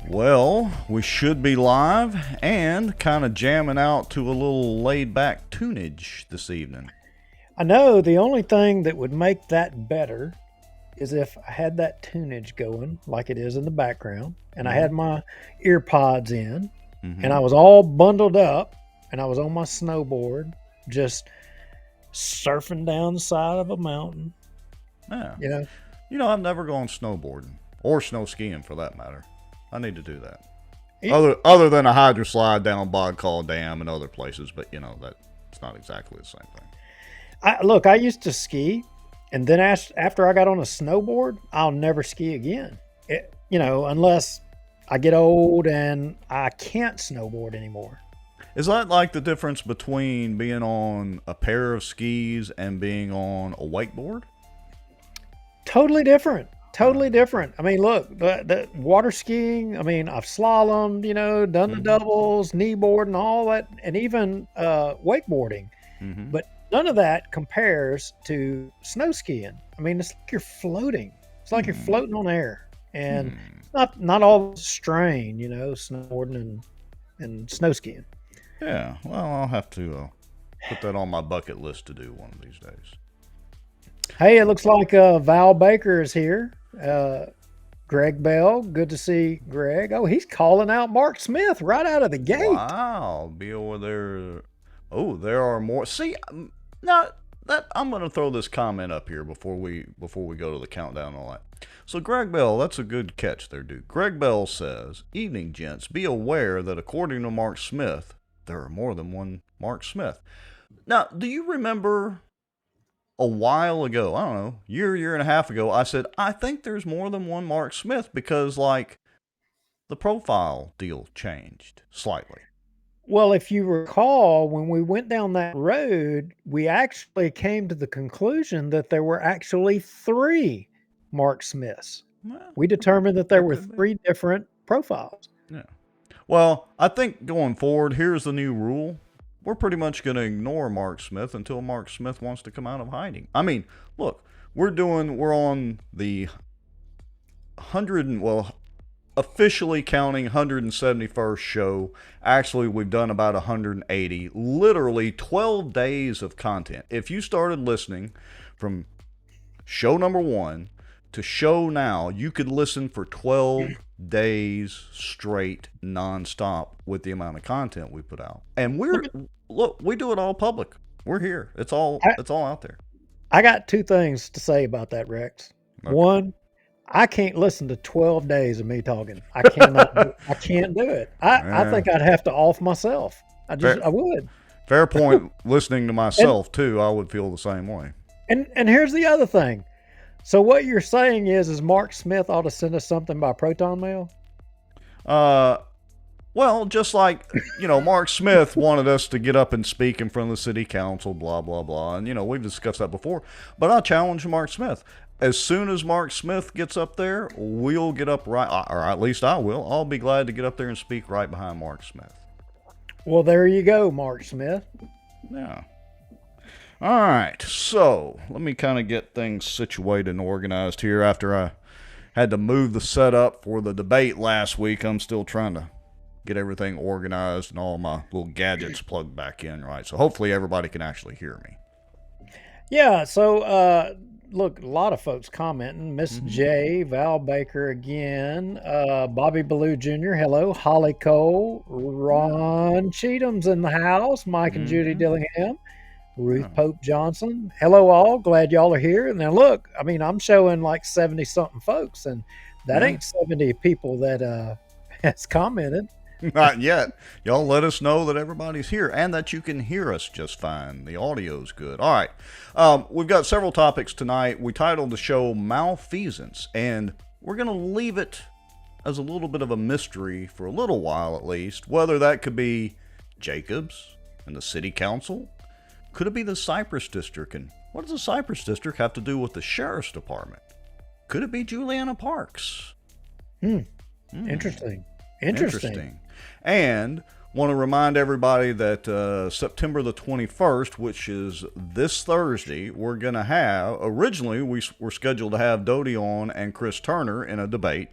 Well, we should be live and kind of jamming out to a little laid back tunage this evening. I know the only thing that would make that better is if I had that tunage going like it is in the background and I Mm-hmm. had my ear pods in and Mm-hmm. I was all bundled up and I was on my snowboard just surfing down the side of a mountain, Yeah. you know. I've never gone snowboarding or snow skiing for that matter. I need to do that. It, Other than a hydro slide down Bog Call Dam and other places, but that it's not exactly the same thing. look, I used to ski and then after I got on a snowboard, I'll never ski again. Unless I get old and I can't snowboard anymore. Is that like the difference between being on a pair of skis and being on a wakeboard? Totally different. Uh, Totally different. I mean, look, the water skiing. I mean, I've slalomed, done the mm-hmm. doubles, kneeboard, and all that, and even wakeboarding. Mm-hmm. But none of that compares to snow skiing. I mean, it's like you're floating. It's like you're Hmm. floating on air, and Hmm. it's not all the strain, snowboarding and snow skiing. Yeah, well, I'll have to put that on my bucket list to do one of these days. Hey, it looks like Val Baker is here. Uh, Greg Bell, good to see Greg. Oh, he's calling out Mark Smith right out of the gate. Wow, be over there. Oh, there are more. See, now that I'm gonna throw this comment up here before we go to the countdown and all that. So Greg Bell, that's a good catch there, dude. Greg Bell says, "Evening, gents. Be aware that according to Mark Smith, there are more than one Mark Smith." Now, do you remember a while ago, I don't know, year and a half ago, I said, I think there's more than one Mark Smith because, like, the profile deal changed slightly. Well, if you recall, when we went down that road, we actually came to the conclusion that there were actually three Mark Smiths. Well, We determined that there that were could be. three different profiles. Yeah. Well, I think going forward, here's the new rule. We're pretty much going to ignore Mark Smith until Mark Smith wants to come out of hiding. I mean, look, we're on the 100, well, officially counting 171st show. Actually, we've done about 180, literally 12 days of content. If you started listening from show number 1 to show now, you could listen for 12 days straight nonstop with the amount of content we put out. And we do it all public. We're here. I, It's all out there. I got two things to say about that, Rex. Okay. One, I can't listen to 12 days of me talking. I cannot. I can't do it. I Yeah. think I'd have to off myself. Fair, I would. fair point. Listening to And myself too, I would feel the same way. and here's the other thing. So what you're saying is Mark Smith ought to send us something by proton mail? Uh, well, just like Mark Smith wanted us to get up and speak in front of the city council, blah blah blah, and we've discussed that before. But I challenge Mark Smith. As soon as Mark Smith gets up there, we'll get up right, or at least I will. I'll be glad to get up there and speak right behind Mark Smith. Well, there you go, Mark Smith. Yeah. All right. So let me kind of get things situated and organized here. After I had to move the setup for the debate last week, I'm still trying to get everything organized and all my little gadgets plugged back in right. So hopefully everybody can actually hear me. Yeah, so look, a lot of folks commenting. Miss Mm-hmm. J, Val Baker again, Bobby Ballou Jr., hello, Holly Cole, Yeah. Ron Cheatham's in the house, Mike and Judy Mm-hmm. Dillingham, Ruth Yeah. Pope Johnson. Hello, all. Glad y'all are here. Now, look, I mean, I'm showing like 70 something folks, and that Yeah. ain't 70 people that has commented. Not yet. Y'all let us know that everybody's here and that you can hear us just fine. The audio's good. All right. We've got several topics tonight. We titled the show Malfeasance, and we're going to leave it as a little bit of a mystery for a little while at least, whether that could be Jacobs and the city council. Could it be the Cypress district? And what does the Cypress district have to do with the sheriff's department? Could it be Julianna Parks? Hmm, Hmm. interesting. Interesting. And want to remind everybody that September the 21st, which is this Thursday, we're going to have, originally we were scheduled to have Dodie on and Chris Turner in a debate.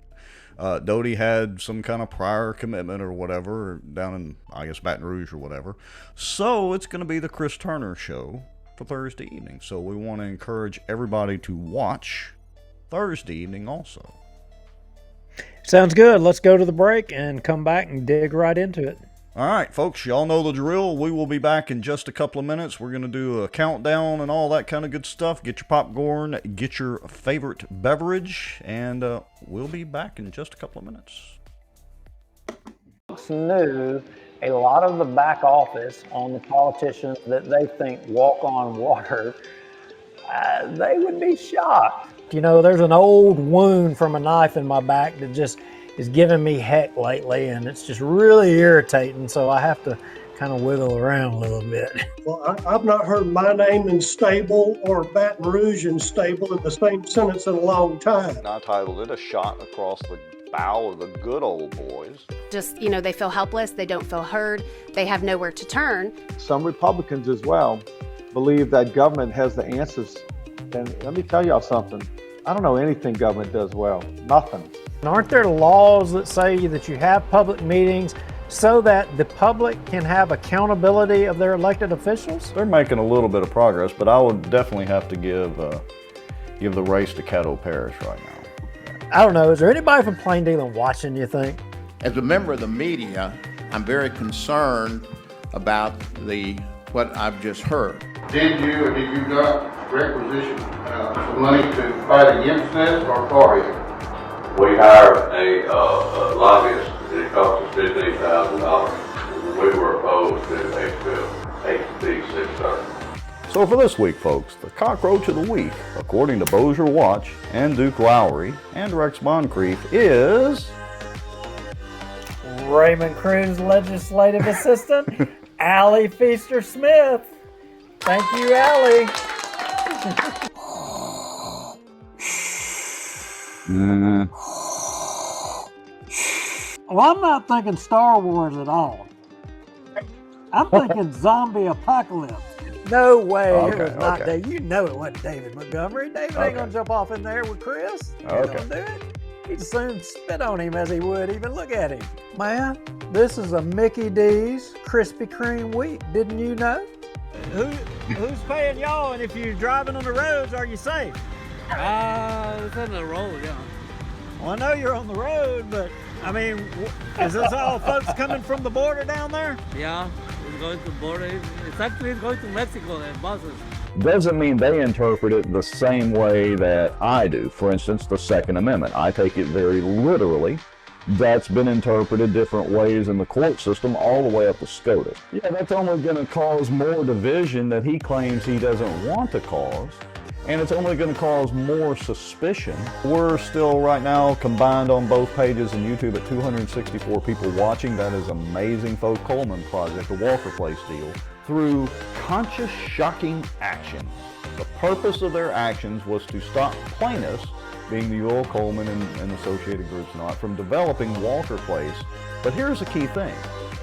Doty had some kind of prior commitment or whatever down in, I guess, Baton Rouge or whatever. So it's going to be the Chris Turner show for Thursday evening. So we want to encourage everybody to watch Thursday evening also. Sounds good. Let's go to the break and come back and dig right into it. All right, folks, y'all know the drill. We will be back in just a couple of minutes. We're going to do a countdown and all that kind of good stuff. Get your popcorn, get your favorite beverage, and we'll be back in just a couple of minutes. Knew a lot of the back office on the politicians that they think walk on water, they would be shocked. You know, there's an old wound from a knife in my back that just is giving me heck lately, and it's just really irritating, so I have to kind of wiggle around a little bit. Well, I've not heard my name in stable or Baton Rouge in stable in the same sentence in a long time. I titled it A Shot Across the Bow of the Good Old Boys. Just, you know, they feel helpless, they don't feel heard, they have nowhere to turn. Some Republicans as well believe that government has the answers. And let me tell y'all something. I don't know anything government does well. Nothing. Aren't there laws that say that you have public meetings so that the public can have accountability of their elected officials? They're making a little bit of progress, but I would definitely have to give the race to Caddo Parish right now. I don't know. Is there anybody from Plain Dealing watching, you think? As a member of the media, I'm very concerned about what I've just heard. Did you or did you not requisition some money to fight against this or for it? We hired a lobbyist and it cost us $15,000. We were opposed to HB 630. So for this week, folks, the cockroach of the week, according to Bossier Watch and Duke Lowry and Rex Moncrief, is Raymond Cruz legislative assistant, Allie Feaster Smith. Thank you, Allie. Well, I'm not thinking Star Wars at all. I'm thinking zombie apocalypse. No way. It was not David. You know it wasn't David Montgomery. David ain't going to jump off in there with Chris. He ain't going to do it. He'd as soon spit on him as he would even look at him. Man, this is a Mickey D's Krispy Kreme week. Didn't you know? Who's paying y'all, and if you're driving on the roads, are you safe? It's on the road, yeah. Well, I know you're on the road, but I mean, is this all folks coming from the border down there? Yeah, it's going to border. It's actually going to Mexico and buses. Doesn't mean they interpret it the same way that I do. For instance, the Second Amendment. I take it very literally. That's been interpreted different ways in the court system all the way up to SCOTUS. Yeah, that's only going to cause more division that he claims he doesn't want to cause. And it's only going to cause more suspicion. We're still right now combined on both pages and YouTube at 264 people watching. That is amazing. Folks, Coleman Project, the Walker Place deal, through conscious, shocking action. The purpose of their actions was to stop plaintiffs, being the Ewell, Coleman, and associated groups not, from developing Walker Place. But here's the key thing,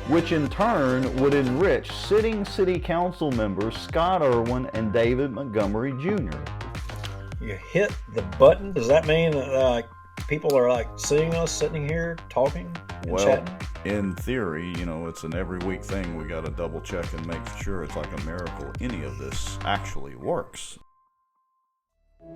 which in turn would enrich sitting city council members Scott Irwin and David Montgomery Jr. You hit the button? Does that mean that people are seeing us sitting here talking and chatting? In theory, you know, it's an every week thing. We got to double check and make sure it's like a miracle any of this actually works.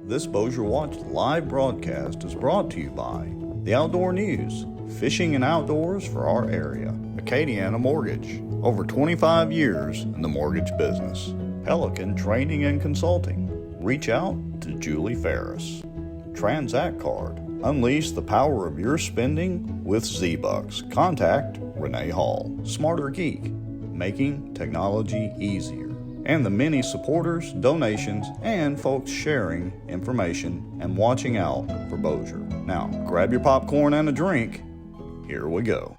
This Bossier Watch live broadcast is brought to you by the Outdoor News, fishing and outdoors for our area. Acadiana Mortgage, over 25 years in the mortgage business. Pelican Training and Consulting. Reach out to Julie Ferris. Transact Card. Unleash the power of your spending with Z-Bucks. Contact Renee Hall. Smarter Geek. Making technology easier. And the many supporters, donations, and folks sharing information and watching out for Bossier. Now, grab your popcorn and a drink. Here we go.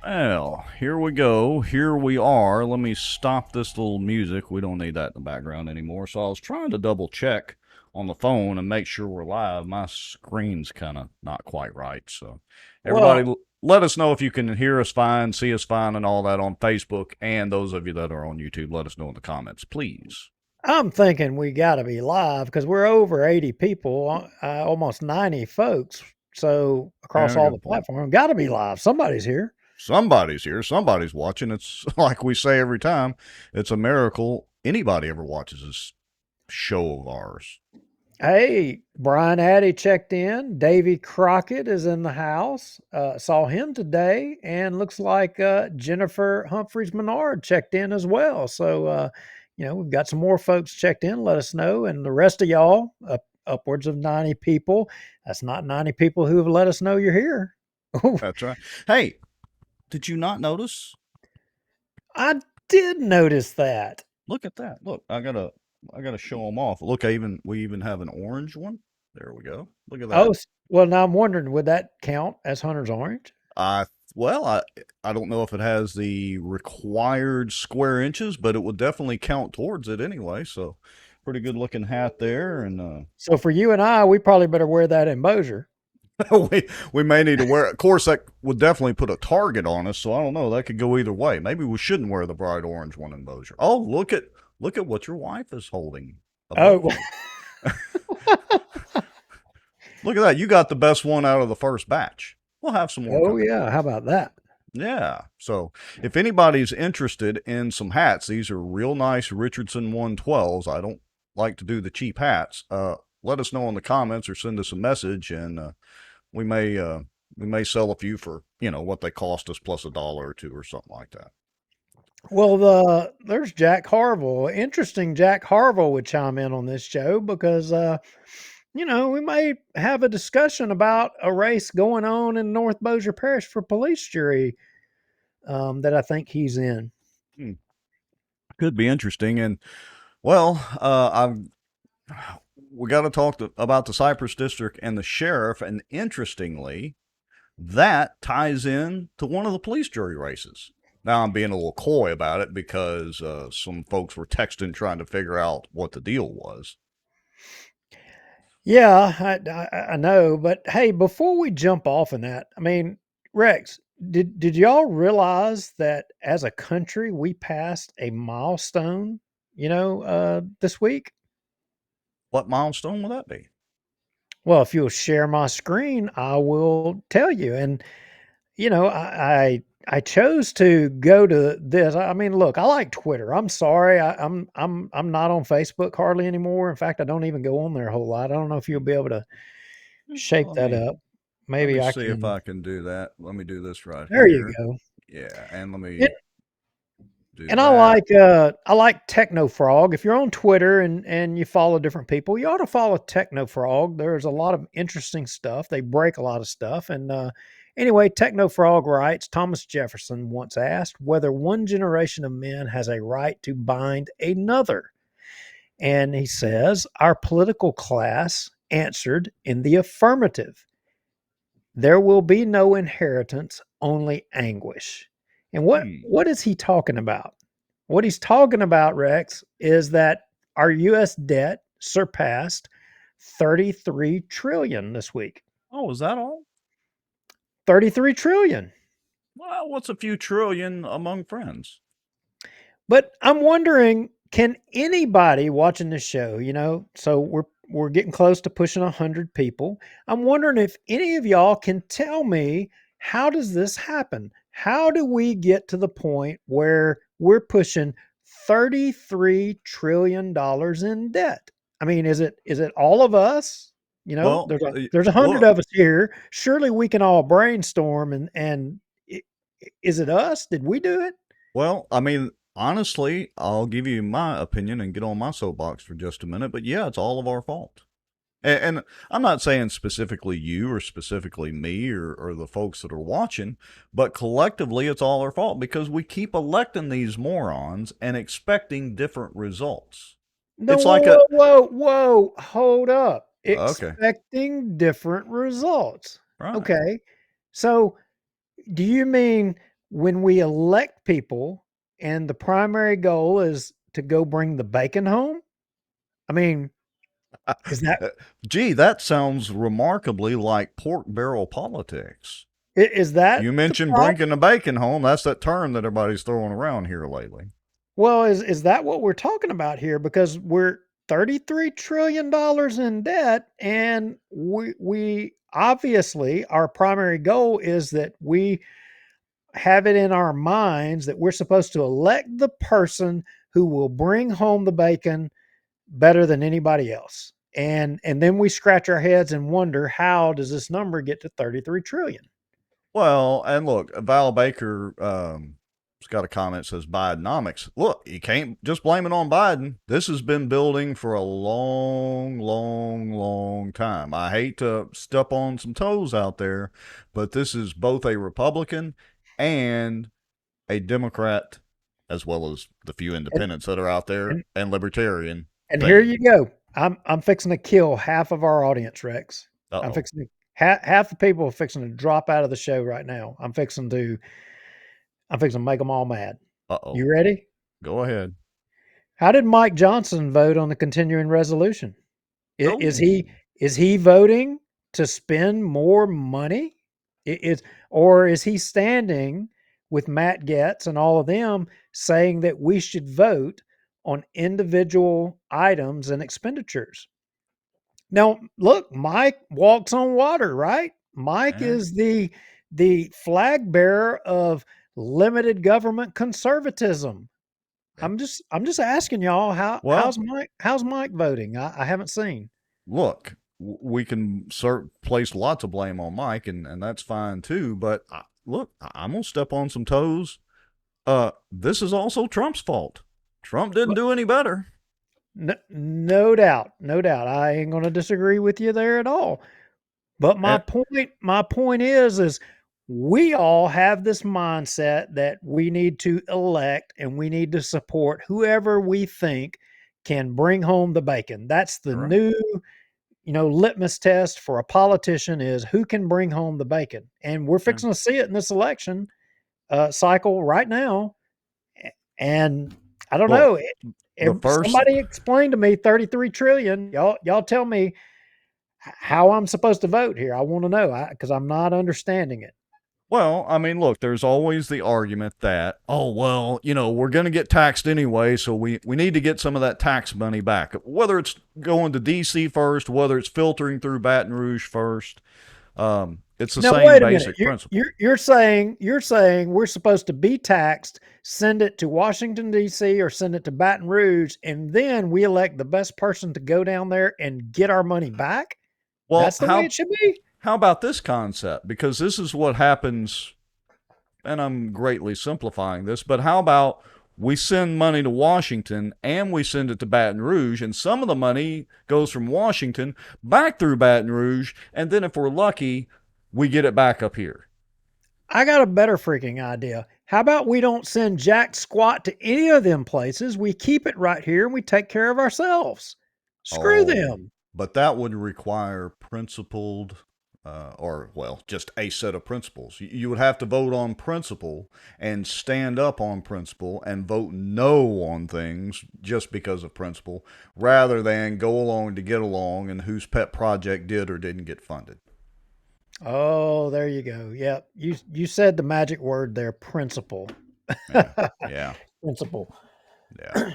Well, here we go. Here we are. Let me stop this little music. We don't need that in the background anymore. So I was trying to double check on the phone and make sure we're live. My screen's kind of not quite right. So everybody, let us know if you can hear us fine, see us fine, and all that on Facebook. And those of you that are on YouTube, let us know in the comments, please. I'm thinking we got to be live because we're over 80 people, almost 90 folks So across Yeah, all the good point. platform, got to be live. Somebody's here. Somebody's here. Somebody's watching. It's like we say every time. It's a miracle anybody ever watches this show of ours. Hey, Brian Addy checked in. Davy Crockett is in the house. Saw him today, and looks like Jennifer Humphreys Menard checked in as well. So, we've got some more folks checked in. Let us know, and the rest of y'all, upwards of 90 people. That's not 90 people who have let us know you're here. That's right. Hey, did you not notice? I did notice that. Look at that. Look, I gotta show them off. Look, we even have an orange one. There we go. Look at that. Oh, well, now I'm wondering, would that count as Hunter's Orange? Well, I don't know if it has the required square inches, but it would definitely count towards it anyway. So, pretty good looking hat there, and So for you and I, we probably better wear that in Bossier. we may need to wear. Of course, that would definitely put a target on us. So I don't know. That could go either way. Maybe we shouldn't wear the bright orange one in Bossier. Oh, look at what your wife is holding. Oh. Look at that. You got the best one out of the first batch. We'll have some more. Oh, yeah. How about that? Yeah. So if anybody's interested in some hats, these are real nice Richardson 112s. I don't like to do the cheap hats. Let us know in the comments or send us a message, and we may sell a few for, what they cost us plus $1 or $2 or something like that. Well, there's Jack Harville. Interesting. Jack Harville would chime in on this show because, we may have a discussion about a race going on in North Bossier Parish for police jury that I think he's in. Could be interesting. And, well, we got to talk about the Cypress district and the sheriff. And interestingly, that ties in to one of the police jury races. Now, I'm being a little coy about it because some folks were texting trying to figure out what the deal was. Yeah, I know. But hey, before we jump off in that, I mean, Rex, did y'all realize that as a country we passed a milestone, this week? What milestone will that be? Well, if you'll share my screen, I will tell you. And I chose to go to this. I mean, look, I like Twitter. I'm sorry, I'm not on Facebook hardly anymore. In fact, I don't even go on there a whole lot. I don't know if you'll be able to shape that up. Maybe I see can. if I can do that. Let me do this right there here. You go. Yeah, and let me. And I like Technofrog. If you're on Twitter and you follow different people, you ought to follow Technofrog. There's a lot of interesting stuff. They break a lot of stuff. And anyway, Technofrog writes, Thomas Jefferson once asked whether one generation of men has a right to bind another. And he says, our political class answered in the affirmative. There will be no inheritance, only anguish. And what is he talking about? What he's talking about, Rex, is that our U.S. debt surpassed $33 trillion this week. Oh, is that all? $33 trillion. Well, what's a few trillion among friends? But I'm wondering, can anybody watching this show, so we're getting close to pushing 100 people. I'm wondering if any of y'all can tell me, how does this happen? How do we get to the point where we're pushing $33 trillion in debt? I mean, is it all of us? Well, there's 100 of us here. Surely we can all brainstorm and is it us? Did we do it? Well, I mean, honestly, I'll give you my opinion and get on my soapbox for just a minute. But yeah, it's all of our fault. And I'm not saying specifically you or specifically me or the folks that are watching, but collectively it's all our fault because we keep electing these morons and expecting different results. No, it's like whoa, hold up. Okay. Expecting different results. Right. Okay. So do you mean when we elect people and the primary goal is to go bring the bacon home? I mean, is that... Gee, that sounds remarkably like pork barrel politics. Is that... You mentioned bringing the bacon home. That's that term that everybody's throwing around here lately. Well, is that what we're talking about here? Because we're $33 trillion in debt, and we obviously our primary goal is that we have it in our minds that we're supposed to elect the person who will bring home the bacon better than anybody else. And then we scratch our heads and wonder, how does this number get to 33 trillion? Well, and look, Val Baker has got a comment that says Bidenomics. Look, you can't just blame it on Biden. This has been building for a long, long, long time. I hate to step on some toes out there, but this is both a Republican and a Democrat, as well as the few independents that are out there, and libertarian. And here you go. I'm fixing to kill half of our audience, Rex. I'm fixing to half the people are fixing to drop out of the show right now. I'm fixing to make them all mad. You ready? Go ahead. How did Mike Johnson vote on the continuing resolution? Is he voting to spend more money? Or is he standing with Matt Gaetz and all of them saying that we should vote on individual items and expenditures? Now, look, Mike walks on water, right? Mike is the flag bearer of limited government conservatism. I'm just asking y'all, how's Mike voting? I haven't seen. Look, we can place lots of blame on Mike, and that's fine too. But look, I'm gonna step on some toes. This is also Trump's fault. Trump didn't do any better. No doubt. I ain't going to disagree with you there at all. But my point is we all have this mindset that we need to elect and we need to support whoever we think can bring home the bacon. That's the new, litmus test for a politician is who can bring home the bacon. And we're fixing to see it in this election cycle right now. And I don't know. Somebody explain to me 33 trillion. Y'all tell me how I'm supposed to vote here. I want to know because I'm not understanding it. Well, I mean, look, there's always the argument that, we're going to get taxed anyway, so we need to get some of that tax money back. Whether it's going to D.C. first, whether it's filtering through Baton Rouge first, it's the same basic principle. You're saying we're supposed to be taxed, send it to Washington, D.C. or send it to Baton Rouge, and then we elect the best person to go down there and get our money back? Well, that's the way it should be? How about this concept? Because this is what happens, and I'm greatly simplifying this, but how about we send money to Washington and we send it to Baton Rouge, and some of the money goes from Washington back through Baton Rouge, and then if we're lucky, we get it back up here. I got a better freaking idea. How about we don't send jack squat to any of them places? We keep it right here and we take care of ourselves. Screw them. But that would require principled, just a set of principles. You would have to vote on principle and stand up on principle and vote no on things just because of principle, rather than go along to get along and whose pet project did or didn't get funded. Oh, there you go. Yep. You said the magic word there, principle. Yeah. Principle. Yeah.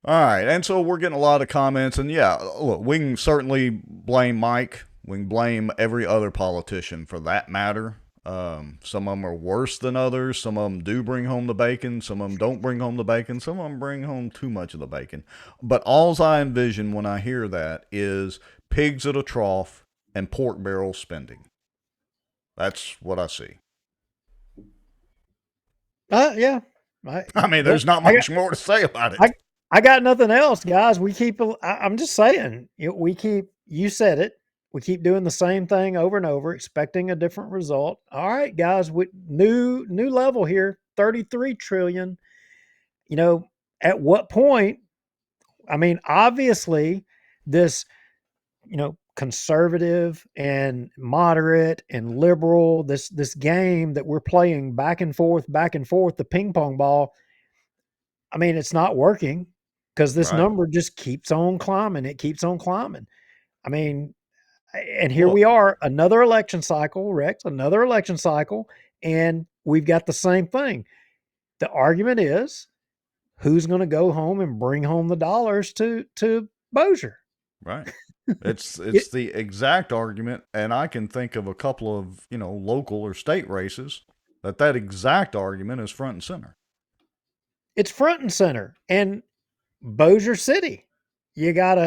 All right. And so we're getting a lot of comments, and look, we can certainly blame Mike. We can blame every other politician for that matter. Some of them are worse than others. Some of them do bring home the bacon. Some of them don't bring home the bacon. Some of them bring home too much of the bacon. But all I envision when I hear that is pigs at a trough and pork barrel spending. That's what I see. Yeah. I mean, there's not much more to say about it. I got nothing else, guys. I'm just saying, you said it. We keep doing the same thing over and over, expecting a different result. All right, guys, with new level here, 33 trillion. At what point? I mean, obviously this, conservative and moderate and liberal, this game that we're playing back and forth, the ping pong ball. I mean, it's not working because this number just keeps on climbing. It keeps on climbing. I mean, and here we are, another election cycle, Rex, another election cycle, and we've got the same thing. The argument is who's going to go home and bring home the dollars to Bossier. Right. It's It, the exact argument, and I can think of a couple of, local or state races that exact argument is front and center. it's front and center. And Bossier City, you got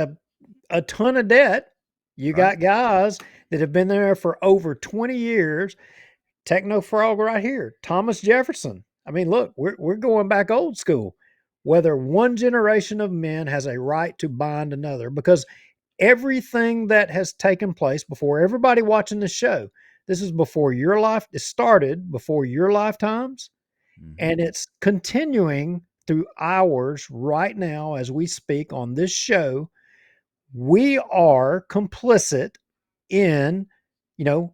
a ton of debt. You Right? got guys that have been there for over 20 years. Techno Frog right here, Thomas Jefferson. I mean, look, we're going back old school. Whether one generation of men has a right to bind another, because everything that has taken place before everybody watching the show, this is before your life, it started before your lifetimes, Mm-hmm. and it's continuing through ours right now as we speak on this show. We are complicit in,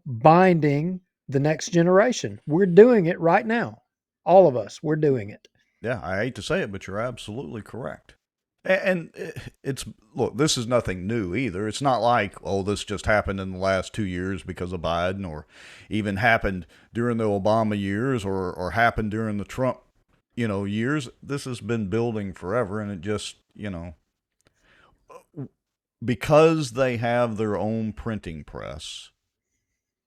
binding the next generation. We're doing it right now. All of us, we're doing it. Yeah, I hate to say it, but you're absolutely correct. And it's, look, this is nothing new either. It's not like, oh, this just happened in the last 2 years because of Biden, or even happened during the Obama years, or happened during the Trump, years. This has been building forever, and it just, because they have their own printing press,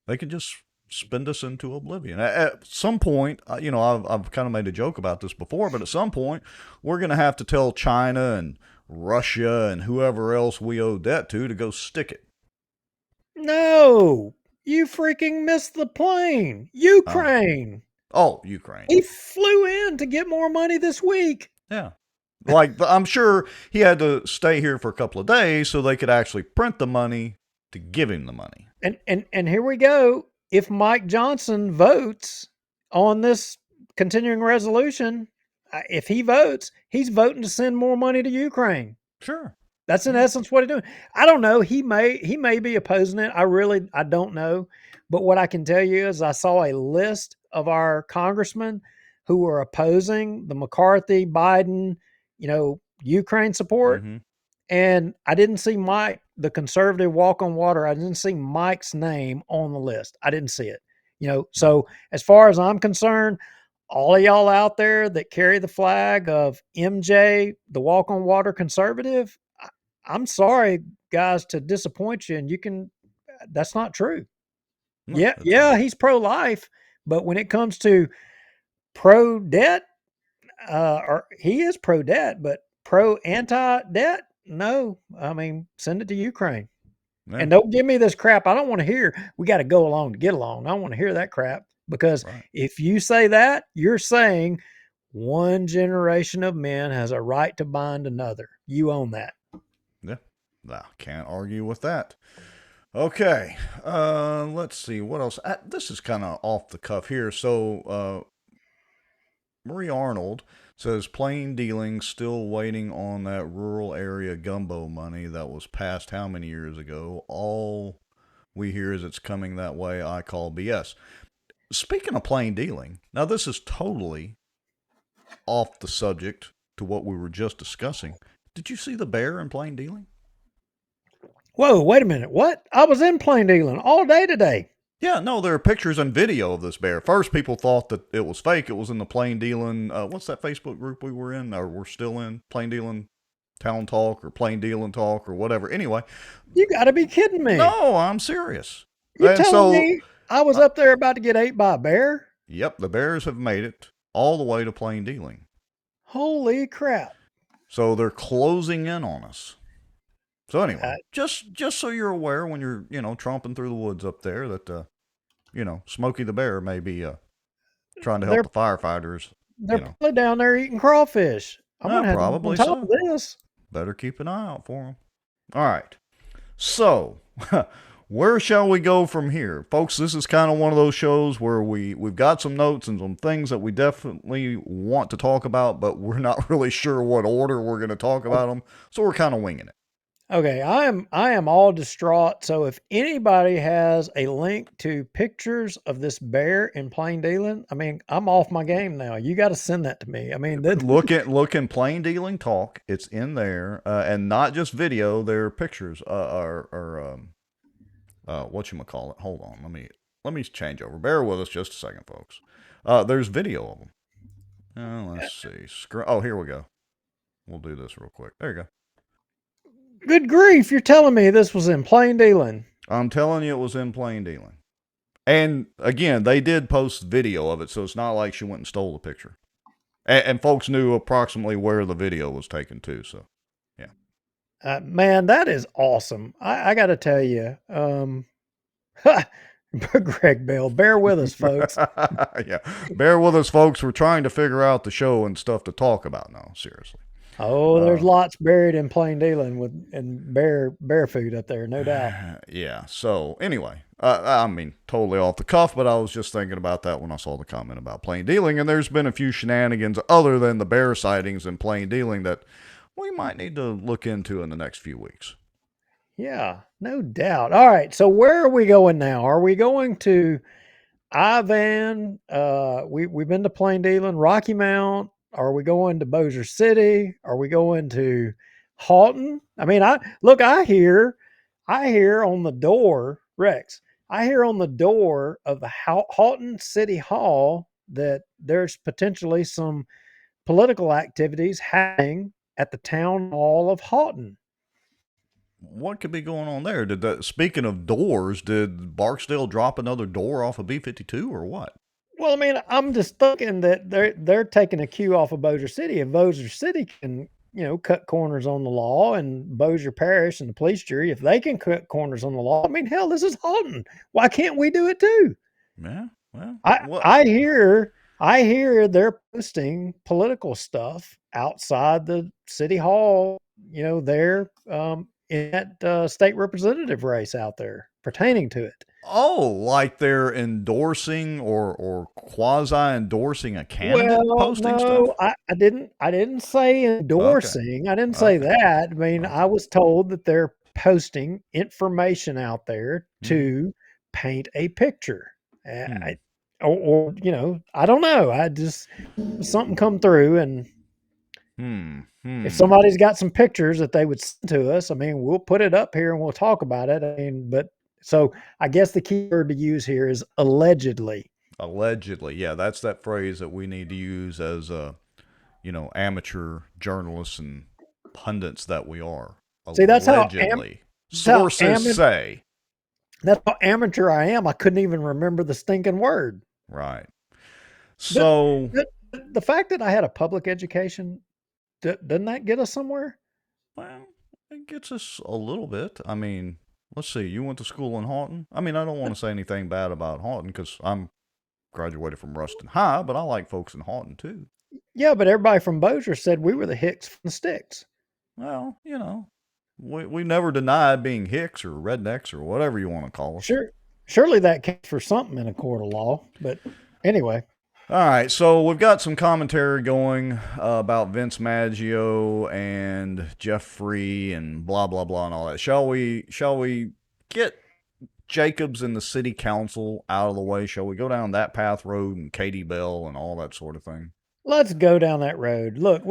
they can just spin us into oblivion. At some point, I've kind of made a joke about this before, but at some point, we're going to have to tell China and Russia and whoever else we owe debt to go stick it. No, you freaking missed the plane. Ukraine. Oh, Ukraine. He flew in to get more money this week. Yeah. Like, I'm sure he had to stay here for a couple of days so they could actually print the money to give him the money. And here we go. If Mike Johnson votes on this continuing resolution, if he votes, he's voting to send more money to Ukraine. Sure. That's in essence what he's doing. I don't know. He may be opposing it. I don't know. But what I can tell you is I saw a list of our congressmen who were opposing the McCarthy, Biden, Ukraine support. Mm-hmm. And I didn't see Mike, the conservative walk on water. I didn't see Mike's name on the list. I didn't see it. So as far as I'm concerned, all of y'all out there that carry the flag of MJ, the walk on water conservative, I'm sorry, guys, to disappoint you. And that's not true. No, Yeah, he's pro life. But when it comes to pro debt, or he is pro debt, but pro anti debt, no. I mean, send it to Ukraine. Yeah. And don't give me this crap. I don't want to hear we got to go along to get along. I don't want to hear that crap, because if you say that, you're saying one generation of men has a right to bind another. You own that. Yeah. I can't argue with that. Okay. Let's see. What else? This is kind of off the cuff here. So, Marie Arnold says plain dealing still waiting on that rural area gumbo money that was passed how many years ago? All we hear is it's coming that way. I call BS. Speaking of plain dealing, now this is totally off the subject to what we were just discussing. Did you see the bear in plain dealing? Whoa, wait a minute. What? I was in plain dealing all day today. Yeah, no, there are pictures and video of this bear. First, people thought that it was fake. It was in the Plain Dealing, what's that Facebook group we were in, or we're still in? Plain Dealing Town Talk, or Plain Dealing Talk, or whatever. Anyway. You got to be kidding me. No, I'm serious. You're telling me I was up there about to get ate by a bear? Yep, the bears have made it all the way to Plain Dealing. Holy crap. So they're closing in on us. So anyway, just so you're aware when you're, tromping through the woods up there that, Smokey the Bear may be trying to help the firefighters. They're probably down there eating crawfish. I'm going to have probably on top of this. Better keep an eye out for them. All right. So, where shall we go from here? Folks, this is kind of one of those shows where we've got some notes and some things that we definitely want to talk about, but we're not really sure what order we're going to talk about them. So we're kind of winging it. Okay, I am all distraught. So if anybody has a link to pictures of this bear in plain dealing, I mean, I'm off my game now. You got to send that to me. I mean, look in Plain Dealing Talk. It's in there, and not just video. There are pictures. Whatchamacallit? Hold on. Let me change over. Bear with us just a second, folks. There's video of them. Let's see. Oh, here we go. We'll do this real quick. There you go. Good grief! You're telling me this was in plain dealing? I'm telling you, it was in plain dealing. And again, they did post video of it, so it's not like she went and stole the picture. And folks knew approximately where the video was taken to. So, yeah. Man, that is awesome. I got to tell you, Greg Bell, bear with us, folks. Yeah, bear with us, folks. We're trying to figure out the show and stuff to talk about now. Seriously. Oh, there's lots buried in plain dealing and bear food up there, no doubt. Yeah. So anyway, I mean, totally off the cuff, but I was just thinking about that when I saw the comment about plain dealing, and there's been a few shenanigans other than the bear sightings and plain dealing that we might need to look into in the next few weeks. Yeah, no doubt. All right, so where are we going now? Are we going to Ivan? We've been to plain dealing, Rocky Mount. Are we going to Bossier City? Are we going to Halton? I mean, I hear on the door, Rex. I hear on the door of the Halton City Hall that there's potentially some political activities happening at the town hall of Halton. What could be going on there? Speaking of doors, did Barksdale drop another door off of B-52 or what? Well, I mean, I'm just thinking that they're taking a cue off of Bossier City, and Bossier City can, cut corners on the law, and Bossier Parish and the police jury, if they can cut corners on the law, I mean, hell, this is Halton. Why can't we do it too? Yeah, well, I hear they're posting political stuff outside the city hall, there in that state representative race out there pertaining to it. Oh, like they're endorsing or quasi-endorsing a candidate posting stuff? I didn't say endorsing. Okay. I didn't say that. I mean, I was told that they're posting information out there to paint a picture. Or I don't know. I just something come through, and if somebody's got some pictures that they would send to us, I mean, we'll put it up here and we'll talk about it. I mean, but so I guess the key word to use here is allegedly. Allegedly, yeah, that's that phrase that we need to use as amateur journalists and pundits that we are. See, that's allegedly. Sources say. That's how amateur I am. I couldn't even remember the stinking word. Right. So the fact that I had a public education, doesn't that get us somewhere? Well, it gets us a little bit. I mean, let's see. You went to school in Halton? I mean, I don't want to say anything bad about Halton because I'm graduated from Ruston High, but I like folks in Halton too. Yeah, but everybody from Bossier said we were the Hicks from the sticks. Well, we never denied being Hicks or rednecks or whatever you want to call us. Sure. Surely that counts for something in a court of law. But anyway. All right, so we've got some commentary going about Vince Maggio and Jeff Free and blah, blah, blah and all that. Shall we get Jacobs and the city council out of the way? Shall we go down that path road and Katie Bell and all that sort of thing? Let's go down that road. Look,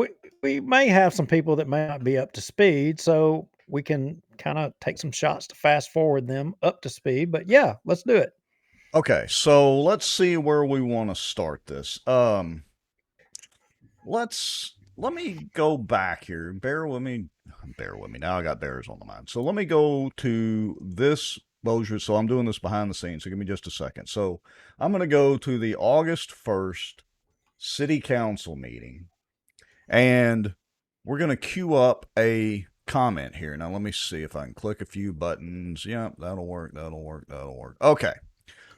we may have some people that may not be up to speed, so we can kind of take some shots to fast forward them up to speed. But yeah, let's do it. Okay, so let's see where we want to start this. Let me go back here. Bear with me. Now I got bears on the mind. So let me go to this Bossier. So I'm doing this behind the scenes. So give me just a second. So I'm going to go to the August 1st city council meeting, and we're going to queue up a comment here. Now let me see if I can click a few buttons. Yep, that'll work. Okay.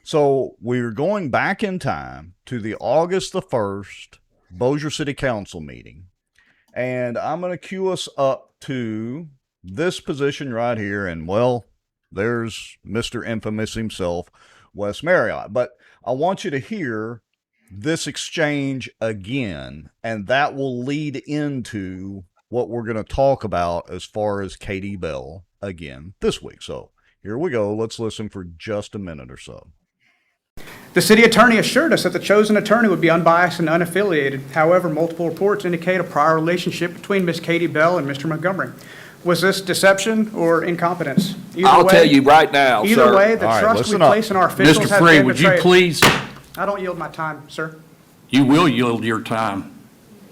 So we're going back in time to the August the 1st Bossier City Council meeting. And I'm going to cue us up to this position right here. And, well, there's Mr. Infamous himself, Wes Marriott. But I want you to hear this exchange again, and that will lead into what we're going to talk about as far as Katie Bell again this week. So here we go. Let's listen for just a minute or so. The city attorney assured us that the chosen attorney would be unbiased and unaffiliated. However, multiple reports indicate a prior relationship between Ms. Katie Bell and Mr. Montgomery. Was this deception or incompetence? I'll tell you right now, either sir. way, the trust we place in our officials has Free, been would betrayed. you please? I don't yield my time, sir. You will yield your time.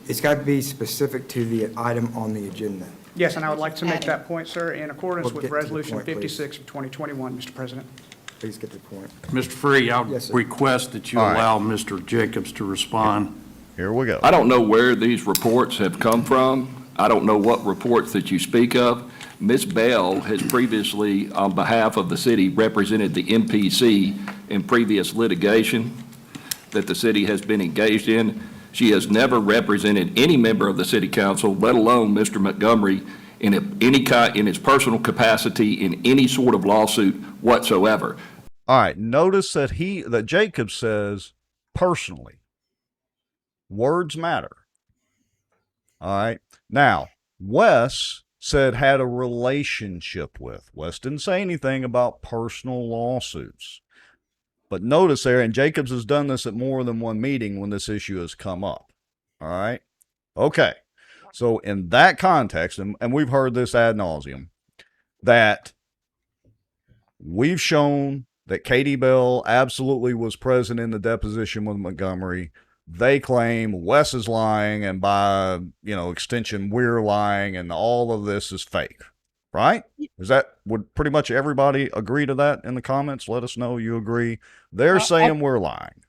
It's got to be specific to the item on the agenda. Yes, and I would like to make that point, sir, in accordance Well, with get to the Resolution point, please. 56 of 2021, Mr. President. Please get to the point. Mr. Free, I'll Yes, sir. request that you All right. allow Mr. Jacobs to respond. Here we go. I don't know where these reports have come from. I don't know what reports that you speak of. Ms. Bell has previously, on behalf of the city, represented the MPC in previous litigation that the city has been engaged in. She has never represented any member of the city council, let alone Mr. Montgomery, in his personal capacity in any sort of lawsuit whatsoever. All right. Notice that Jacob says personally. Words matter. All right. Now, Wes said had a relationship with. Wes didn't say anything about personal lawsuits. But notice there, and Jacobs has done this at more than one meeting when this issue has come up. All right. Okay. So in that context, and we've heard this ad nauseum, that we've shown that Katie Bell absolutely was present in the deposition with Montgomery. They claim Wes is lying, and by extension, we're lying, and all of this is fake. Right? Would pretty much everybody agree to that in the comments? Let us know you agree. They're saying we're lying.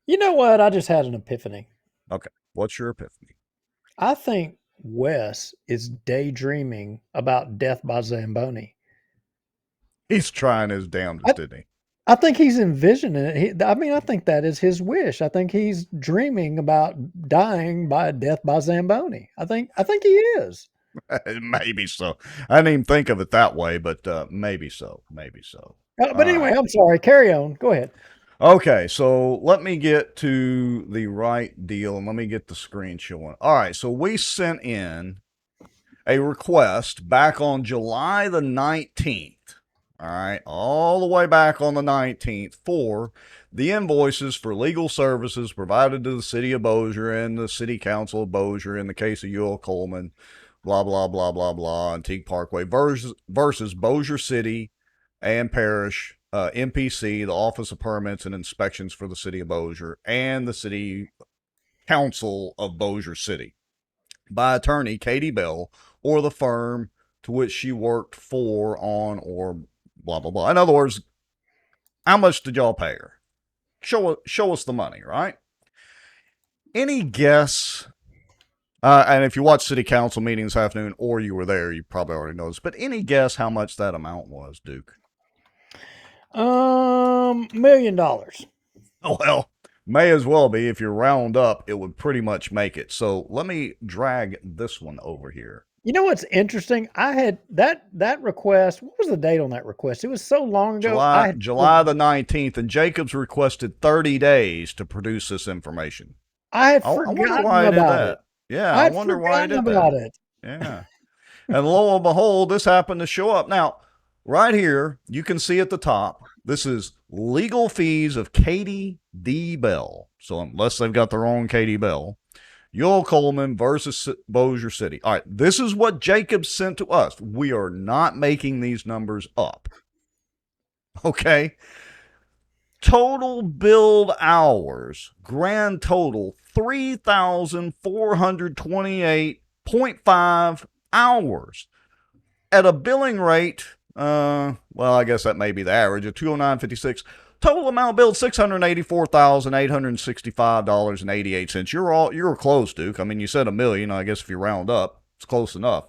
You know what? I just had an epiphany. Okay. What's your epiphany? I think Wes is daydreaming about death by Zamboni. He's trying his damnedest, isn't he? I think he's envisioning it. I think that is his wish. I think he's dreaming about dying by death by Zamboni. I think he is. Maybe so. I didn't even think of it that way, but maybe so. Maybe so. But anyway, I'm sorry. Carry on. Go ahead. Okay, so let me get to the right deal, and let me get the screen showing. All right, so we sent in a request back on July the 19th. All right, all the way back on the 19th for the invoices for legal services provided to the city of Bossier and the city council of Bossier in the case of UL Coleman, blah, blah, blah, blah, blah, Antique Parkway versus Bossier City and Parish, MPC, the Office of Permits and Inspections for the city of Bossier, and the city council of Bossier City by attorney Katie Bell or the firm to which she worked for, on, or blah, blah, blah. In other words, how much did y'all pay her? Show us the money, right? Any guess? And if you watch city council meetings this afternoon, or you were there, you probably already know this, but any guess how much that amount was, Duke? $1 million. Well, may as well be. If you round up, it would pretty much make it. So let me drag this one over here. You know what's interesting? I had that request. What was the date on that request? It was so long ago. July the 19th, and Jacobs requested 30 days to produce this information. I had forgotten about it. Yeah, I wonder why he did that. Yeah. And lo and behold, this happened to show up. Now, right here, you can see at the top, this is legal fees of Katie D. Bell. So unless they've got their own Katie Bell, Yoel Coleman versus Bossier City. All right, this is what Jacobs sent to us. We are not making these numbers up. Okay? Total billed hours, grand total, 3,428.5 hours. At a billing rate, well, I guess that may be the average, of $209.56. Total amount billed, $684,865.88. You're close, Duke. I mean, you said $1 million. I guess if you round up, it's close enough.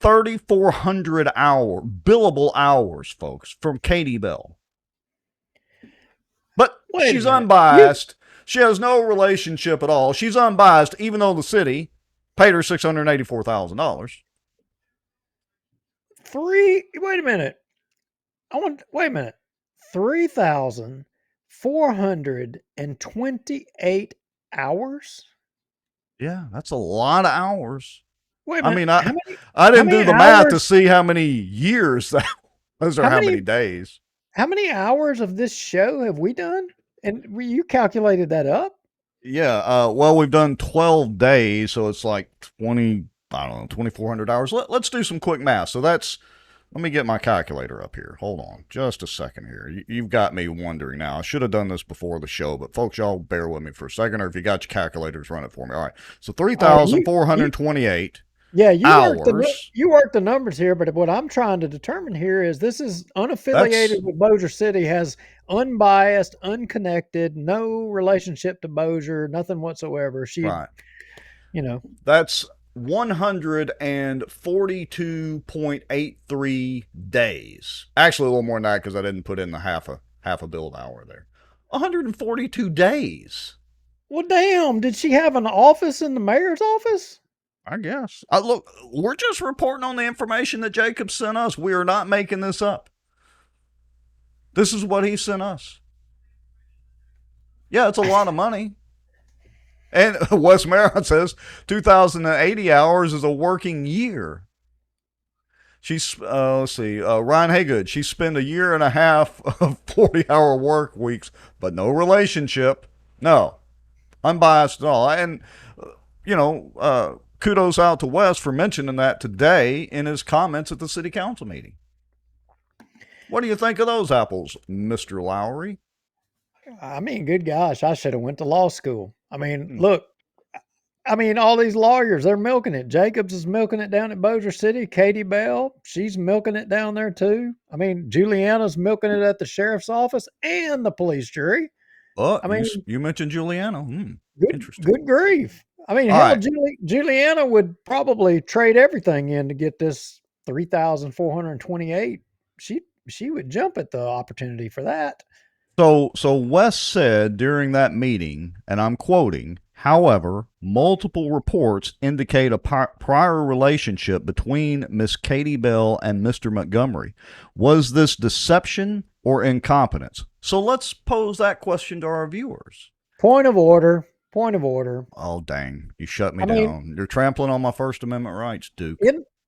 3,400 billable hours, folks, from Katie Bell. But she's unbiased. She has no relationship at all. She's unbiased, even though the city paid her $684,000. Wait a minute. Wait a minute. 3,428 hours? Yeah, that's a lot of hours. Wait a minute. I mean, I didn't do the math to see how many years that was or how many days. How many hours of this show have we done? And you calculated that up? Yeah. Well, we've done 12 days, so it's like 2,400 hours. Let's do some quick math. So let me get my calculator up here. Hold on just a second here. You've got me wondering now. I should have done this before the show, but folks, y'all bear with me for a second, or if you got your calculators, run it for me. All right. So 3,428 Yeah, hours. you work the numbers here, but what I'm trying to determine here is this is That's unaffiliated with Bossier City, has unbiased, unconnected, no relationship to Bossier, nothing whatsoever. She, right. you know, That's 142.83 days. Actually, a little more than that because I didn't put in the half a build hour there. 142 days. well, damn, did she have an office in the mayor's office? I guess. Look, we're just reporting on the information that Jacob sent us. We are not making this up. This is what he sent us. Yeah, it's a lot of money. And Wes Marriott says 2,080 hours is a working year. She's, let's see, Ryan Haygood. She spent a year and a half of 40-hour work weeks, but no relationship. No. Unbiased at all. And, kudos out to Wes for mentioning that today in his comments at the city council meeting. What do you think of those apples, Mr. Lowry? I mean, good gosh, I should have went to law school. I mean, look, all these lawyers, they're milking it. Jacobs is milking it down at Bossier City. Katie Bell, she's milking it down there too. I mean, Julianna's milking it at the sheriff's office and the police jury. You mentioned Julianna. Good grief. I mean, hell, right. Julianna would probably trade everything in to get this 3,428. She would jump at the opportunity for that. So Wes said during that meeting, and I'm quoting, however, multiple reports indicate a prior relationship between Miss Katie Bell and Mr. Montgomery. Was this deception or incompetence? So let's pose that question to our viewers. Point of order. Oh, dang. You shut me down. You're trampling on my First Amendment rights, Duke.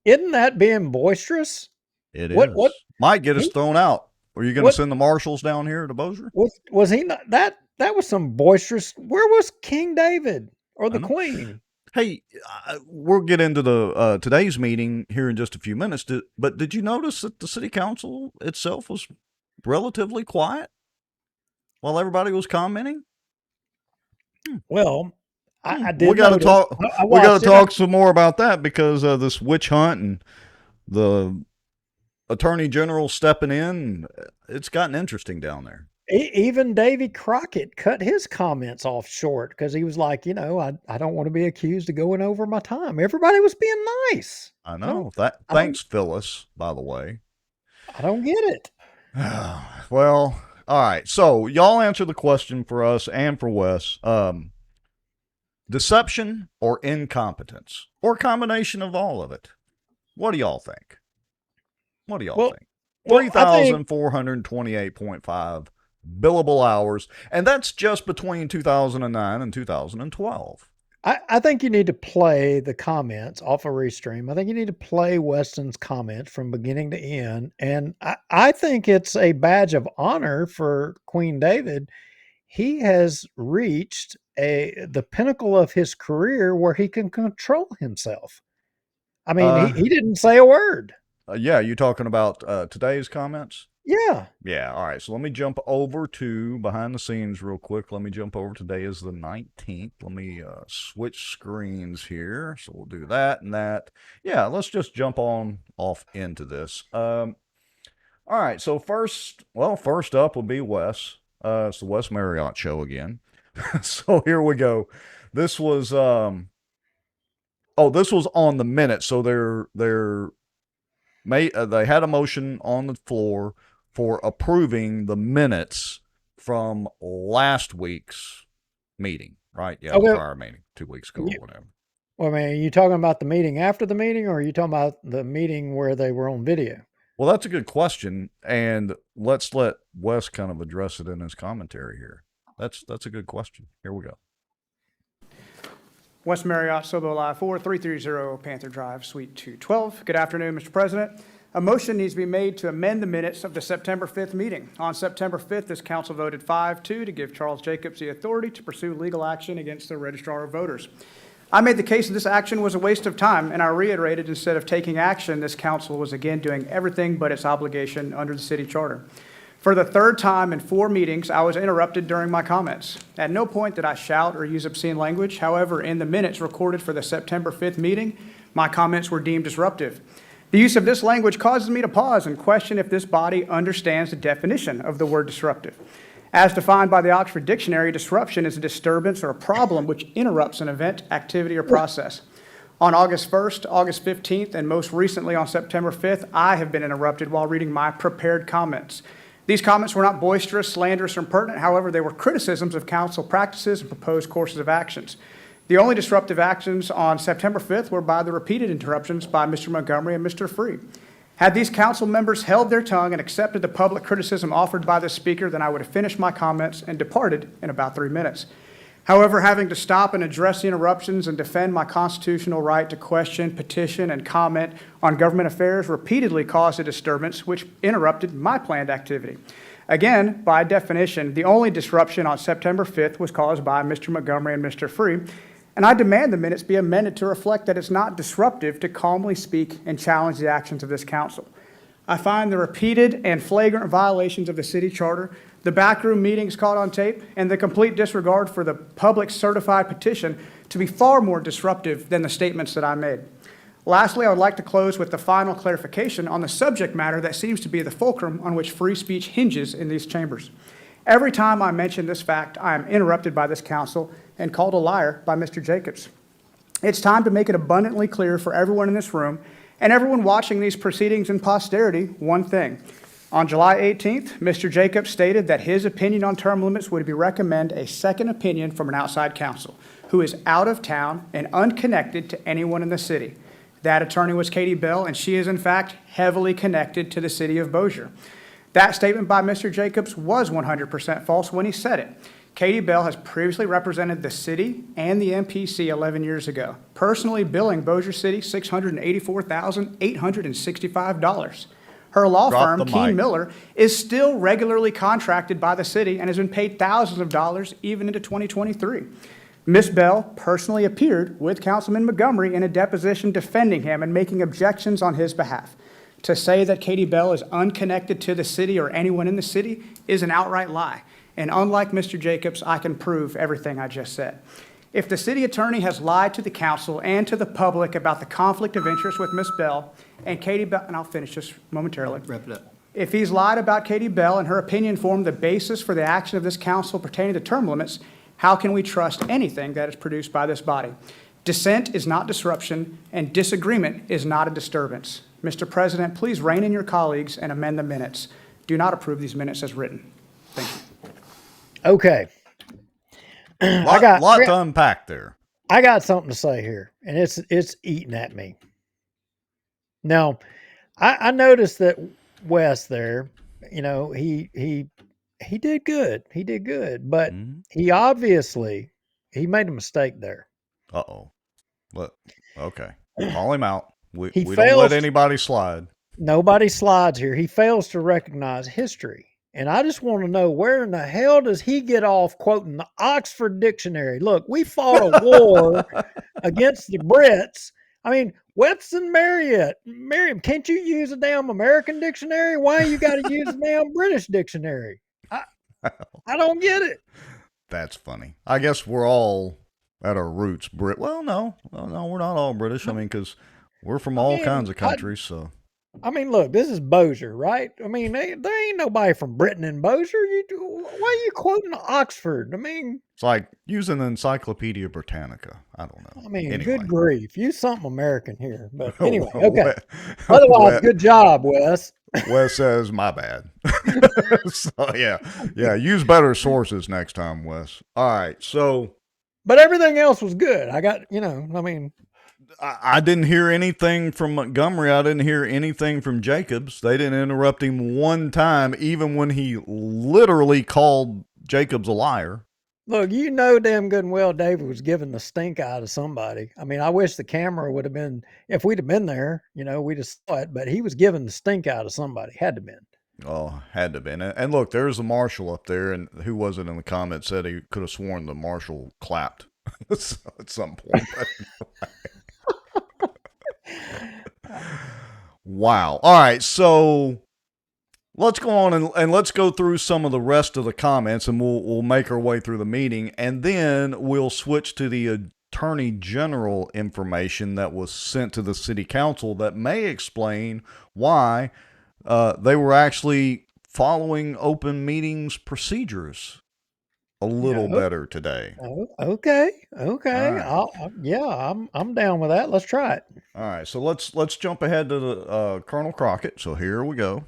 Isn't that being boisterous? It is. What might get us thrown out. Are you going to send the marshals down here to Bossier? Was he not? That was some boisterous. Where was King David or the Queen? Hey, we'll get into the today's meeting here in just a few minutes. But did you notice that the city council itself was relatively quiet while everybody was commenting? Well, I did. We got to talk. We got to talk some more about that because of this witch hunt and the attorney general stepping in. It's gotten interesting down there. Even Davy Crockett cut his comments off short because he was like, I don't want to be accused of going over my time. Everybody was being nice. I know. Thanks, Phyllis, by the way. I don't get it. Well, all right. So y'all answer the question for us and for Wes. Deception or incompetence or a combination of all of it. What do y'all think? What do y'all think? 3,428.5 billable hours. And that's just between 2009 and 2012. I think you need to play the comments off a restream. I think you need to play Weston's comments from beginning to end. And I think it's a badge of honor for Queen David. He has reached the pinnacle of his career where he can control himself. I mean, he didn't say a word. Yeah, you talking about today's comments? Yeah. Yeah, all right. So let me jump over to behind the scenes real quick. Let me jump over. Today is the 19th. Let me switch screens here. So we'll do that and that. Yeah, let's just jump off into this. All right, so first up will be Wes. It's the Wes Marriott show again. So here we go. This was this was on the minute. So they had a motion on the floor for approving the minutes from last week's meeting, right? Yeah, okay. The prior meeting, 2 weeks ago or whatever. Well, I mean, are you talking about the meeting after the meeting, or are you talking about the meeting where they were on video? Well, that's a good question, and let's let Wes kind of address it in his commentary here. That's a good question. Here we go. Wes Marriott, Sobo Live 4330 Panther Drive, Suite 212. Good afternoon, Mr. President. A motion needs to be made to amend the minutes of the September 5th meeting. On September 5th, this council voted 5-2 to give Charles Jacobs the authority to pursue legal action against the registrar of voters. I made the case that this action was a waste of time, and I reiterated instead of taking action, this council was again doing everything but its obligation under the city charter. For the third time in 4 meetings, I was interrupted during my comments. At no point did I shout or use obscene language. However, in the minutes recorded for the September 5th meeting, My comments were deemed disruptive. The use of this language causes me to pause and question if this body understands the definition of the word disruptive. As defined by the Oxford Dictionary, disruption is a disturbance or a problem which interrupts an event, activity, or process. On August 1st, August 15th, and most recently on September 5th, I have been interrupted while reading my prepared comments. These comments were not boisterous, slanderous, or impertinent. However, they were criticisms of council practices and proposed courses of actions. The only disruptive actions on September 5th were by the repeated interruptions by Mr. Montgomery and Mr. Free. Had these council members held their tongue and accepted the public criticism offered by the speaker, then I would have finished my comments and departed in about 3 minutes. However, having to stop and address the interruptions and defend my constitutional right to question, petition, and comment on government affairs repeatedly caused a disturbance which interrupted my planned activity. Again, by definition, the only disruption on September 5th was caused by Mr. Montgomery and Mr. Free, and I demand the minutes be amended to reflect that it's not disruptive to calmly speak and challenge the actions of this council. I find the repeated and flagrant violations of the city charter, the backroom meetings caught on tape, and the complete disregard for the public certified petition to be far more disruptive than the statements that I made. Lastly, I would like to close with the final clarification on the subject matter that seems to be the fulcrum on which free speech hinges in these chambers. Every time I mention this fact, I am interrupted by this council and called a liar by Mr. Jacobs. It's time to make it abundantly clear for everyone in this room and everyone watching these proceedings in posterity one thing. On July 18th, Mr. Jacobs stated that his opinion on term limits would be recommend a second opinion from an outside counsel who is out of town and unconnected to anyone in the city. That attorney was Katie Bell, and she is in fact heavily connected to the city of Bossier. That statement by Mr. Jacobs was 100% false when he said it. Katie Bell has previously represented the city and the MPC 11 years ago, personally billing Bossier City $684,865. Her law firm, Keene Miller, is still regularly contracted by the city and has been paid thousands of dollars even into 2023. Ms. Bell personally appeared with Councilman Montgomery in a deposition defending him and making objections on his behalf. To say that Katie Bell is unconnected to the city or anyone in the city is an outright lie. And unlike Mr. Jacobs, I can prove everything I just said. If the city attorney has lied to the council and to the public about the conflict of interest with Ms. Bell and Katie Bell, and I'll finish this momentarily. Wrap it up. If he's lied about Katie Bell and her opinion formed the basis for the action of this council pertaining to term limits, how can we trust anything that is produced by this body? Dissent is not disruption, and disagreement is not a disturbance. Mr. President, please rein in your colleagues and amend the minutes. Do not approve these minutes as written. Thank you. Okay. Lot to unpack there. I got something to say here, and it's eating at me. Now, I noticed that Wes there, you know, he did good. He did good, but he obviously made a mistake there. Uh-oh. Look, okay. Call him out. We fails, don't let anybody slide. Nobody slides here. He fails to recognize history. And I just want to know, where in the hell does he get off quoting the Oxford Dictionary? Look, we fought a war against the Brits. I mean, Webster Merriam, can't you use a damn American dictionary? Why you got to use a damn British dictionary? I don't get it. That's funny. I guess we're all at our roots Brit. Well, no, we're not all British. I mean, because we're from all kinds of countries, so. I mean, look, this is Bossier, right? I mean, there ain't nobody from Britain in Bossier. Why are you quoting Oxford? I mean, it's like using Encyclopedia Britannica. I don't know. I mean, anyway. Good grief. Use something American here. But anyway, okay. Otherwise, good job, Wes. Wes says, my bad. So, yeah. Use better sources next time, Wes. All right, so. But everything else was good. I got, I mean. I didn't hear anything from Montgomery. I didn't hear anything from Jacobs. They didn't interrupt him one time, even when he literally called Jacobs a liar. Look, you know damn good and well David was giving the stink eye to somebody. I mean, I wish the camera would have been, if we'd have been there, we'd have saw it, but he was giving the stink eye to somebody. Had to have been. Oh, had to have been. And look, there's the marshal up there, and who was it in the comments said he could have sworn the marshal clapped at some point. Wow. All right, so let's go on and let's go through some of the rest of the comments, and we'll make our way through the meeting, and then we'll switch to the attorney general information that was sent to the city council that may explain why they were actually following open meetings procedures a little better today. Oh, okay. Okay. All right. I'm down with that. Let's try it. All right, so let's jump ahead to the Colonel Crockett. So here we go.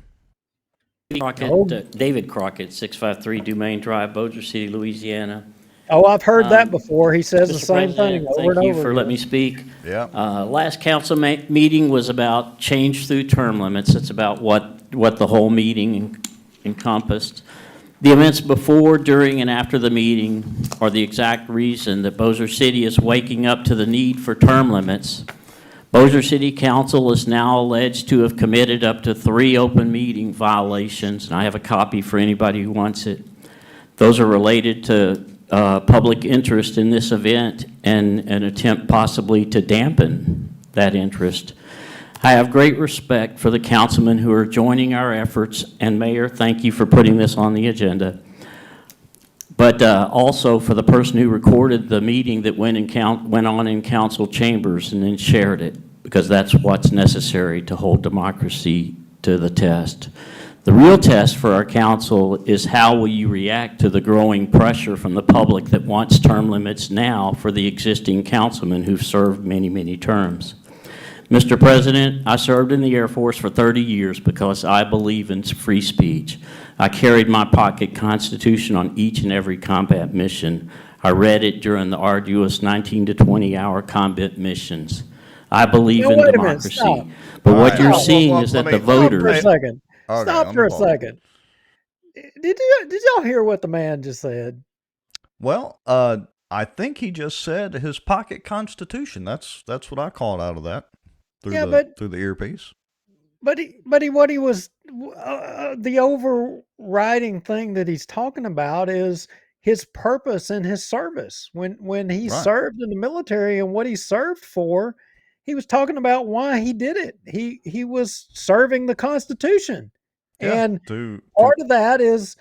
Crockett, David Crockett, 653 Dumaine Drive, Bossier City, Louisiana. Oh, I've heard that before. He says the Mr. same President, thing over thank and you over for again. letting me speak. Yeah. Last council meeting was about change through term limits. It's about what the whole meeting encompassed. The events before, during, and after the meeting are the exact reason that Bossier City is waking up to the need for term limits. Bossier City Council is now alleged to have committed up to 3 open meeting violations, and I have a copy for anybody who wants it. Those are related to public interest in this event and an attempt possibly to dampen that interest. I have great respect for the councilmen who are joining our efforts, and Mayor, thank you for putting this on the agenda. But also for the person who recorded the meeting that went on in council chambers and then shared it, because that's what's necessary to hold democracy to the test. The real test for our council is how will you react to the growing pressure from the public that wants term limits now for the existing councilmen who've served many, many terms. Mr. President, I served in the Air Force for 30 years because I believe in free speech. I carried my pocket Constitution on each and every combat mission. I read it during the arduous 19 to 20-hour combat missions. I believe in democracy. But what you're seeing is that the voters... Stop for a second. Okay, Stop for a second. Did y'all hear what the man just said? Well, I think he just said his pocket Constitution. That's what I called out of that through the earpiece. But what he was the overriding thing that he's talking about is his purpose in his service. When he served in the military and what he served for, he was talking about why he did it. He was serving the Constitution. Yeah, and part of that is,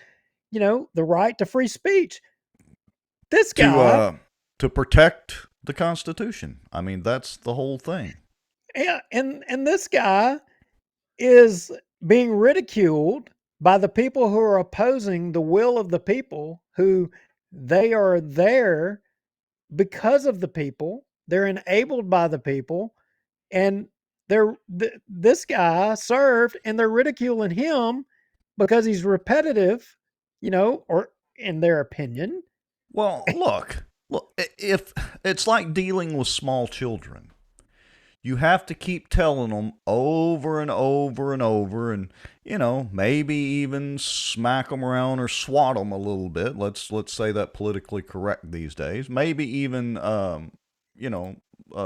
the right to free speech. This guy to protect the Constitution. I mean, that's the whole thing. Yeah, and this guy is being ridiculed by the people who are opposing the will of the people, who they are there because of the people. They're enabled by the people, and this guy served, and they're ridiculing him because he's repetitive, or in their opinion. Well, look, if it's like dealing with small children. You have to keep telling them over and over and over, and maybe even smack them around or swat them a little bit. Let's say that politically correct these days. Maybe even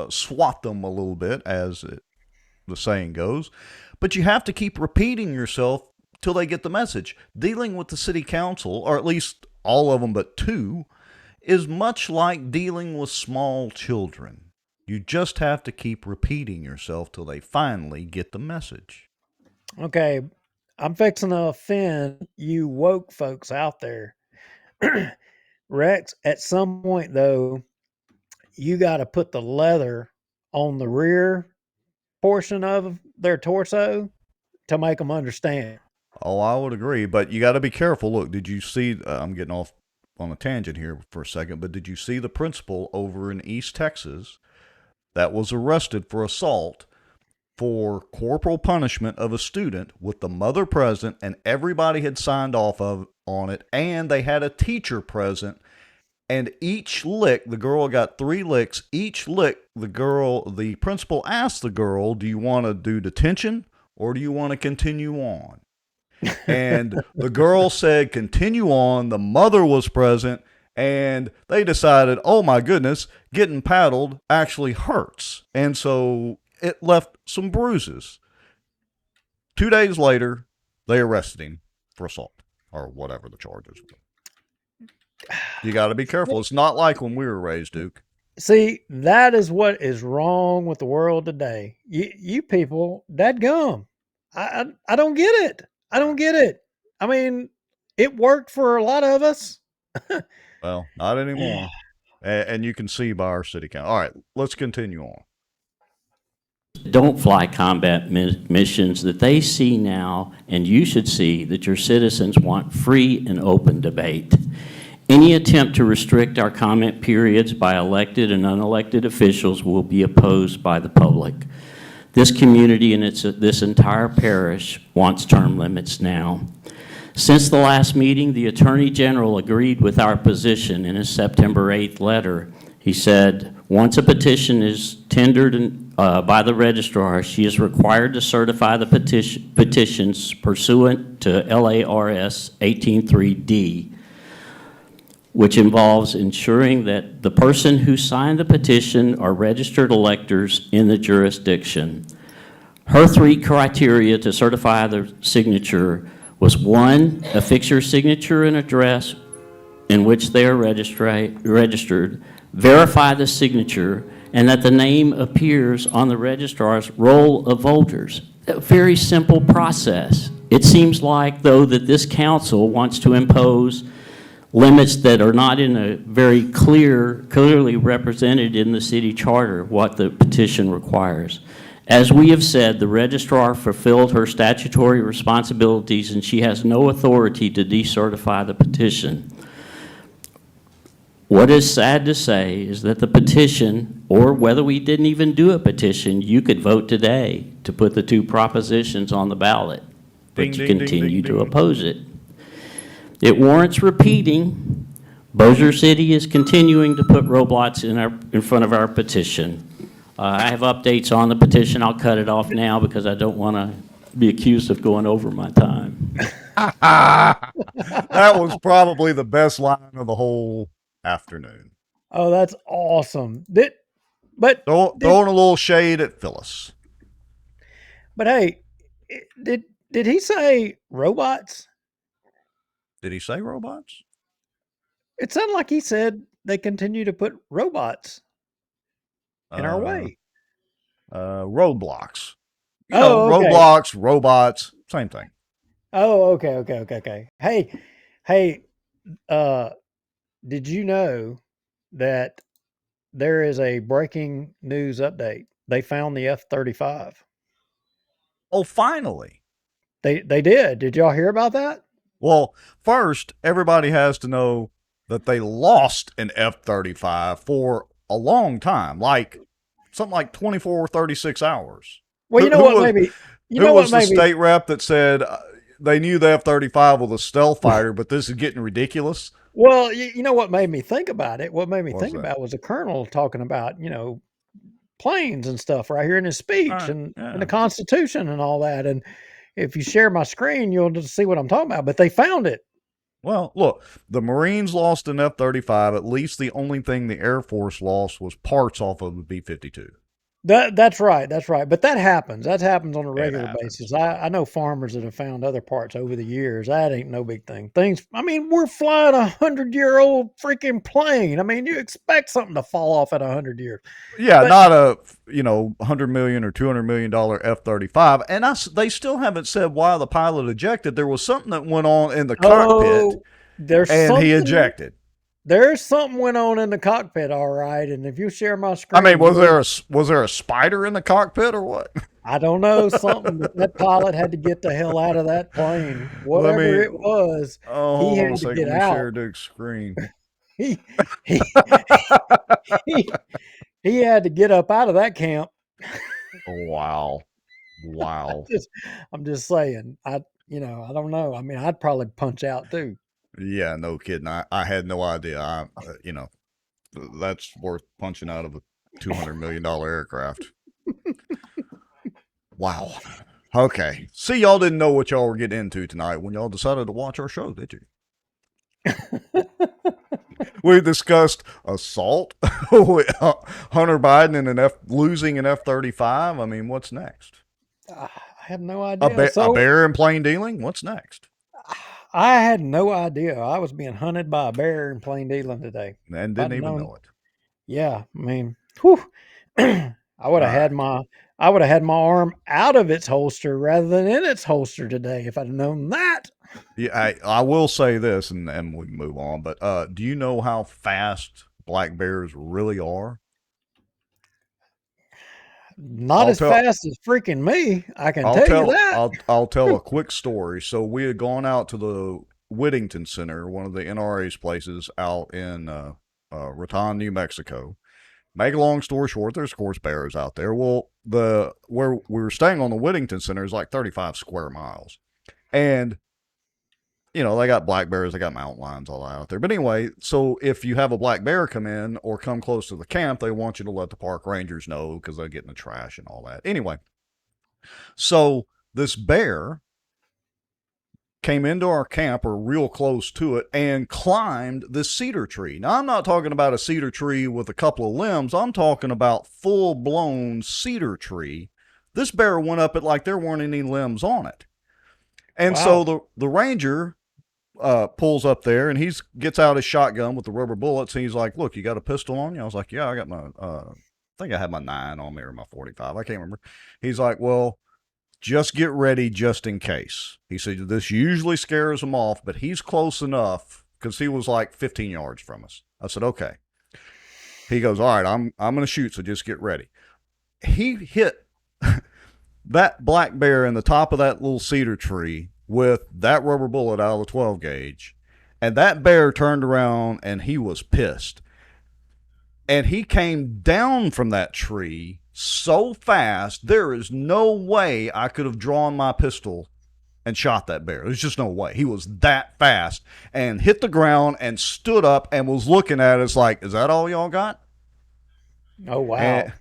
swat them a little bit, as the saying goes. But you have to keep repeating yourself till they get the message. Dealing with the city council, or at least all of them but 2, is much like dealing with small children. You just have to keep repeating yourself till they finally get the message. Okay, I'm fixing to offend you woke folks out there. Rex, at some point, though, you got to put the leather on the rear portion of their torso to make them understand. Oh, I would agree, but you got to be careful. Look, did you see, I'm getting off on a tangent here for a second, but did you see the principal over in East Texas that was arrested for assault for corporal punishment of a student with the mother present, and everybody had signed off on it, and they had a teacher present, and each lick, the girl got 3 licks, each lick, the principal asked the girl, do you want to do detention or do you want to continue on? And the girl said continue on. The mother was present. And they decided, oh my goodness, getting paddled actually hurts. And so it left some bruises. 2 days later, they arrested him for assault, or whatever the charges were. You got to be careful. It's not like when we were raised, Duke. See, that is what is wrong with the world today. You people, dadgum. I don't get it. I don't get it. I mean, it worked for a lot of us. Well, not anymore. And you can see by our city council. All right, let's continue on. Don't fly combat missions, that they see now, and you should see, that your citizens want free and open debate. Any attempt to restrict our comment periods by elected and unelected officials will be opposed by the public. This community and this entire parish wants term limits now. Since the last meeting, the Attorney General agreed with our position in his September 8th letter. He said, once a petition is tendered by the registrar, she is required to certify the petitions pursuant to LARS 18.3D, which involves ensuring that the person who signed the petition are registered electors in the jurisdiction. Her 3 criteria to certify the signature was 1, affix your signature and address in which they are registered, verify the signature, and that the name appears on the registrar's roll of voters. A very simple process. It seems like, though, that this council wants to impose limits that are not in a very clearly represented in the city charter, what the petition requires. As we have said, the registrar fulfilled her statutory responsibilities and she has no authority to decertify the petition. What is sad to say is that the petition, or whether we didn't even do a petition, you could vote today to put the 2 propositions on the ballot, but you continue to oppose it. It warrants repeating. Bossier City is continuing to put roadblocks in front of our petition. I have updates on the petition. I'll cut it off now because I don't want to be accused of going over my time. That was probably the best line of the whole afternoon. Oh, that's awesome. Throwing a little shade at Phyllis. But hey, did he say robots? Did he say robots? It sounded like he said they continue to put robots in our way. Roadblocks. Okay. Roadblocks, robots, same thing. Oh, okay. Hey, did you know that there is a breaking news update? They found the F-35. Oh, finally. They did. Did y'all hear about that? Well, first, everybody has to know that they lost an F-35 for a long time, something like 24 or 36 hours. Well, you know what, maybe. Who was the state rep that said they knew the F-35 was a stealth fighter, but this is getting ridiculous? Well, you know what made me think about it? What made me think about it was a colonel talking about, planes and stuff right here in his speech and the Constitution and all that. And if you share my screen, you'll just see what I'm talking about. But they found it. Well, look, the Marines lost an F-35. At least the only thing the Air Force lost was parts off of the B-52. That's right. But that happens. That happens on a regular basis. I know farmers that have found other parts over the years. That ain't no big thing. We're flying 100-year-old freaking plane. You expect something to fall off at 100 years. Yeah, not a $100 million or $200 million F-35. And they still haven't said why the pilot ejected. There was something that went on in the cockpit, and he ejected. There's something went on in the cockpit, all right. And if you share my screen, was there a spider in the cockpit or what? I don't know. Something that pilot had to get the hell out of that plane, whatever it was. Oh, he had to get out. Share Duke's screen. he had to get up out of that camp. Wow. I'm just saying. I don't know. I'd probably punch out too. Yeah, no kidding. I had no idea. That's worth punching out of a $200 million aircraft. Wow. Okay. See, y'all didn't know what y'all were getting into tonight when y'all decided to watch our show, did you? We discussed assault, Hunter Biden and losing an F-35. What's next? I have no idea. A bear in plain dealing? What's next? I had no idea. I was being hunted by a bear in plain dealing today. And didn't even know it. Yeah. Whew. I would have had my arm out of its holster rather than in its holster today if I'd known that. Yeah, I will say this, and we can move on, but do you know how fast black bears really are? Not as fast as freaking me, I can tell you that. I'll tell a quick story. So we had gone out to the Whittington Center, one of the NRA's places out in Raton, New Mexico. Make a long story short, there's of course bears out there. Well, where we were staying on the Whittington Center is like 35 square miles, and you know, they got black bears, they got mountain lions all out there. But anyway, so if you have a black bear come in or come close to the camp, they want you to let the park rangers know because they get in the trash and all that. Anyway, so this bear came into our camp or real close to it and climbed this cedar tree. Now, I'm not talking about a cedar tree with a couple of limbs. I'm talking about full-blown cedar tree. This bear went up it like there weren't any limbs on it. And so the ranger pulls up there and he gets out his shotgun with the rubber bullets and he's like, "Look, you got a pistol on you?" I was like, "Yeah, I got my, I think I had my 9 on me or my 45. I can't remember." He's like, "Well, just get ready just in case." He said, "This usually scares him off, but he's close enough," because he was like 15 yards from us. I said, "Okay." He goes, "All right, I'm going to shoot, so just get ready." He hit that black bear in the top of that little cedar tree with that rubber bullet out of the 12 gauge. And that bear turned around and he was pissed. And he came down from that tree so fast, there is no way I could have drawn my pistol and shot that bear. There's just no way. He was that fast and hit the ground and stood up and was looking at us like, "Is that all y'all got?" Oh, wow.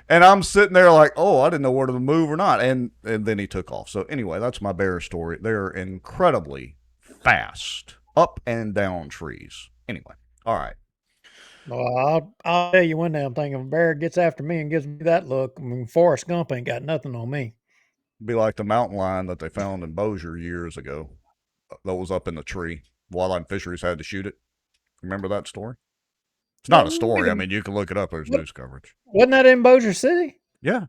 And I'm sitting there like, "Oh, I didn't know whether to move or not." And then he took off. So anyway, that's my bear story. They're incredibly fast, up and down trees. Anyway, all right. Well, I'll tell you one damn thing. If a bear gets after me and gives me that look, I mean, Forrest Gump ain't got nothing on me. Be like the mountain lion that they found in Bossier years ago that was up in the tree. Wildlife Fisheries had to shoot it. Remember that story? It's not a story. I mean, you can look it up. There's news coverage. Wasn't that in Bossier City? Yeah. It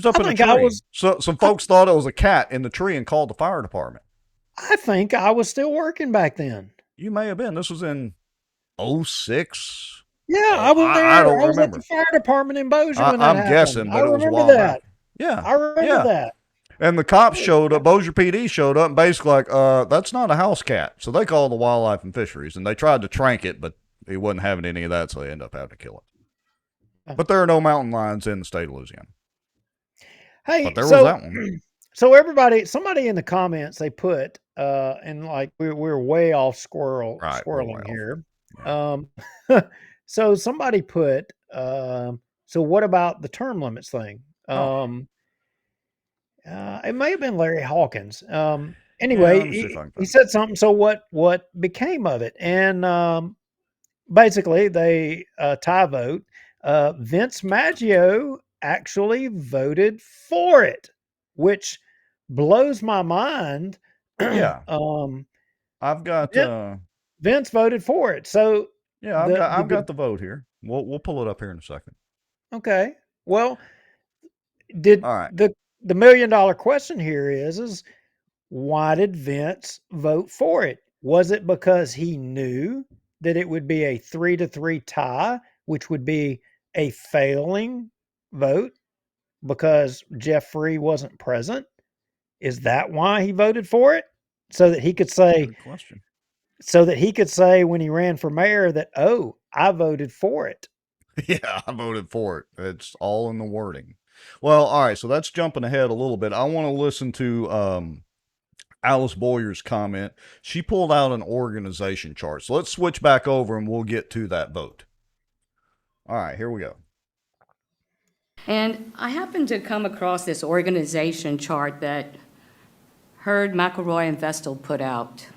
was up in the tree. So some folks thought it was a cat in the tree and called the fire department. I think I was still working back then. You may have been. This was in 06. Yeah, I was there. I don't was remember. at the fire department in Bossier when that I'm happened. guessing, but I it was a remember while that. back. Yeah. I remember that. And the cops showed up, Bossier PD showed up, and basically like, "That's not a house cat." So they called the Wildlife and Fisheries, and they tried to trank it, but he wasn't having any of that, so they ended up having to kill it. But there are no mountain lions in the state of Louisiana. Hey, but there was that one. So somebody in the comments, they put, and like we're way off squirreling here. So somebody put, so what about the term limits thing? It may have been Larry Hawkins. Anyway, he said something. So what became of it? And basically, they tie vote. Vince Maggio actually voted for it, which blows my mind. Yeah. I've got Vince voted for it. So yeah, I've got the vote here. We'll pull it up here in a second. Okay. Well, the $1 million question here is why did Vince vote for it? Was it because he knew that it would be a 3-3 tie, which would be a failing vote because Jeff Free wasn't present? Is that why he voted for it? So that he could say, good question. So that he could say when he ran for mayor that, "Oh, I voted for it." Yeah, I voted for it. It's all in the wording. Well, all right, so that's jumping ahead a little bit. I want to listen to Alice Boyer's comment. She pulled out an organization chart. So let's switch back over and we'll get to that vote. All right, here we go. And I happened to come across this organization chart that Hurd, McElroy, and Vestal put out.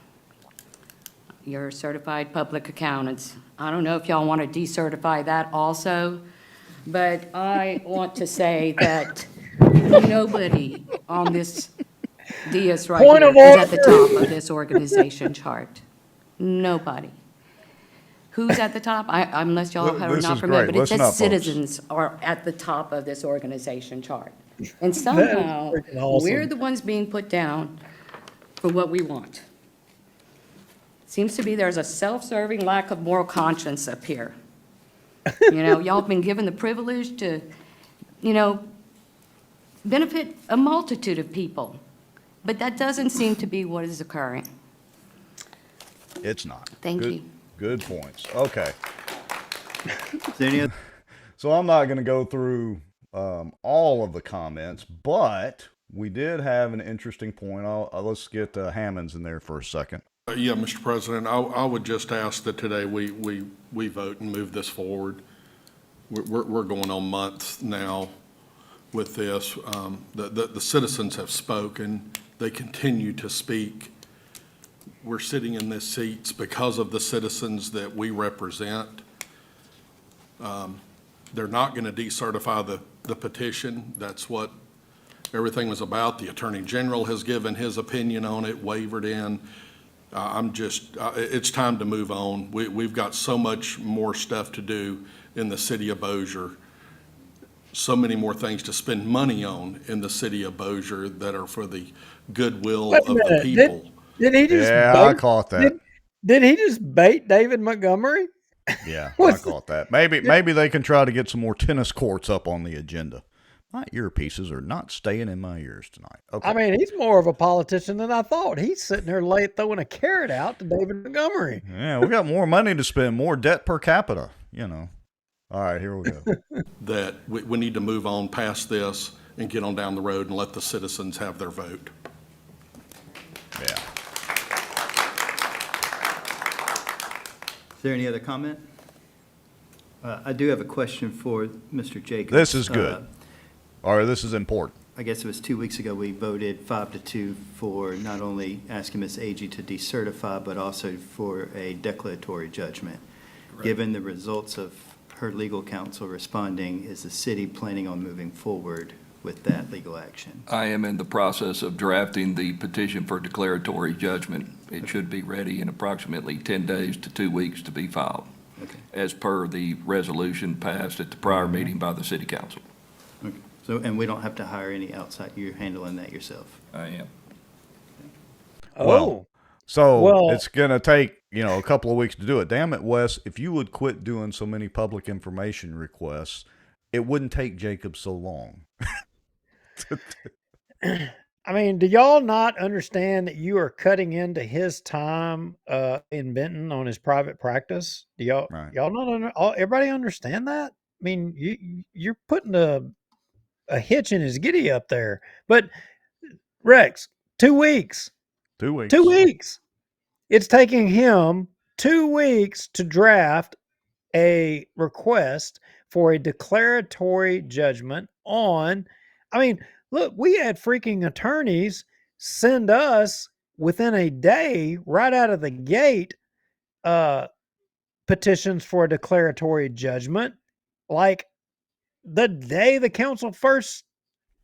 You're certified public accountants. I don't know if y'all want to decertify that also, but I want to say that nobody on this dais right here is at the top of this organization chart. Nobody. Who's at the top? Unless y'all are not familiar, but it says citizens are at the top of this organization chart. And somehow, we're the ones being put down for what we want. Seems to be there's a self-serving lack of moral conscience up here. Y'all have been given the privilege to, benefit a multitude of people. But that doesn't seem to be what is occurring. It's not. Thank Good, you. Good points. Okay. Is there any other? So I'm not going to go through all of the comments, but we did have an interesting point. Let's get Hammonds in there for a second. Yeah, Mr. President, I would just ask that today we vote and move this forward. We're going on months now with this. The citizens have spoken. They continue to speak. We're sitting in these seats because of the citizens that we represent. They're not going to decertify the petition. That's what everything was about. The Attorney General has given his opinion on it, wavered in. It's time to move on. We've got so much more stuff to do in the city of Bossier, so many more things to spend money on in the city of Bossier that are for the goodwill of the people. Did he just I caught that. Did he just bait David Montgomery? Yeah, I caught that. Maybe they can try to get some more tennis courts up on the agenda. My earpieces are not staying in my ears tonight. Okay. I mean, he's more of a politician than I thought. He's sitting there late throwing a carrot out to David Montgomery. Yeah, we got more money to spend, more debt per capita, All right, here we go. That we need to move on past this and get on down the road and let the citizens have their vote. Yeah. Is there any other comment? I do have a question for Mr. Jacobs. This is good. This is important. I guess it was 2 weeks ago we voted 5-2 for not only asking Ms. Agee to decertify, but also for a declaratory judgment. Correct. Given the results of her legal counsel responding, is the city planning on moving forward with that legal action? I am in the process of drafting the petition for declaratory judgment. It should be ready in approximately 10 days to 2 weeks to be filed, okay, as per the resolution passed at the prior meeting by the city council. Okay. So, and we don't have to hire any outside, you're handling that yourself? I am. It's going to take, a couple of weeks to do it. Damn it, Wes, if you would quit doing so many public information requests, it wouldn't take Jacob so long. I mean, do y'all not understand that you are cutting into his time in Benton on his private practice? Do y'all not everybody understand that? I mean, you're putting a hitch in his giddy up there. But Rex, 2 weeks. 2 weeks. 2 weeks. It's taking him 2 weeks to draft a request for a declaratory judgment on, look, we had freaking attorneys send us within a day, right out of the gate, petitions for a declaratory judgment, like the day the council first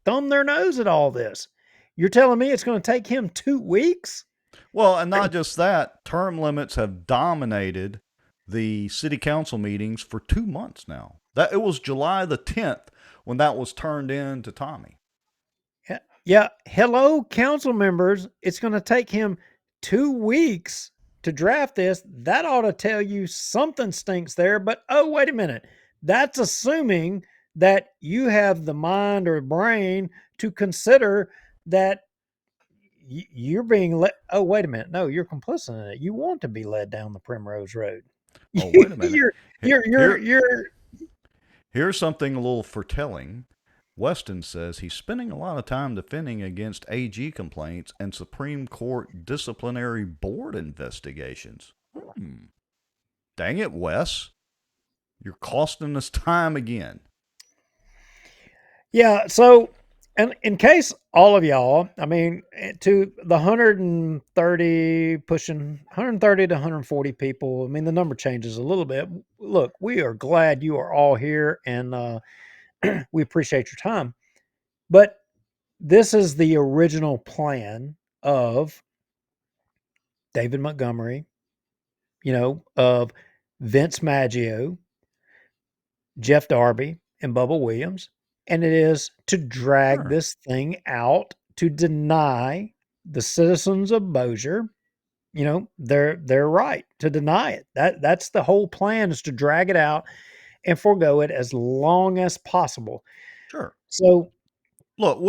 thumbed their nose at all this. You're telling me it's going to take him 2 weeks? Well, and not just that, term limits have dominated the city council meetings for 2 months now. It was July the 10th when that was turned in to Tommy. Yeah. Hello, council members. It's going to take him 2 weeks to draft this. That ought to tell you something stinks there. But, oh, wait a minute. That's assuming that you have the mind or brain to consider that you're being led. Oh, wait a minute. No, you're complicit in it. You want to be led down the Primrose Road. Oh, wait a minute. You're Here's something a little foretelling. Weston says he's spending a lot of time defending against AG complaints and Supreme Court disciplinary board investigations. Dang it, Wes. You're costing us time again. Yeah, so, and in case all of y'all, to the 130 to 140 people, the number changes a little bit. Look, we are glad you are all here, and we appreciate your time. But this is the original plan of David Montgomery, of Vince Maggio, Jeff Darby, and Bubba Williams. And it is to drag this thing out, to deny the citizens of Bossier, their right to deny it. That's the whole plan, is to drag it out and forego it as long as possible. Sure. So, Look,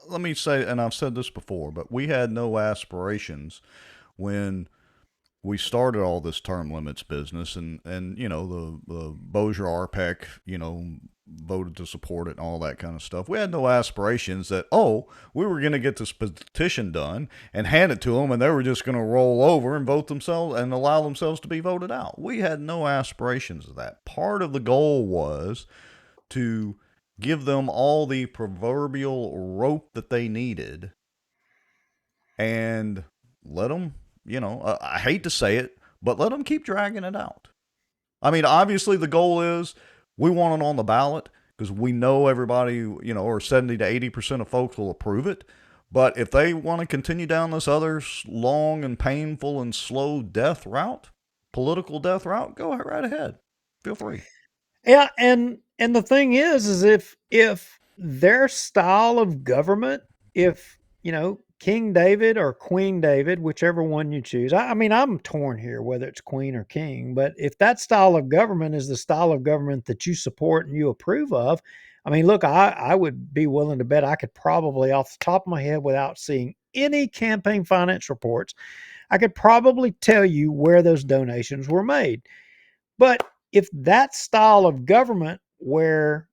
let me say, and I've said this before, but we had no aspirations when we started all this term limits business, and the Bossier RPEC, voted to support it and all that kind of stuff. We had no aspirations that, we were going to get this petition done and hand it to them, and they were just going to roll over and vote themselves and allow themselves to be voted out. We had no aspirations of that. Part of the goal was to give them all the proverbial rope that they needed and let them, I hate to say it, but let them keep dragging it out. I mean, obviously the goal is we want it on the ballot because we know everybody, or 70 to 80% of folks will approve it. But if they want to continue down this other long and painful and slow death route, political death route, go right ahead. Feel free. yeah, and the thing is if their style of government, if King David or Queen David, whichever one you choose. I mean, I'm torn here whether it's queen or king, but if that style of government is the style of government that you support and you approve of, I mean, look, I would be willing to bet I could probably, off the top of my head, without seeing any campaign finance reports, I could probably tell you where those donations were made. But if that style of government where,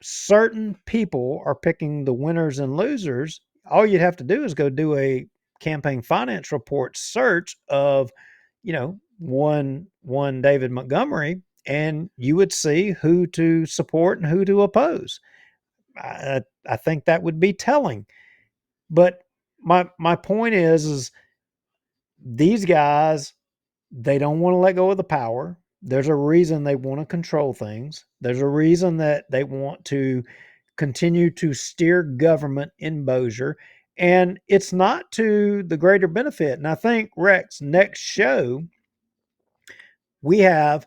certain people are picking the winners and losers, all you'd have to do is go do a campaign finance report search of, one David Montgomery, and you would see who to support and who to oppose. I think that would be telling. But my point is these guys, they don't want to let go of the power. There's a reason they want to control things. There's a reason that they want to continue to steer government in Bossier. And it's not to the greater benefit. And I think, Rex, next show, we have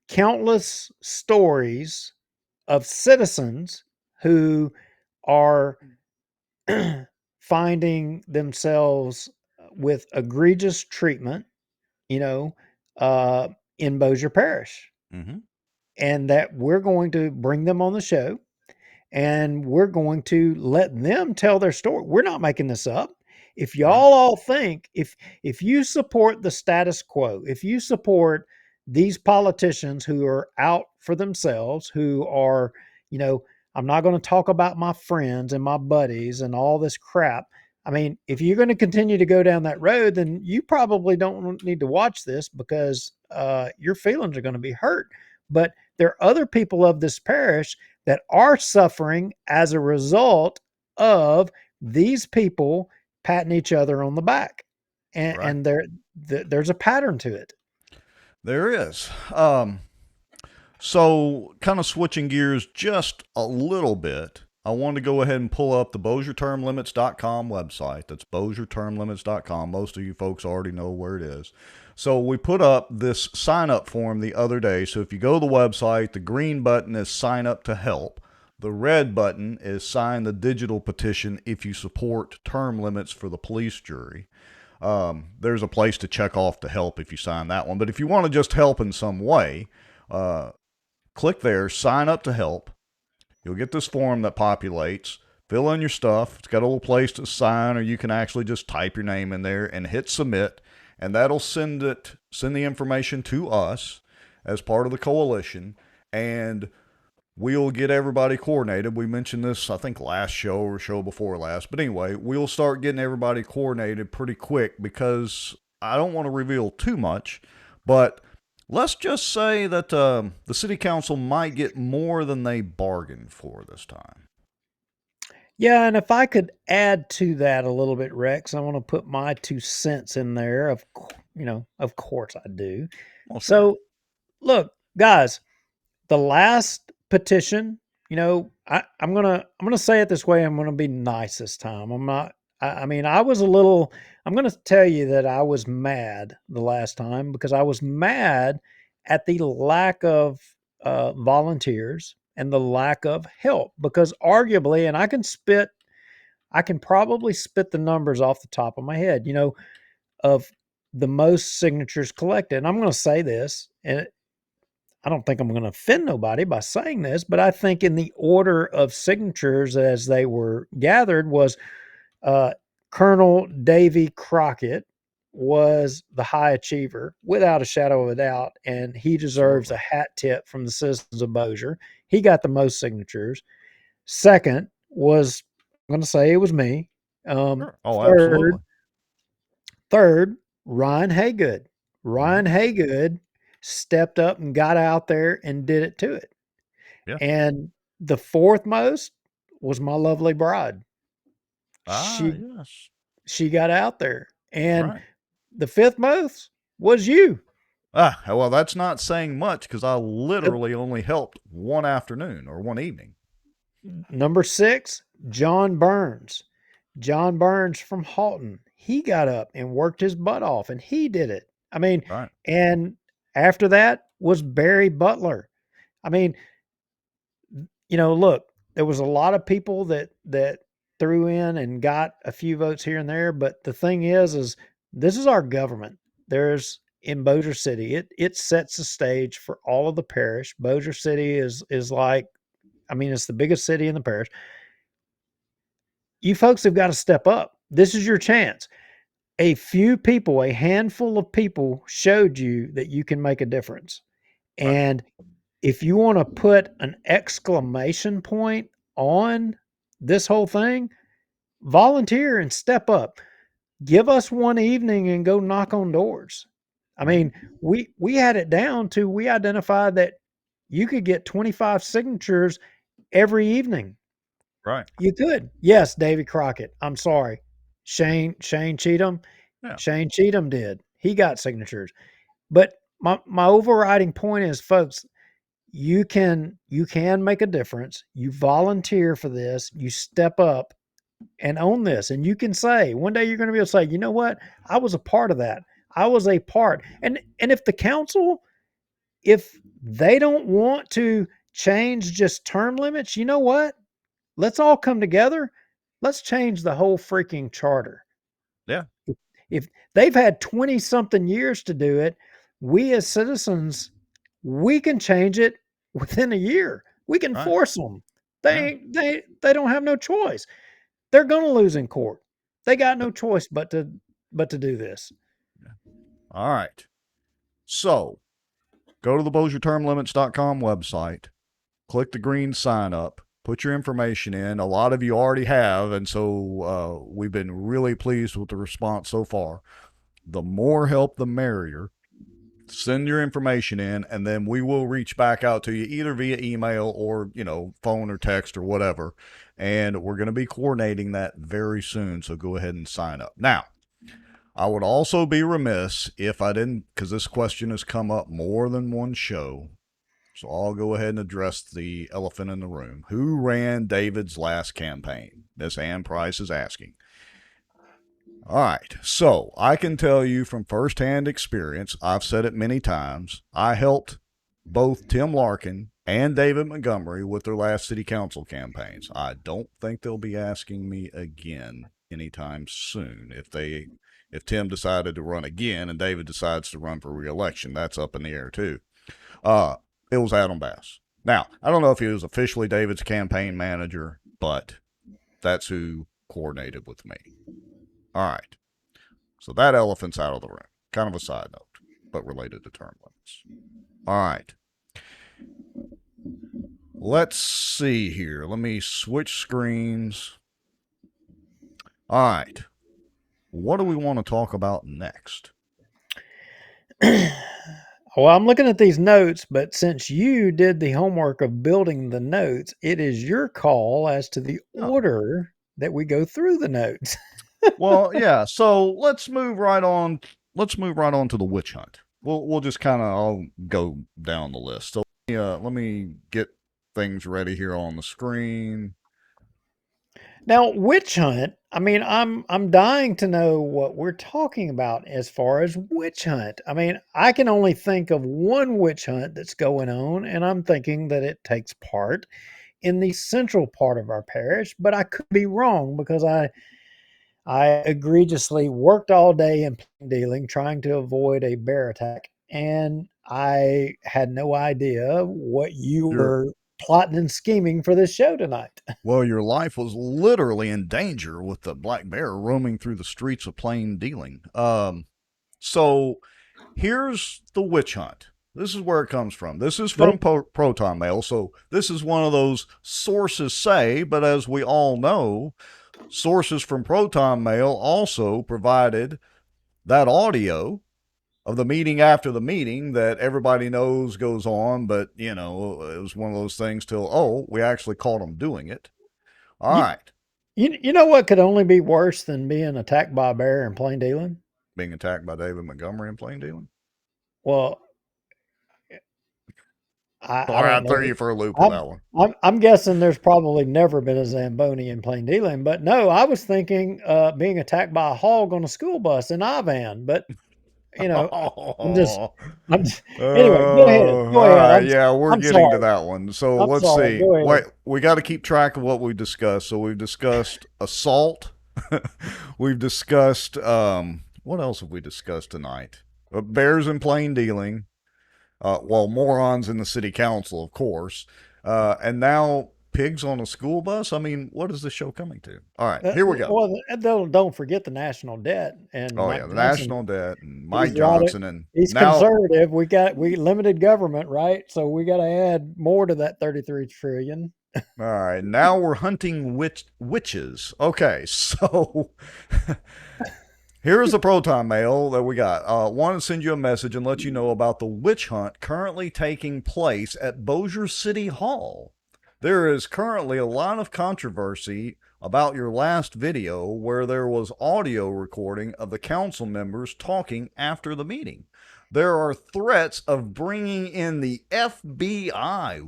countless stories of citizens who are finding themselves with egregious treatment, you know, in Bossier Parish. Mm-hmm. And that we're going to bring them on the show and we're going to let them tell their story. We're not making this up. If y'all all think, if you support the status quo, if you support these politicians who are out for themselves, who are, I'm not going to talk about my friends and my buddies and all this crap. I mean, if you're going to continue to go down that road, then you probably don't need to watch this because your feelings are going to be hurt. But there are other people of this parish that are suffering as a result of these people patting each other on the back. And there's a pattern to it. There is. So kind of switching gears just a little bit, I wanted to go ahead and pull up the bossiertermlimits.com website. That's bossiertermlimits.com. Most of you folks already know where it is. So we put up this sign up form the other day. So if you go to the website, the green button is sign up to help. The red button is sign the digital petition if you support term limits for the police jury. There's a place to check off to help if you sign that one. But if you want to just help in some way, click there, sign up to help. You'll get this form that populates. Fill in your stuff. It's got a little place to sign, or you can actually just type your name in there and hit submit. And that'll send the information to us as part of the coalition, and we'll get everybody coordinated. We mentioned this, I think, last show or show before last. But anyway, we'll start getting everybody coordinated pretty quick because I don't want to reveal too much. But let's just say that the city council might get more than they bargained for this time. Yeah, and if I could add to that a little bit, Rex, I want to put my 2 cents in there. Of course I do. Well, so, look, guys, the last petition, I'm gonna say it this way. I'm gonna be nice this time. I'm not. I mean, I was a little. I'm gonna tell you that I was mad the last time because I was mad at the lack of volunteers and the lack of help. Because arguably, and I can probably spit the numbers off the top of my head. Of the most signatures collected. And I'm going to say this, and I don't think I'm going to offend nobody by saying this, but I think in the order of signatures as they were gathered was uh, Colonel Davy Crockett was the high achiever without a shadow of a doubt, and he deserves a hat tip from the citizens of Bossier. He got the most signatures. Second was, I'm going to say it was me. Sure. Oh, Third, absolutely. third, Ryan Haygood. Ryan Haygood stepped up and got out there and did it to it. Yeah. And the fourth most was my lovely bride. She Yes. she got out there. And Right. the fifth most was you. Well, that's not saying much because I literally only helped one afternoon or one evening. Number 6, John Burns. John Burns from Halton. He got up and worked his butt off and he did it. I mean, Right. and after that was Barry Butler. I mean, look, there was a lot of people that threw in and got a few votes here and there, but the thing is this is our government. There's in Bossier City, it sets the stage for all of the parish. Bossier City is like, I mean, it's the biggest city in the parish. You folks have got to step up. This is your chance. A few people, a handful of people showed you that you can make a difference. And if you want to put an exclamation point on this whole thing, volunteer and step up. Give us one evening and go knock on doors. I mean, we had it down to we identified that you could get 25 signatures every evening. Right. You could. Yes, Davy Crockett. I'm sorry. Shane Cheatham. Yeah. Shane Cheatham did. He got signatures. But my overriding point is, folks, you can make a difference. You volunteer for this, you step up and own this. And you can say, one day you're going to be able to say, you know what? I was a part of that. I was a part. And if the council, if they don't want to change just term limits, you know what? Let's all come together. Let's change the whole freaking charter. Yeah. If they've had 20 something years to do it, we as citizens, we can change it within a year. We can force them. They don't have no choice. They're going to lose in court. They got no choice but to do this. All right. So go to the BossierTermLimits.com website, click the green sign up, put your information in. A lot of you already have, and so we've been really pleased with the response so far. The more help, the merrier. Send your information in, and then we will reach back out to you either via email or, phone or text or whatever. And we're going to be coordinating that very soon, so go ahead and sign up. Now, I would also be remiss if I didn't, because this question has come up more than one show. So I'll go ahead and address the elephant in the room. Who ran David's last campaign? Miss Ann Price is asking. All right, so I can tell you from firsthand experience, I've said it many times, I helped both Tim Larkin and David Montgomery with their last city council campaigns. I don't think they'll be asking me again anytime soon. If Tim decided to run again and David decides to run for re-election, that's up in the air too. It was Adam Bass. Now, I don't know if he was officially David's campaign manager, but that's who coordinated with me. All right. So that elephant's out of the room. Kind of a side note, but related to term limits. All right. Let's see here. Let me switch screens. All right. What do we want to talk about next? Well, I'm looking at these notes, but since you did the homework of building the notes, it is your call as to the order that we go through the notes. Well, yeah. So let's move right on. Let's move right on to the witch hunt. We'll just kind of all go down the list. So let me get things ready here on the screen. Now, witch hunt. I mean, I'm dying to know what we're talking about as far as witch hunt. I mean, I can only think of one witch hunt that's going on, and I'm thinking that it takes part in the central part of our parish, but I could be wrong because I egregiously worked all day in plain dealing trying to avoid a bear attack, and I had no idea what you You're- were plotting and scheming for this show tonight. Well, your life was literally in danger with the black bear roaming through the streets of plain dealing. So here's the witch hunt. This is where it comes from. This is from Proton Mail. So this is one of those sources say, but as we all know, sources from Proton Mail also provided that audio of the meeting after the meeting that everybody knows goes on, but, you know, it was one of those things till, oh, we actually caught them doing it. All right. You know what could only be worse than being attacked by a bear in plain dealing? Being attacked by David Montgomery in plain dealing? Well, I Sorry, I don't know. threw you for a loop with that one. I'm guessing there's probably never been a Zamboni in plain dealing, but no, I was thinking being attacked by a hog on a school bus in Ivan, but you know, I'm just anyway, go ahead. Go All ahead. right, yeah, we're I'm getting to sorry. that one. So I'm let's sorry. see. Go ahead. Wait, we got to keep track of what we discussed. So we've discussed assault. We've discussed what else have we discussed tonight? Bears in plain dealing. Well, morons in the city council, of course. And now pigs on a school bus. I mean, what is the show coming to? All right, here we go. Well, don't forget the national debt and Oh Mike yeah, the Johnson. national debt and Mike He's right. Johnson, and He's now, conservative. We limited government, right? So we got to add more to that 33 trillion. All right, now we're hunting witches. Okay, so here's the Proton Mail that we got. Want to send you a message and let you know about the witch hunt currently taking place at Bossier City Hall. There is currently a lot of controversy about your last video where there was audio recording of the council members talking after the meeting. There are threats of bringing in the FBI,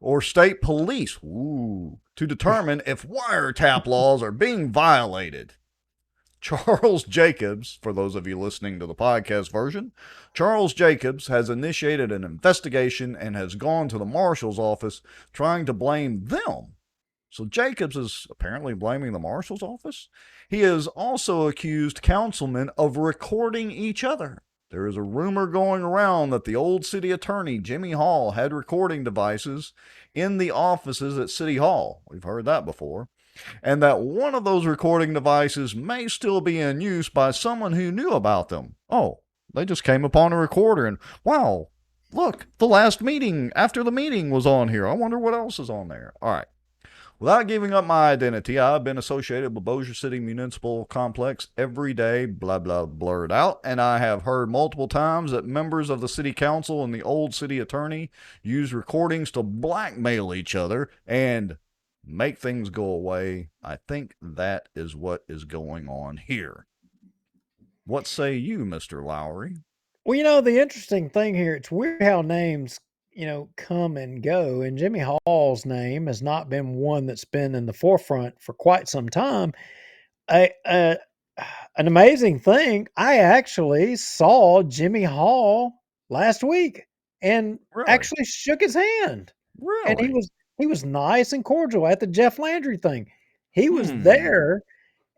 or state police, to determine if wiretap laws are being violated. Charles Jacobs, for those of you listening to the podcast version, Charles Jacobs has initiated an investigation and has gone to the marshal's office trying to blame them. So Jacobs is apparently blaming the marshal's office. He has also accused councilmen of recording each other. There is a rumor going around that the old city attorney, Jimmy Hall, had recording devices in the offices at City Hall. We've heard that before. And that one of those recording devices may still be in use by someone who knew about them. Oh, they just came upon a recorder and, wow, look, the last meeting after the meeting was on here. I wonder what else is on there. All right. Without giving up my identity, I've been associated with Bossier City Municipal Complex every day, blah, blah, blurred out, and I have heard multiple times that members of the city council and the old city attorney use recordings to blackmail each other and make things go away. I think that is what is going on here. What say you, Mr. Lowry? Well, you know, the interesting thing here, it's weird how names, come and go. And Jimmy Hall's name has not been one that's been in the forefront for quite some time. An amazing thing, I actually saw Jimmy Hall last week and actually shook his hand. Really? And he was nice and cordial at the Jeff Landry thing. He was there,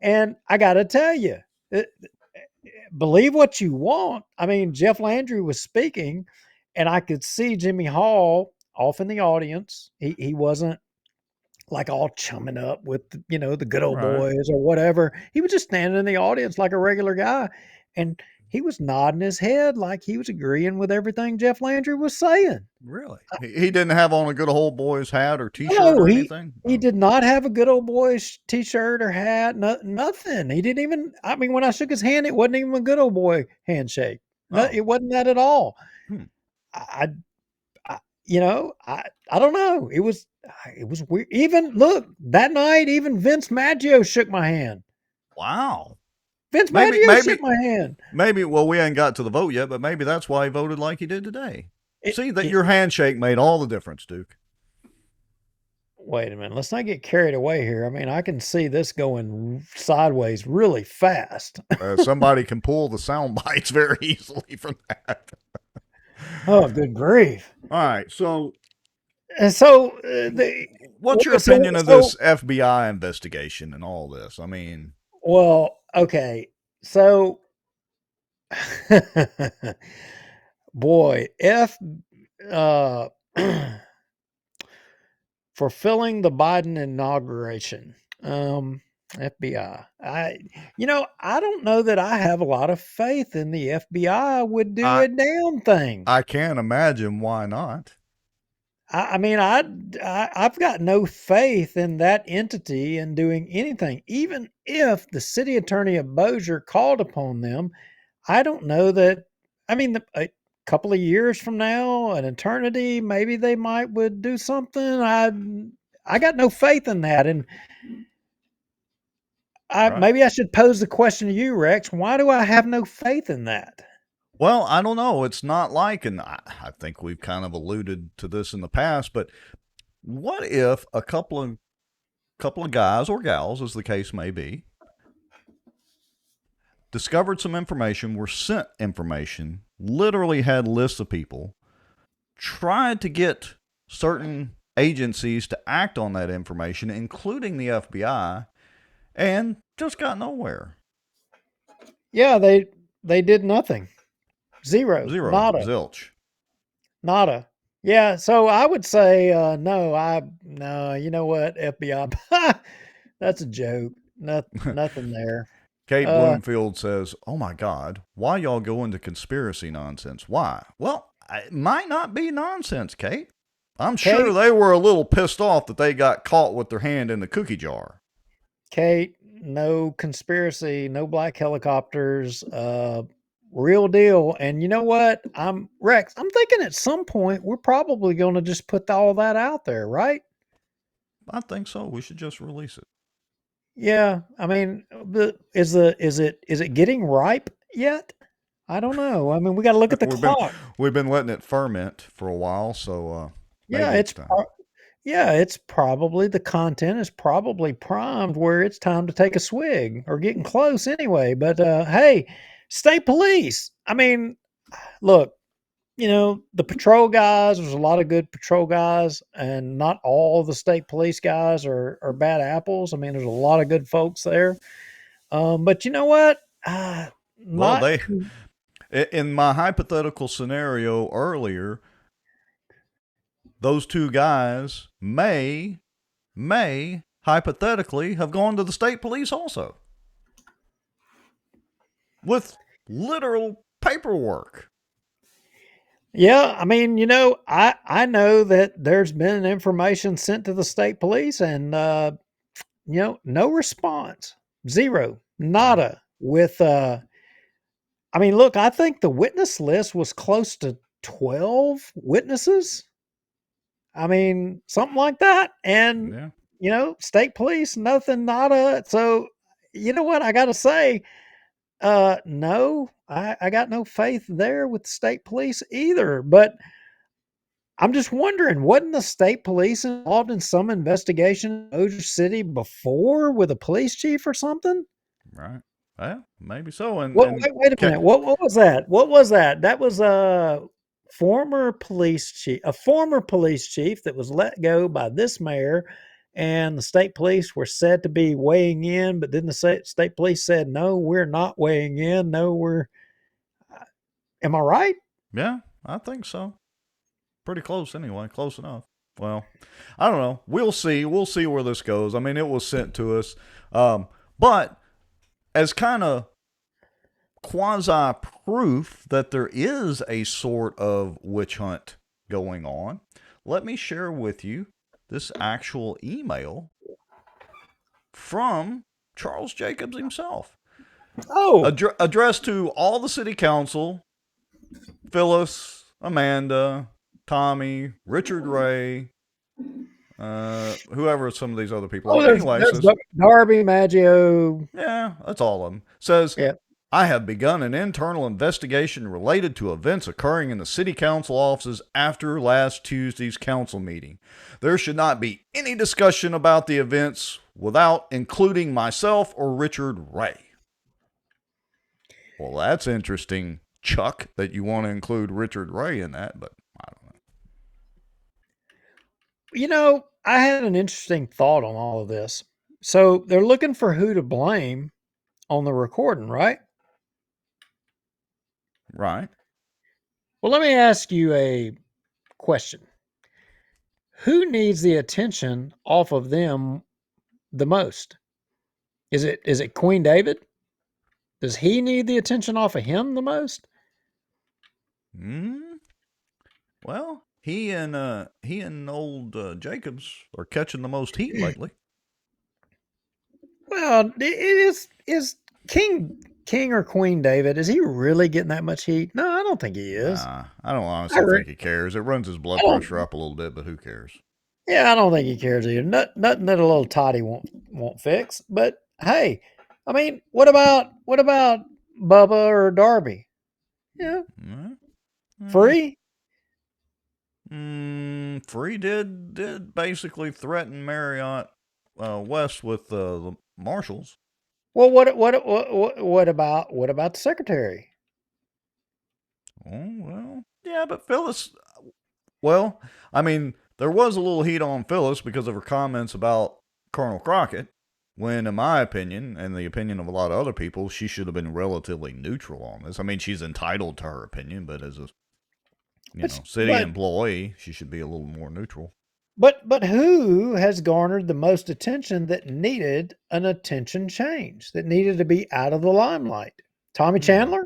and I got to tell you, believe what you want. I mean, Jeff Landry was speaking, and I could see Jimmy Hall off in the audience. He wasn't like all chumming up with, the good old boys or whatever. He was just standing in the audience like a regular guy. And he was nodding his head like he was agreeing with everything Jeff Landry was saying. Really? He didn't have on a good old boy's hat or t-shirt No, or anything? he did not have a good old boy's t-shirt or hat, nothing. He didn't even, I mean, when I shook his hand, it wasn't even a good old boy handshake. No, it wasn't that at all. I don't know. It was weird. Even look, that night, even Vince Maggio shook my hand. Wow. Vince Maggio shook my hand. Maybe, well, we ain't got to the vote yet, but maybe that's why he voted like he did today. See, that your handshake made all the difference, Duke. Wait a minute. Let's not get carried away here. I mean, I can see this going sideways really fast. Somebody can pull the sound bites very easily from that. Oh, good grief. All right. So, what's your opinion of this FBI investigation and all this? I mean, well, okay. So boy, uh, fulfilling the Biden inauguration. FBI. I don't know that I have a lot of faith in the FBI would do I a damn thing. I can't imagine why not. I mean, I've got no faith in that entity in doing anything. Even if the city attorney of Bossier called upon them, I don't know that. I mean, a couple of years from now, an eternity, maybe they would do something. I got no faith in that, and Right. maybe I should pose the question to you, Rex. Why do I have no faith in that? Well, I don't know. It's not like, and I think we've kind of alluded to this in the past, but what if a couple of guys or gals, as the case may be, discovered some information, were sent information, literally had lists of people, tried to get certain agencies to act on that information, including the FBI, and just got nowhere. Yeah, they did nothing. Zero. Nada. Zilch. Nada. Yeah, so I would say no, you know what, FBI. That's a joke. Nothing there. Kate Bloomfield says, "Oh my God, why y'all go into conspiracy nonsense? Why?" Well, it might not be nonsense, Kate. I'm sure they were a little pissed off that they got caught with their hand in the cookie jar. Kate, no conspiracy, no black helicopters, real deal. And you know what? Rex, I'm thinking at some point we're probably going to just put all that out there, right? I think so. We should just release it. Yeah, I mean, is it getting ripe yet? I don't know. I mean, we got to look at the clock. We've been letting it ferment for a while, so yeah, it's time. It's probably the content is probably primed where it's time to take a swig or getting close anyway. But hey, state police. I mean, look, the patrol guys, there's a lot of good patrol guys, and not all the state police guys are bad apples. I mean, there's a lot of good folks there. But you know what? In my hypothetical scenario earlier, those two guys may hypothetically have gone to the state police also with literal paperwork. Yeah, I mean, I know that there's been information sent to the state police and no response. Zero. Nada. With I mean, look, I think the witness list was close to 12 witnesses. I mean, something like that. And state police, nothing, nada. So, you know what? I got to say, no, I got no faith there with the state police either. But I'm just wondering, wasn't the state police involved in some investigation in Bossier City before with a police chief or something? Right. Well, maybe so. Wait a minute. What was that? What was that? That was a former police chief that was let go by this mayor, and the state police were said to be weighing in, but then the state police said, "No, we're not weighing in. No, we're." Am I right? Yeah, I think so. Pretty close anyway. Close enough. Well, I don't know. We'll see. We'll see where this goes. I mean, it was sent to us. But as kind of quasi proof that there is a sort of witch hunt going on, let me share with you this actual email from Charles Jacobs himself. Oh. Addressed to all the city council, Phyllis, Amanda, Tommy, Richard Ray, whoever some of these other people are. Anyway, there's Darby, Maggio. Yeah, that's all of them. Says, I have begun an internal investigation related to events occurring in the city council offices after last Tuesday's council meeting. There should not be any discussion about the events without including myself or Richard Ray. Well, that's interesting, Chuck, that you want to include Richard Ray in that, but I don't know. I had an interesting thought on all of this. So they're looking for who to blame on the recording, right? Right. Well, let me ask you a question. Who needs the attention off of them the most? Is it Queen David? Does he need the attention off of him the most? Well, he and old Jacobs are catching the most heat lately. Well, is King or Queen David, is he really getting that much heat? No, I don't think he is. Nah, I don't honestly think he cares. It runs his blood pressure up a little bit, but who cares? Yeah, I don't think he cares either. Nothing that a little toddy won't fix. But hey, I mean, what about Bubba or Darby? Yeah, Free. Free did basically threaten Marriott West with the marshals. Well, what about the secretary? Oh well, yeah, but Phyllis. Well, I mean, there was a little heat on Phyllis because of her comments about Colonel Crockett. When, in my opinion, and the opinion of a lot of other people, she should have been relatively neutral on this. I mean, she's entitled to her opinion, but as a city employee, she should be a little more neutral. But who has garnered the most attention that needed an attention change, that needed to be out of the limelight? Tommy Chandler?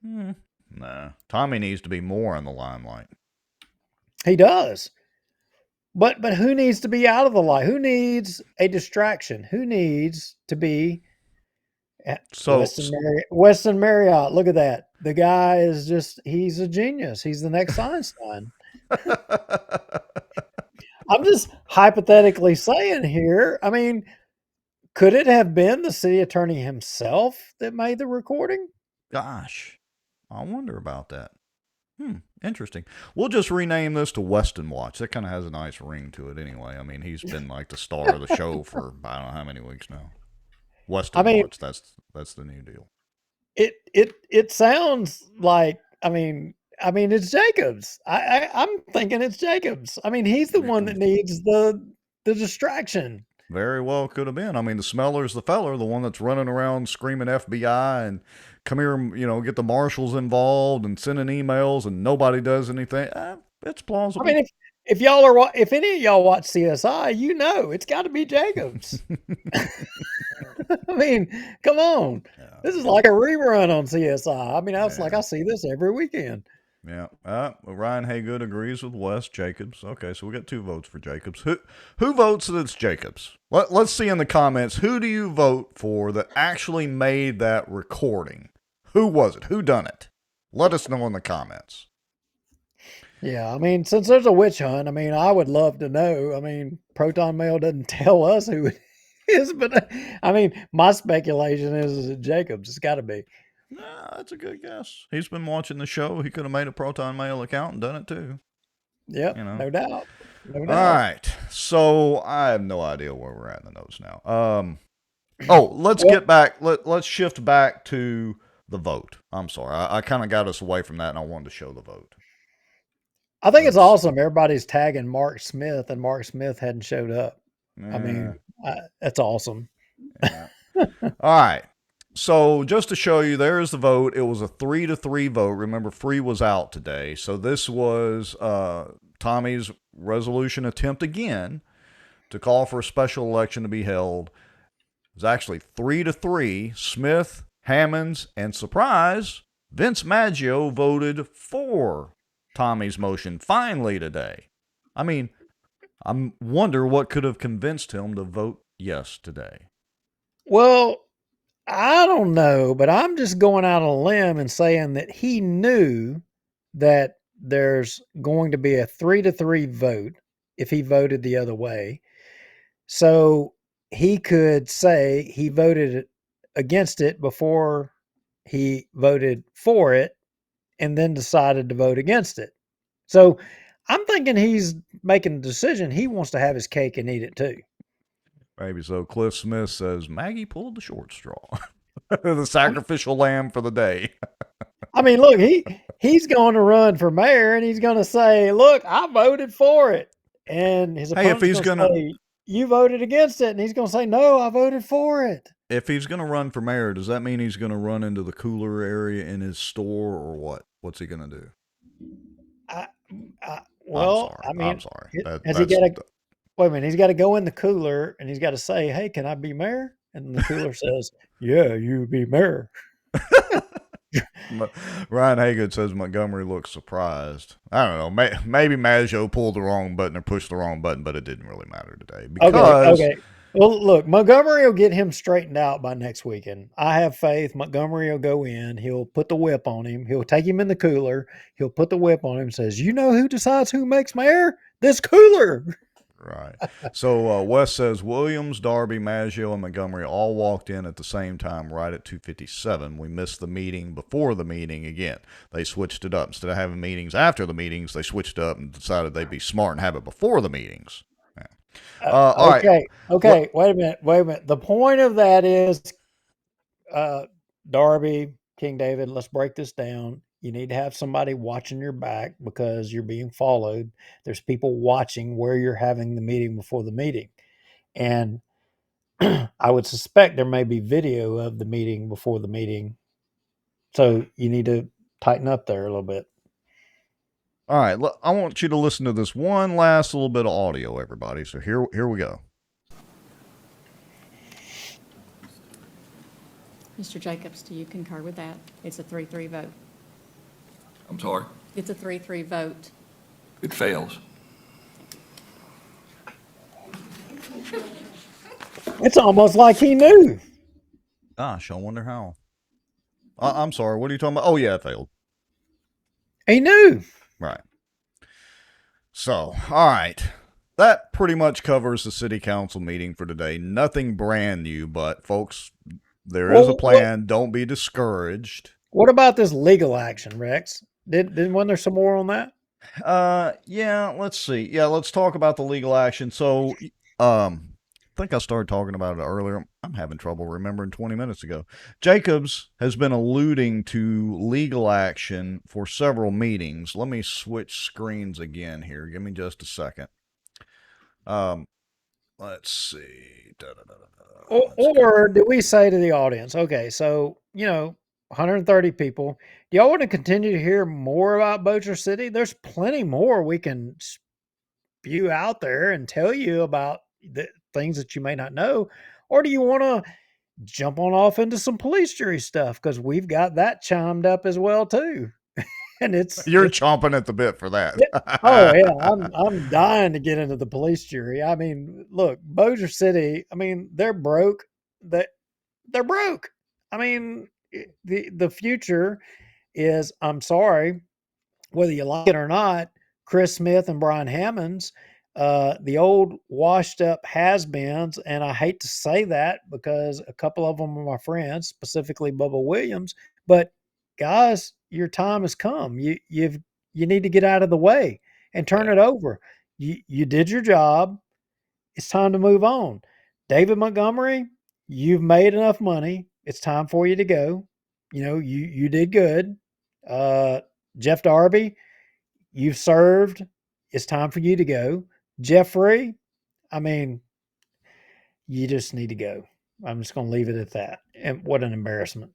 Nah, Tommy needs to be more in the limelight. He does. But who needs to be out of the light? Who needs a distraction? Who needs to be at Weston Marriott? Look at that. The guy is he's a genius. He's the next Einstein. I'm just hypothetically saying here. I mean, could it have been the city attorney himself that made the recording? Gosh, I wonder about that. Interesting. We'll just rename this to Weston Watch. That kind of has a nice ring to it anyway. I mean, he's been like the star of the show for I don't know how many weeks now. Weston Watch, that's the new deal. It sounds like, I mean it's Jacobs. I'm thinking it's Jacobs. I mean, he's the one that needs the distraction. Very well could have been. I mean, the smeller's the feller, the one that's running around screaming FBI and come here, get the marshals involved and sending emails and nobody does anything. It's plausible. I mean, if any of y'all watch CSI, it's got to be Jacobs. I mean, come on. Yeah. This is like a rerun on CSI. I mean, I see this every weekend. Yeah. Ryan Haygood agrees with Wes Jacobs. Okay, so we got 2 votes for Jacobs. Who votes that it's Jacobs? Let's see in the comments. Who do you vote for that actually made that recording? Who was it? Who done it? Let us know in the comments. Yeah, I mean, since there's a witch hunt, I mean, I would love to know. I mean, Proton Mail doesn't tell us who it is, but I mean, my speculation is it Jacobs. It's got to be. No, that's a good guess. He's been watching the show. He could have made a Proton Mail account and done it too. Yep, no doubt. All right, so I have no idea where we're at in the notes now. Let's get back. Let's shift back to the vote. I'm sorry, I kind of got us away from that, and I wanted to show the vote. I think it's awesome. Everybody's tagging Mark Smith, and Mark Smith hadn't showed up. I mean, that's awesome. Yeah. All right. So just to show you, there's the vote. It was a 3-3 vote. Remember, Free was out today. So this was Tommy's resolution attempt again to call for a special election to be held. It was actually 3-3. Smith, Hammonds, and surprise, Vince Maggio voted for Tommy's motion finally today. I mean, I wonder what could have convinced him to vote yes today. Well, I don't know, but I'm just going out on a limb and saying that he knew that there's going to be a 3-3 vote if he voted the other way. So he could say he voted against it before he voted for it and then decided to vote against it. So I'm thinking he's making a decision. He wants to have his cake and eat it too. Maybe so. Cliff Smith says Maggie pulled the short straw. The sacrificial lamb for the day. I mean, look, he's going to run for mayor and he's going to say, look, I voted for it. And his opponent's going to say, you voted against it. And he's going to say, no, I voted for it. If he's going to run for mayor, does that mean he's going to run into the cooler area in his store or what? What's he going to do? Well, I mean, I'm sorry. has he got to wait a minute? He's got to go in the cooler and he's got to say, "Hey, can I be mayor?" And the cooler says, "Yeah, you be mayor." Ryan Hagan says Montgomery looks surprised. I don't know. Maybe Maggio pulled the wrong button or pushed the wrong button, but it didn't really matter today because. Okay. Well, look, Montgomery will get him straightened out by next weekend. I have faith. Montgomery will go in. He'll put the whip on him. He'll take him in the cooler. He'll put the whip on him. And says, "You know who decides who makes mayor? This cooler." Right. So Wes says Williams, Darby, Maggio, and Montgomery all walked in at the same time right at 2:57. We missed the meeting before the meeting again. They switched it up. Instead of having meetings after the meetings, they switched up and decided they'd be smart and have it before the meetings. Yeah. All right. Okay. Wait a minute. The point of that is, Darby, King David, let's break this down. You need to have somebody watching your back because you're being followed. There's people watching where you're having the meeting before the meeting. And I would suspect there may be video of the meeting before the meeting. So you need to tighten up there a little bit. All right. I want you to listen to this one last little bit of audio, everybody. So here we go. Mr. Jacobs, do you concur with that? It's a 3-3 vote. I'm sorry? It's a 3-3 vote. It fails. It's almost like he knew. Gosh, I wonder how. I'm sorry. What are you talking about? Oh, yeah, it failed. He knew. Right. So, all right. That pretty much covers the city council meeting for today. Nothing brand new, but folks, there is a plan. Don't be discouraged. What about this legal action, Rex? Wasn't there some more on that? Yeah, let's see. Yeah, let's talk about the legal action. So, I think I started talking about it earlier. I'm having trouble remembering 20 minutes ago. Jacobs has been alluding to legal action for several meetings. Let me switch screens again here. Give me just a second. Let's see. Or do we say to the audience, okay, so, 130 people, do y'all want to continue to hear more about Bossier City? There's plenty more we can spew out there and tell you about the things that you may not know. Or do you want to jump on off into some police jury stuff? Because we've got that chimed up as well, too. And you're chomping at the bit for that. Oh yeah, I'm dying to get into the police jury. I mean, look, Bossier City. I mean, they're broke. They're broke. I mean, the future is. I'm sorry, whether you like it or not. Chris Smith and Brian Hammonds, the old washed up has-beens, and I hate to say that because a couple of them are my friends, specifically Bubba Williams, but guys, your time has come. You need to get out of the way and turn it over. You did your job. It's time to move on. David Montgomery, you've made enough money. It's time for you to go. You did good. Jeff Darby, you've served. It's time for you to go. Jeffrey, I mean, you just need to go. I'm just going to leave it at that. And what an embarrassment.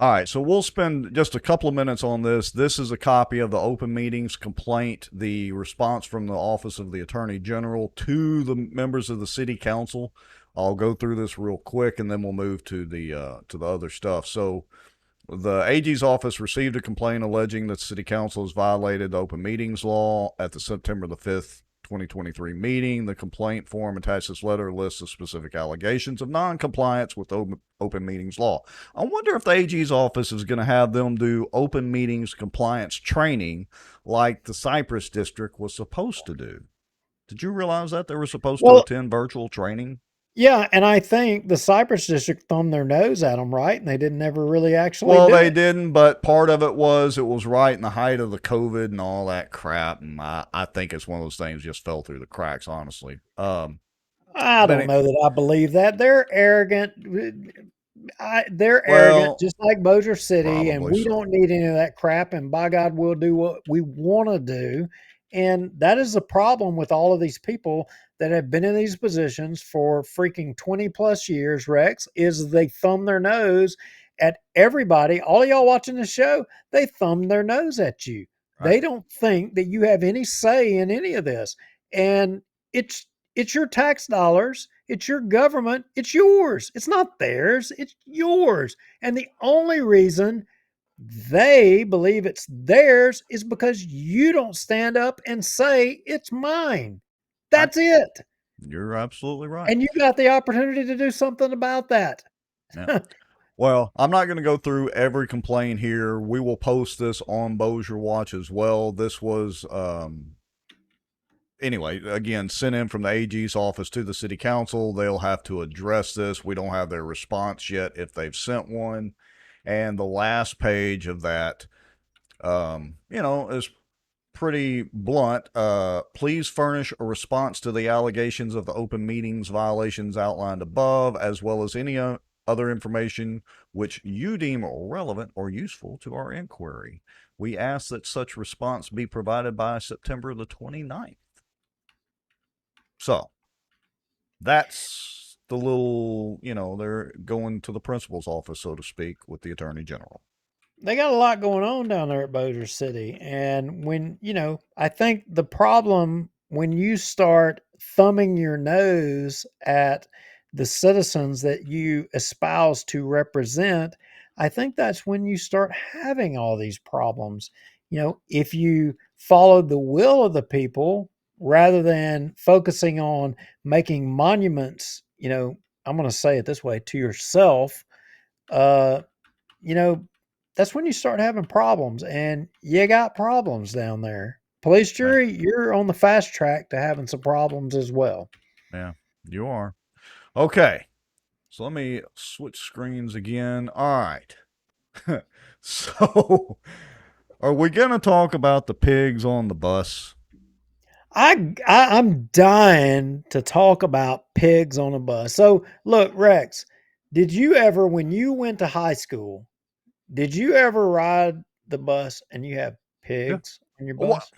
All right, so we'll spend just a couple of minutes on this. This is a copy of the open meetings complaint, the response from the Office of the Attorney General to the members of the City Council. I'll go through this real quick, and then we'll move to the other stuff. So the AG's office received a complaint alleging that the City Council has violated the open meetings law at the September the 5th, 2023 meeting. The complaint form attached this letter lists the specific allegations of non-compliance with open meetings law. I wonder if the AG's office is going to have them do open meetings compliance training like the Cypress district was supposed to do. Did you realize that they were supposed to attend virtual training? Yeah, and I think the Cypress district thumbed their nose at them, right? And they didn't ever really actually Well, do they it. didn't, but part of it was right in the height of the COVID and all that crap, and I think it's one of those things just fell through the cracks, honestly. I don't know that I believe that. They're arrogant. They're arrogant, just like Bossier City, and we don't need any of that crap. And by God, we'll do what we want to do. And that is the problem with all of these people that have been in these positions for freaking 20 plus years, Rex, is they thumb their nose at everybody. All of y'all watching the show, they thumb their nose at you. They don't think that you have any say in any of this. And it's your tax dollars, it's your government, it's yours. It's not theirs, it's yours. And the only reason they believe it's theirs is because you don't stand up and say it's mine. That's it. You're absolutely right. And you got the opportunity to do something about that. Yeah. Well, I'm not going to go through every complaint here. We will post this on Bossier Watch as well. This was, anyway, again, sent in from the AG's office to the city council. They'll have to address this. We don't have their response yet if they've sent one. And the last page of that, is pretty blunt. Please furnish a response to the allegations of the open meetings violations outlined above, as well as any other information which you deem relevant or useful to our inquiry. We ask that such response be provided by September the 29th. So, that's the little, they're going to the principal's office, so to speak, with the Attorney General. They got a lot going on down there at Bossier City. And when, I think the problem when you start thumbing your nose at the citizens that you espouse to represent, I think that's when you start having all these problems. If you followed the will of the people rather than focusing on making monuments, I'm going to say it this way, to yourself, that's when you start having problems, and you got problems down there. Police jury, you're on the fast track to having some problems as well. Yeah, you are. Okay, so let me switch screens again. All right. So, are we going to talk about the pigs on the bus? I'm dying to talk about pigs on a bus. So, look, Rex, did you ever, when you went to high school, did you ever ride the bus and you have pigs on your bus?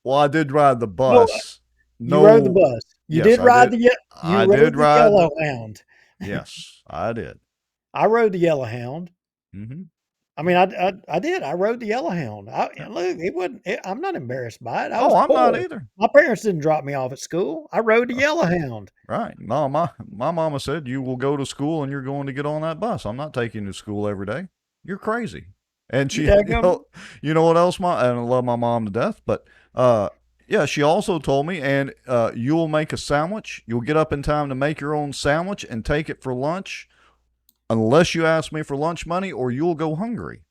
Well, I did ride the bus. You rode the bus. You did ride the Yellow Hound. Yes, I did. I rode the Yellow Hound. Mm-hmm. I mean, I did. I rode the Yellow Hound. Look, it wasn't. I'm not embarrassed by it. I'm not either. My parents didn't drop me off at school. I rode the Yellow Hound. Right. No, my mama said you will go to school and you're going to get on that bus. I'm not taking you to school every day. You're crazy. And she, you know what else? And I love my mom to death, but yeah, she also told me, and you'll make a sandwich. You'll get up in time to make your own sandwich and take it for lunch, unless you ask me for lunch money, or you'll go hungry.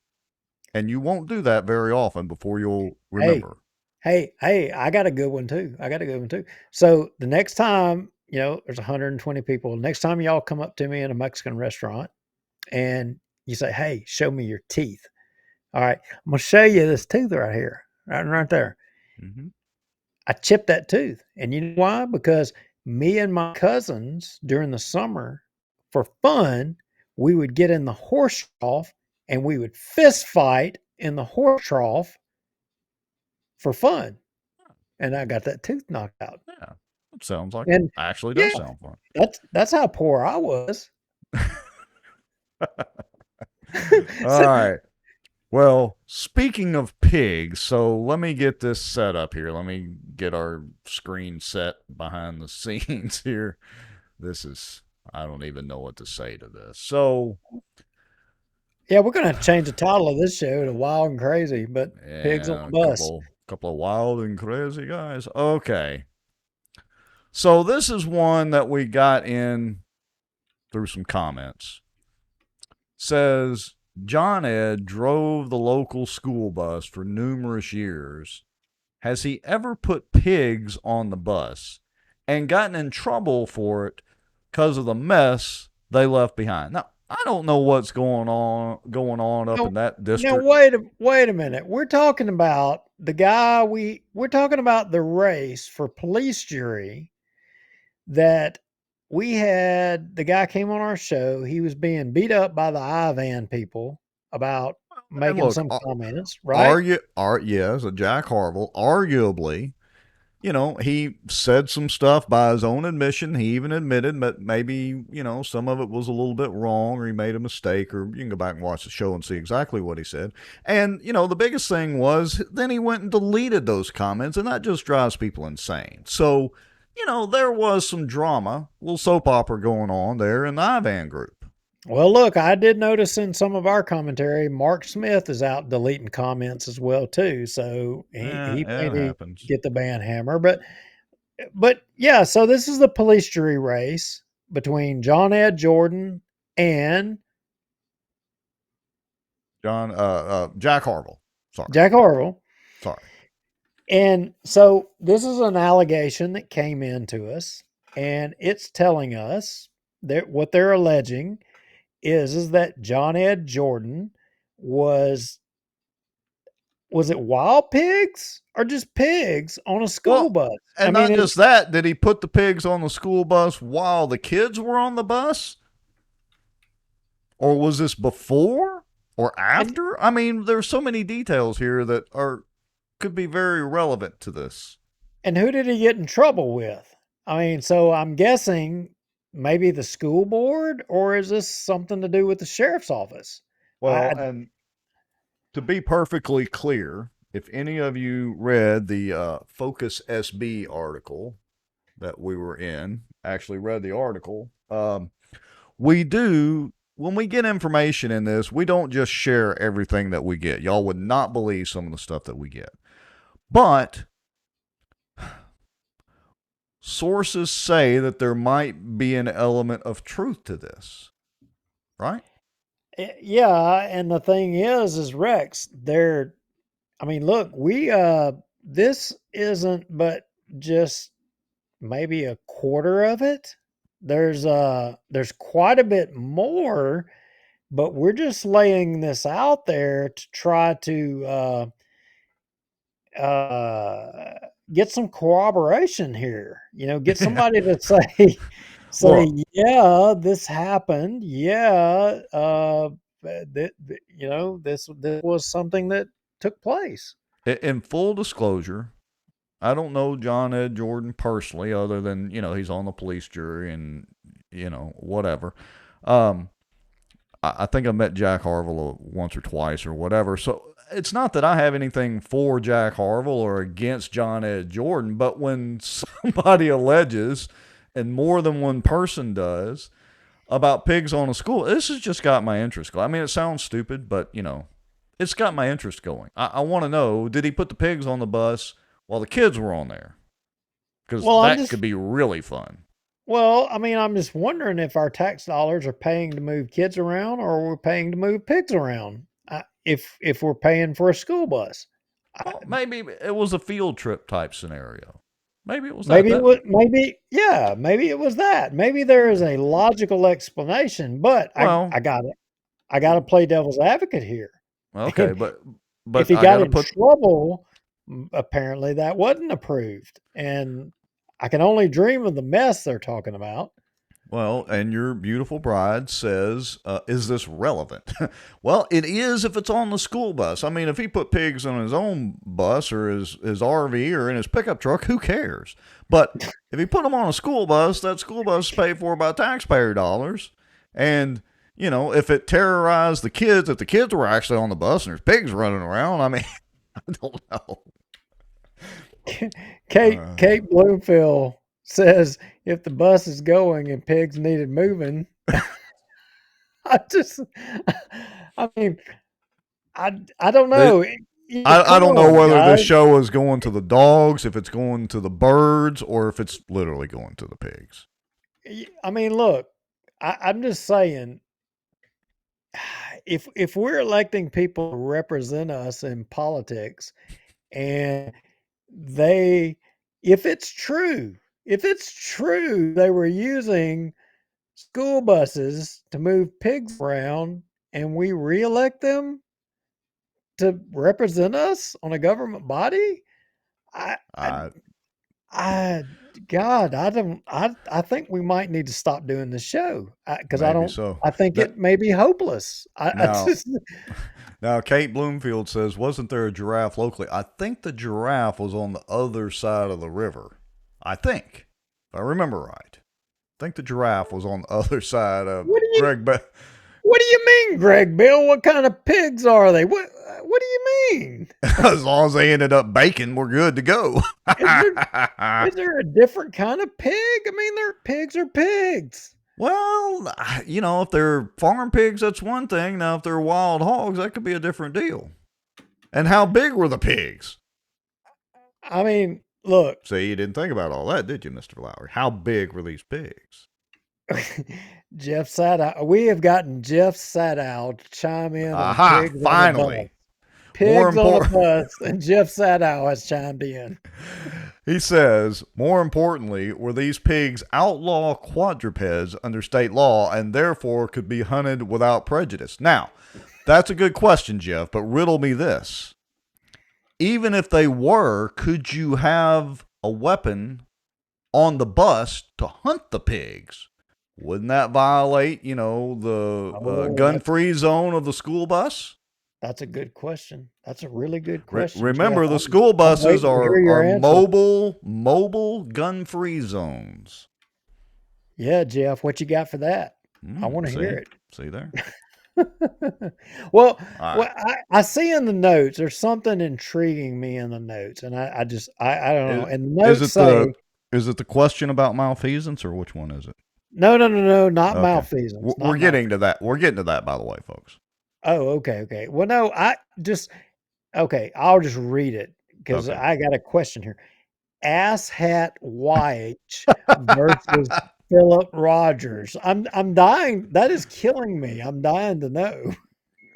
And you won't do that very often before you'll remember. Hey, I got a good one too. So the next time, there's 120 people. Next time y'all come up to me in a Mexican restaurant and you say, hey, show me your teeth. All right, I'm going to show you this tooth right here, right there. Mm-hmm. I chipped that tooth. And you know why? Because me and my cousins during the summer, for fun, we would get in the horse trough and we would fist fight in the horse trough for fun. And I got that tooth knocked out. Yeah, it sounds like it actually does sound fun. That's how poor I was. All right. Well, speaking of pigs, so let me get this set up here. Let me get our screen set behind the scenes here. I don't even know what to say to this. So, yeah, we're going to change the title of this show to Wild and Crazy, but pigs on the bus. Couple of wild and crazy guys. Okay. So this is one that we got in through some comments. Says, John Ed drove the local school bus for numerous years. Has he ever put pigs on the bus and gotten in trouble for it because of the mess they left behind? Now, I don't know what's going on up in that district. Now, wait a minute. We're talking about the guy we're talking about the race for police jury that we had. The guy came on our show. He was being beat up by the Ivan people about making some comments, right? Yes, a Jack Harville, arguably, he said some stuff by his own admission. He even admitted that maybe, some of it was a little bit wrong, or he made a mistake, or you can go back and watch the show and see exactly what he said. And, the biggest thing was then he went and deleted those comments, and that just drives people insane. So, there was some drama, a little soap opera going on there in the Ivan group. Well, look, I did notice in some of our commentary, Mark Smith is out deleting comments as well too. So he it may happens. get the ban hammer, but yeah. So this is the police jury race between John Ed Jordan and Jack Harville. Sorry, Jack Harville. Sorry. And so this is an allegation that came into us, and it's telling us that what they're alleging is that John Ed Jordan was it wild pigs or just pigs on a school bus? And not just that, did he put the pigs on the school bus while the kids were on the bus? Or was this before or after? I mean, there's so many details here that could be very relevant to this. And who did he get in trouble with? I mean, so I'm guessing maybe the school board, or is this something to do with the sheriff's office? Well, and to be perfectly clear, if any of you read the Focus SB article that we were in, actually read the article, we do, when we get information in this, we don't just share everything that we get. Y'all would not believe some of the stuff that we get. But sources say that there might be an element of truth to this, right? Yeah, and the thing is Rex, look, this isn't but just maybe a quarter of it. There's quite a bit more, but we're just laying this out there to try to get some corroboration here. Get somebody to say, yeah, this happened. Yeah, this was something that took place. In full disclosure, I don't know John Ed Jordan personally, other than, he's on the police jury and, whatever. I think I met Jack Harville once or twice or whatever. So it's not that I have anything for Jack Harville or against John Ed Jordan, but when somebody alleges, and more than one person does, about pigs on a school, this has just got my interest going. I mean, it sounds stupid, but, it's got my interest going. I want to know, did he put the pigs on the bus while the kids were on there? Because that could be really fun. Well, I'm just wondering if our tax dollars are paying to move kids around, or we're paying to move pigs around. If we're paying for a school bus, well, maybe it was a field trip type scenario. Maybe it was. Maybe it was that. Maybe there is a logical explanation, but I got to play devil's advocate here. Okay, but if he got in trouble, apparently that wasn't approved, and I can only dream of the mess they're talking about. Well, and your beautiful bride says, is this relevant? Well, it is if it's on the school bus. I mean, if he put pigs on his own bus or his RV or in his pickup truck, who cares? But if he put them on a school bus, that school bus is paid for by taxpayer dollars. And, if it terrorized the kids, if the kids were actually on the bus and there's pigs running around, I mean, I don't know. Kate Bloomfield says, if the bus is going and pigs needed moving, I don't know. I don't know whether this show is going to the dogs, if it's going to the birds, or if it's literally going to the pigs. Look, I'm just saying, if we're electing people to represent us in politics, and if it's true they were using school buses to move pigs around, and we reelect them to represent us on a government body, I think we might need to stop doing the show, because I think it may be hopeless. Now, Kate Bloomfield says, wasn't there a giraffe locally? I think the giraffe was on the other side of the river. I think, if I remember right. I think the giraffe was on the other side of Greg. What do you mean, Greg Bill? What kind of pigs are they? What do you mean? As long as they ended up bacon, we're good to go. Is there a different kind of pig? I mean, pigs are pigs. Well, if they're farm pigs, that's one thing. Now, if they're wild hogs, that could be a different deal. And how big were the pigs? I mean, look. See, you didn't think about all that, did you, Mr. Lowry? How big were these pigs? Jeff Sadow. We have gotten Jeff Sadow to chime in. Aha, on pigs finally. Pigs on a bus, and Jeff Sadow has chimed in. He says, more importantly, were these pigs outlaw quadrupeds under state law and therefore could be hunted without prejudice? Now, that's a good question, Jeff, but riddle me this. Even if they were, could you have a weapon on the bus to hunt the pigs? Wouldn't that violate, the gun-free zone of the school bus? That's a good question. That's a really good question. Remember, Jeff. the school buses are answer. mobile gun-free zones. Yeah, Jeff, what you got for that? I want to hear it. See there? Well, I see in the notes, there's something intriguing me in the notes, and I don't know. And the notes say, is it the question about malfeasance, or which one is it? No, not malfeasance. We're getting to that. We're getting to that, by the way, folks. Oh, okay. Well, no, I'll just read it because I got a question here. Asshat White versus Philip Rogers. I'm dying. That is killing me. I'm dying to know.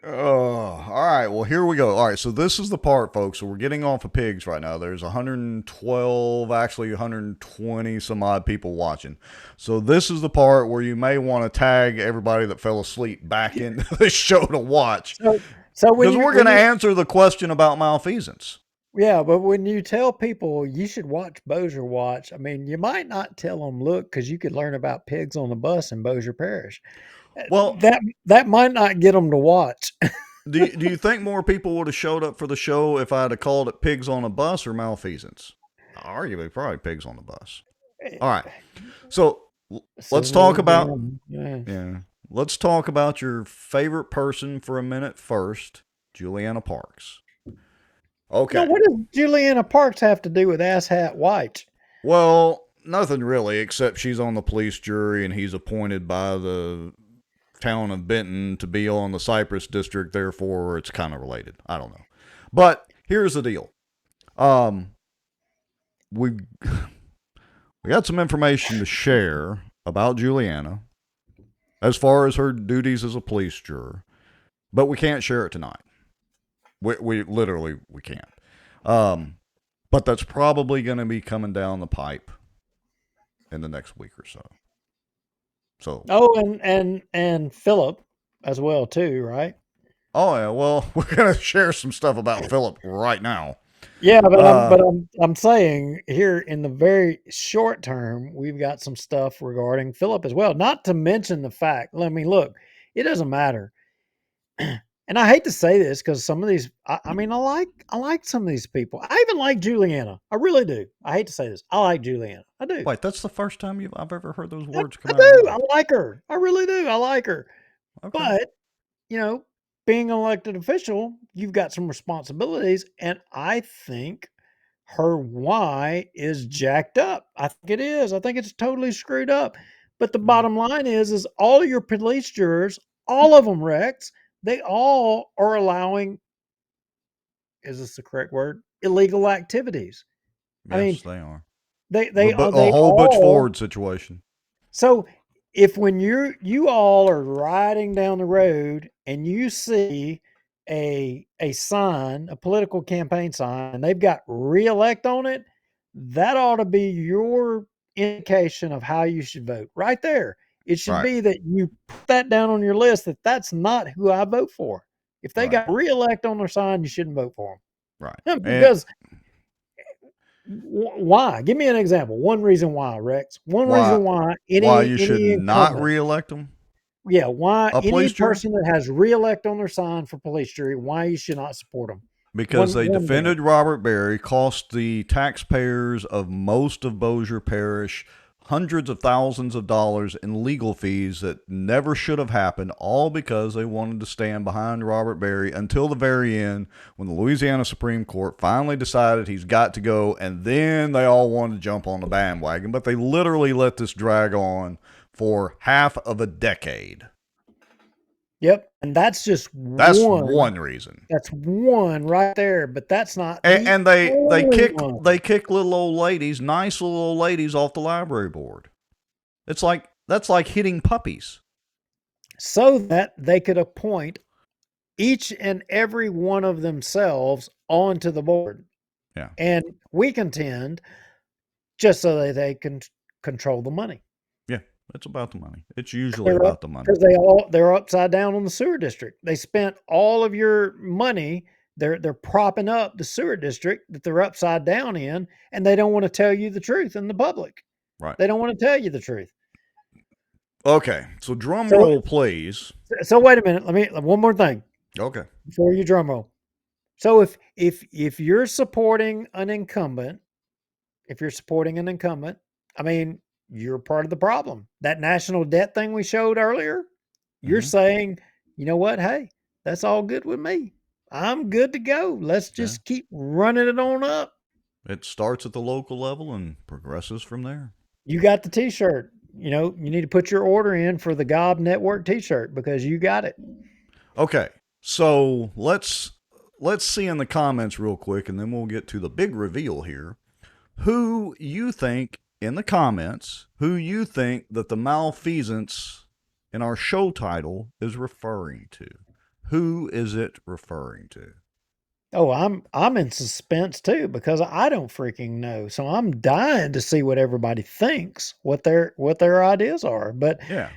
Oh, all right. Well, here we go. All right. So this is the part, folks. So we're getting off of pigs right now. There's 112, actually 120 some odd people watching. So this is the part where you may want to tag everybody that fell asleep back into the show to watch. So because we're going to answer the question about malfeasance. Yeah, but when you tell people you should watch Bossier Watch, I mean, you might not tell them, look, because you could learn about pigs on the bus in Bossier Parish. Well, that might not get them to watch. do you think more people would have showed up for the show if I had called it Pigs on a Bus or Malfeasance? Arguably, probably Pigs on the Bus. All right. So let's talk about let's talk about your favorite person for a minute first, Julianna Parks. Okay. Now, what does Julianna Parks have to do with Asshat White? Well, nothing really, except she's on the police jury and he's appointed by the town of Benton to be on the Cypress district. Therefore, it's kind of related. I don't know. But here's the deal. We got some information to share about Julianna as far as her duties as a police juror, but we can't share it tonight. We literally can't. But that's probably going to be coming down the pipe in the next week or so. So. Oh, and Philip as well too, right? Oh yeah. Well, we're going to share some stuff about Philip right now. Yeah, but I'm saying here in the very short term, we've got some stuff regarding Philip as well. Not to mention the fact. I mean, look, it doesn't matter. And I hate to say this because some of these, I like some of these people. I even like Julianna. I really do. I hate to say this. I like Julianna. I do. Wait, that's the first time I've ever heard those words come I out. do. I like her. I really do. I like her. Okay. But, being an elected official, you've got some responsibilities. And I think her why is jacked up. I think it is. I think it's totally screwed up. But the bottom line is all your police jurors, all of them, Rex, they all are allowing, is this the correct word? Illegal activities. Yes, they are. They a whole Butch Ford situation. So if when you all are riding down the road and you see a sign, a political campaign sign, and they've got reelect on it, that ought to be your indication of how you should vote. Right there. It should be that you put that down on your list that that's not who I vote for. If they got reelect on their sign, you shouldn't vote for them. Right. Because why? Give me an example. One reason why, Rex. One reason why you should not reelect them. Yeah, why A any police jury? person that has reelect on their sign for police jury, why you should not support them? Because they One defended Robert Berry, cost the taxpayers of most of Bossier Parish hundreds of thousands of dollars in legal fees that never should have happened, all because they wanted to stand behind Robert Berry until the very end when the Louisiana Supreme Court finally decided he's got to go, and then they all wanted to jump on the bandwagon. But they literally let this drag on for half of a decade. Yep, and that's just one reason. That's one right there, but that's not. And they kick one. they kick little old ladies, nice little old ladies, off the library board. It's like that's like hitting puppies. So that they could appoint each and every one of themselves onto the board. Yeah, and we contend just so that they can control the money. Yeah, it's about the money. It's usually about the money. Because they're upside down on the sewer district. They spent all of your money. They're propping up the sewer district that they're upside down in, and they don't want to tell you the truth in the public. Right. They don't want to tell you the truth. Okay, so drum roll, please. So wait a minute. Let me one more thing. Okay. Before you drum roll. So if you're supporting an incumbent, I mean, you're part of the problem. That national debt thing we showed earlier, you're saying, you know what? Hey, that's all good with me. I'm good to go. Let's just keep running it on up. It starts at the local level and progresses from there. You got the t-shirt. You know, you need to put your order in for the Gob Network t-shirt because you got it. Okay. So let's see in the comments real quick, and then we'll get to the big reveal here. Who you think in the comments, who you think that the malfeasance in our show title is referring to? Who is it referring to? Oh, I'm in suspense too because I don't freaking know. So I'm dying to see what everybody thinks, what their ideas are. But yeah,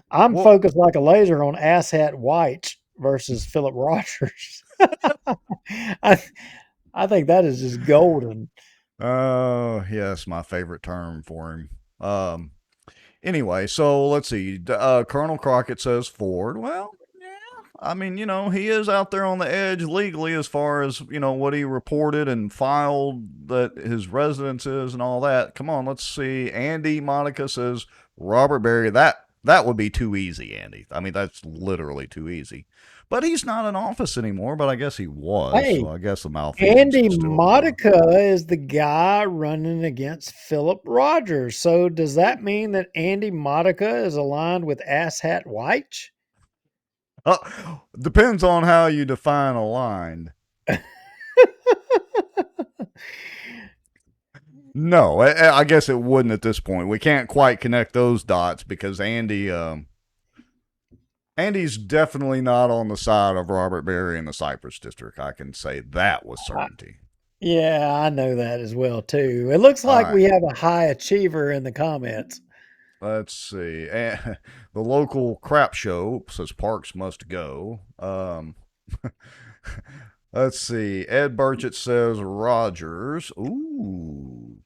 I'm focused like a laser on Asshat White versus Philip Rogers. I think that is just golden. Oh, yes, my favorite term for him. Anyway, so let's see. Colonel Crockett says Ford. Well, yeah, I mean, you know, he is out there on the edge legally as far as, you know, what he reported and filed that his residence is and all that. Come on, let's see. Andy Monica says Robert Berry. That would be too easy, Andy. I mean, that's literally too easy. But he's not in office anymore, but I guess he was. Hey, so I guess the malfeasance Andy is still Monica is the guy running against Philip Rogers. So does that mean that Andy Monica is aligned with Asshat White? Depends on how you define aligned. No, I guess it wouldn't at this point. We can't quite connect those dots because Andy's definitely not on the side of Robert Berry in the Cypress district. I can say that with certainty. Yeah, I know that as well too. It looks like we have a high achiever in the comments. Let's see. The local crap show says Parks must go. Let's see. Ed Burchett says Rogers. Ooh.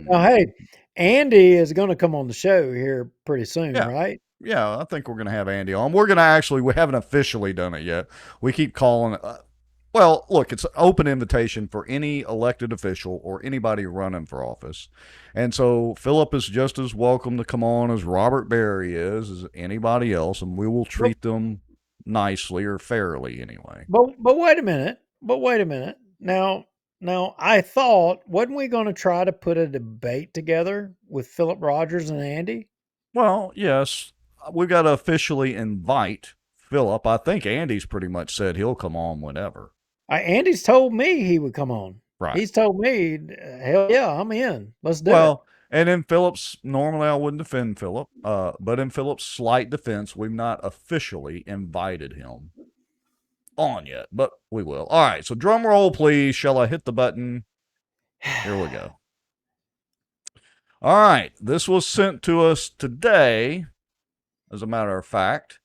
Oh, hey, Andy is going to come on the show here pretty soon, right? Yeah, I think we're going to have Andy on. We haven't officially done it yet. We keep calling it. Well, look, it's an open invitation for any elected official or anybody running for office. And so Philip is just as welcome to come on as Robert Berry is, as anybody else, and we will treat them nicely or fairly anyway. But wait a minute. Now I thought, wasn't we going to try to put a debate together with Philip Rogers and Andy? Well, yes, we've got to officially invite Philip. I think Andy's pretty much said he'll come on whenever. Andy's told me he would come on. Right. He's told me, hell yeah, I'm in. Let's do it. And in Philip's, normally I wouldn't defend Philip, but in Philip's slight defense, we've not officially invited him on yet, but we will. All right, so drum roll, please. Shall I hit the button? Here we go. All right, this was sent to us today, as a matter of fact.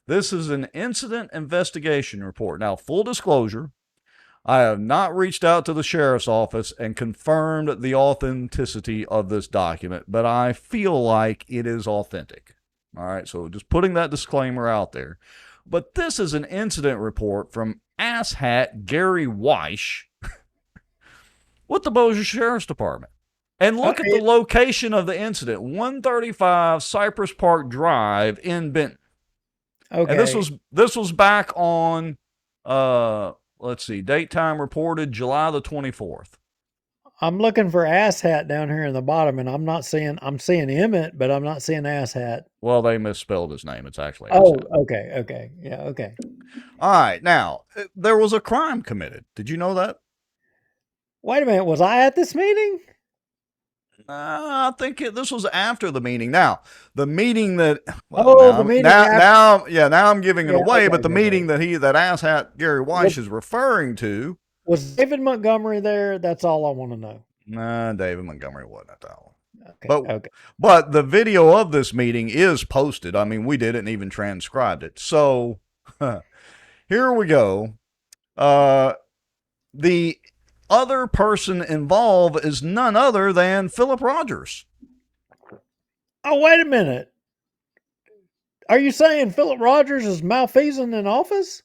This is an incident investigation report. Now, full disclosure, I have not reached out to the sheriff's office and confirmed the authenticity of this document, but I feel like it is authentic. All right, so just putting that disclaimer out there. But this is an incident report from asshat Gary Weish with the Bossier Sheriff's Department. And look at the location of the incident, 135 Cypress Park Drive in Benton. Okay. And this was back on, let's see, date time reported July the 24th. I'm looking for asshat down here in the bottom, and I'm seeing Emmett, but I'm not seeing asshat. Well, they misspelled his name. It's actually Oh, asshat. okay. Yeah, okay. All right. Now, there was a crime committed. Did you know that? Wait a minute. Was I at this meeting? I think this was after the meeting. Now, the meeting that the meeting now I'm giving it away. Okay, but the meeting that asshat Gary Weish is referring to was David Montgomery there. That's all I want to know. Nah, David Montgomery wasn't at that one. Okay. But the video of this meeting is posted. I mean, we did it and even transcribed it. So here we go. The other person involved is none other than Philip Rogers. Oh, wait a minute. Are you saying Philip Rogers is malfeasant in office?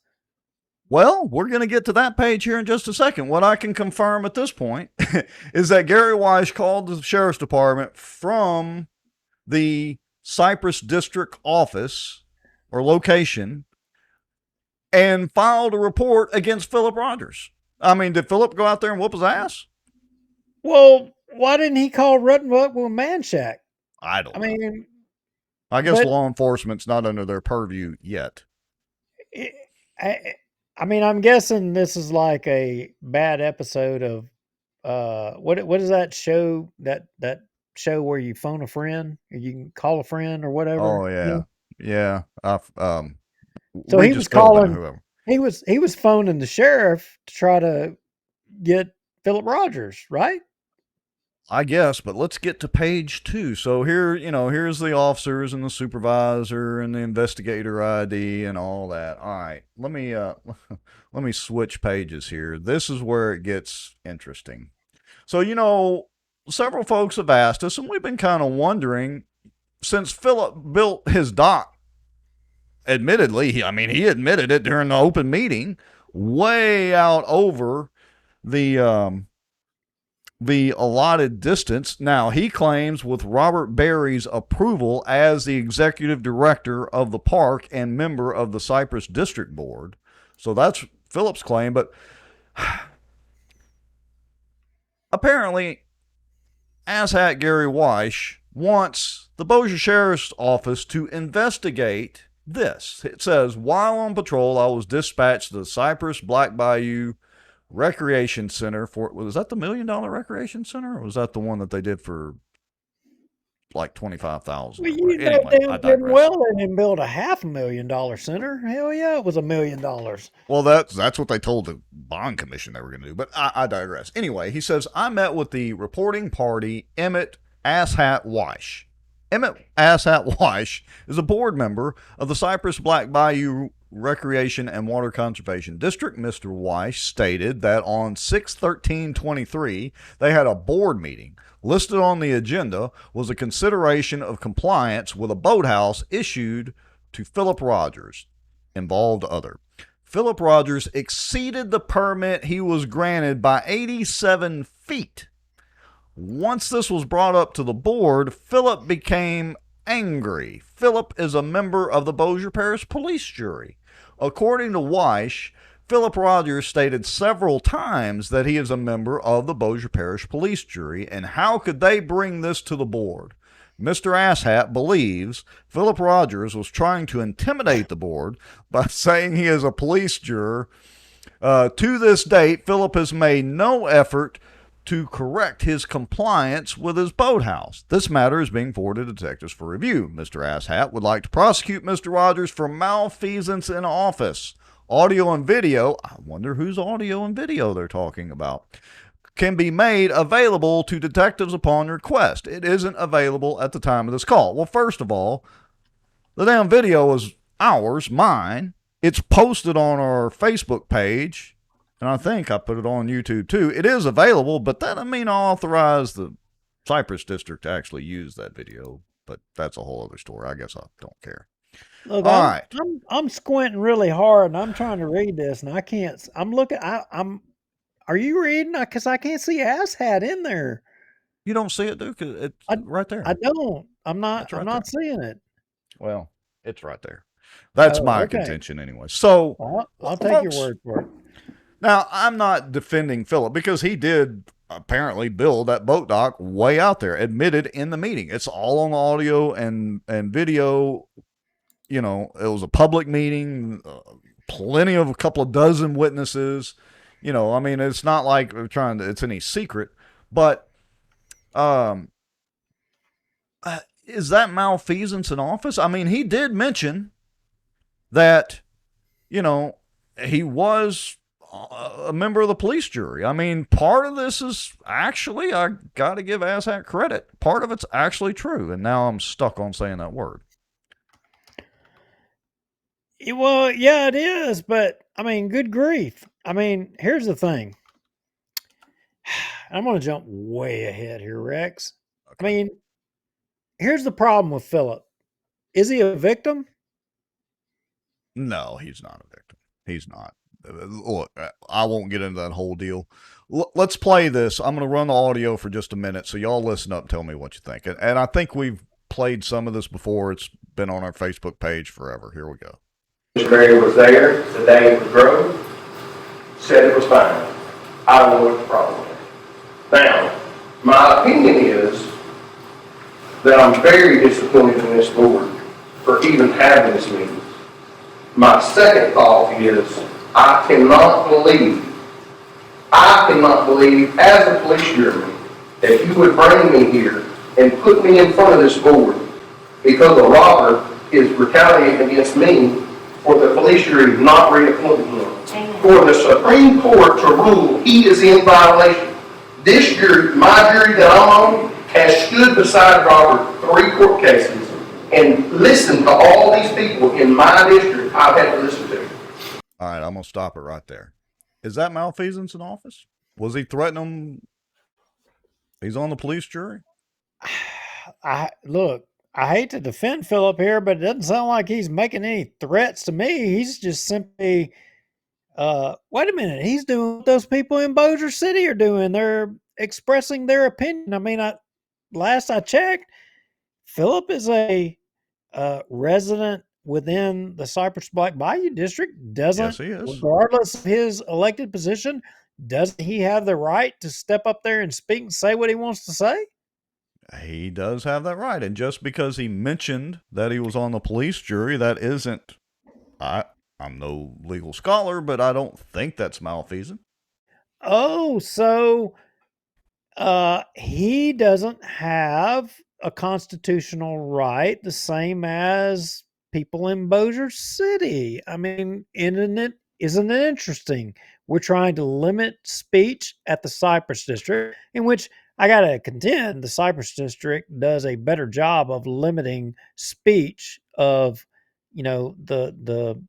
Well, we're going to get to that page here in just a second. What I can confirm at this point is that Gary Weish called the Sheriff's Department from the Cypress District office or location and filed a report against Philip Rogers. I mean, did Philip go out there and whoop his ass? Well, why didn't he call Ruttenbuck with Manshack? I don't know. mean, I guess law enforcement's not under their purview yet. I mean, I'm guessing this is like a bad episode of what is that show that show where you phone a friend or you can call a friend or whatever? Oh yeah. Yeah. So he was calling whoever. He was phoning the sheriff to try to get Philip Rogers, right? I guess, but let's get to page 2. So here, here's the officers and the supervisor and the investigator ID and all that. All right, let me switch pages here. This is where it gets interesting. So, several folks have asked us, and we've been kind of wondering, since Philip built his dock, admittedly, he admitted it during the open meeting, way out over the allotted distance. Now, he claims with Robert Berry's approval as the executive director of the park and member of the Cypress District Board. So that's Philip's claim, but apparently, asshat Gary Weish wants the Bossier Sheriff's Office to investigate this. It says, while on patrol, I was dispatched to the Cypress Black Bayou Recreation Center was that the $1 million recreation center, or was that the one that they did for like $25,000? Well, they did well and then build a $500,000 center. Hell yeah, it was $1 million. Well, that's what they told the bond commission they were going to do. But I digress. Anyway, he says, I met with the reporting party, Emmett asshat Weish. Emmett asshat Weish is a board member of the Cypress Black Bayou Recreation and Water Conservation District. Mr. Weish stated that on 6/13/23 they had a board meeting. Listed on the agenda was a consideration of compliance with a boathouse issued to Philip Rogers, involved other. Philip Rogers exceeded the permit he was granted by 87 feet. Once this was brought up to the board, Philip became angry. Philip is a member of the Bossier Parish Police Jury. According to Weish, Philip Rogers stated several times that he is a member of the Bossier Parish Police Jury, and how could they bring this to the board? Mr. Asshat believes Philip Rogers was trying to intimidate the board by saying he is a police juror. To this date, Philip has made no effort to correct his compliance with his boathouse. This matter is being forwarded to detectives for review. Mr. Asshat would like to prosecute Mr. Rogers for malfeasance in office. Audio and video, I wonder whose audio and video they're talking about, can be made available to detectives upon request. It isn't available at the time of this call. Well, first of all, the damn video is ours, mine. It's posted on our Facebook page. And I think I put it on YouTube too. It is available, but that doesn't mean I authorize the Cypress District to actually use that video. but that's a whole other story. I guess I don't care. Look, All I'm right. I'm squinting really hard, and I'm trying to read this, and I can't. I'm looking. I'm. Are you reading? Because I can't see asshat in there. You don't see it, Duke? It's right there. I don't. I'm not. It's I'm right not there. seeing it. Well, it's right there. That's Oh, my okay. contention anyway. So, Well, I'll take your word for it. Now, I'm not defending Philip because he did apparently build that boat dock way out there, admitted in the meeting. It's all on audio and video. You know, it was a public meeting, plenty of a couple of dozen witnesses. You know, I mean, it's not like we're trying to, it's any secret, but, is that malfeasance in office? I mean, he did mention that, you know, he was a member of the police jury. I mean, part of this is actually, I got to give asshat credit. Part of it's actually true. And now I'm stuck on saying that word. Well, yeah, it is. But I mean, good grief. I mean, here's the thing. I'm going to jump way ahead here, Rex. Okay. I mean, here's the problem with Philip. Is he a victim? No, he's not a victim. He's not. Look, I won't get into that whole deal. Let's play this. I'm going to run the audio for just a minute, so y'all listen up and tell me what you think. And I think we've played some of this before. It's been on our Facebook page forever. Here we go. Mary was there the day it was grown, said it was fine. I don't know what the problem is. Now, my opinion is that I'm very disappointed in this board for even having this meeting. My second thought is I cannot believe as a police juryman that you would bring me here and put me in front of this board because a robber is retaliating against me for the police jury not reappointing him. For the Supreme Court to rule he is in violation. This jury, my jury that I'm on, has stood beside Robert 3 court cases and listened to all these people in my district I've had to listen to. All right, I'm going to stop it right there. Is that malfeasance in office? Was he threatening them? He's on the police jury? Look, I hate to defend Philip here, but it doesn't sound like he's making any threats to me. He's just simply, wait a minute, he's doing what those people in Bossier City are doing. They're expressing their opinion. I mean, last I checked, Philip is a resident within the Cypress Black Bayou District. Yes, he is. Regardless of his elected position, doesn't he have the right to step up there and speak and say what he wants to say? He does have that right. And just because he mentioned that he was on the police jury, that isn't, I'm no legal scholar, but I don't think that's malfeasance. Oh, so he doesn't have a constitutional right the same as people in Bossier City. I mean, isn't it interesting? We're trying to limit speech at the Cypress District, in which I got to contend the Cypress District does a better job of limiting speech of, you know, the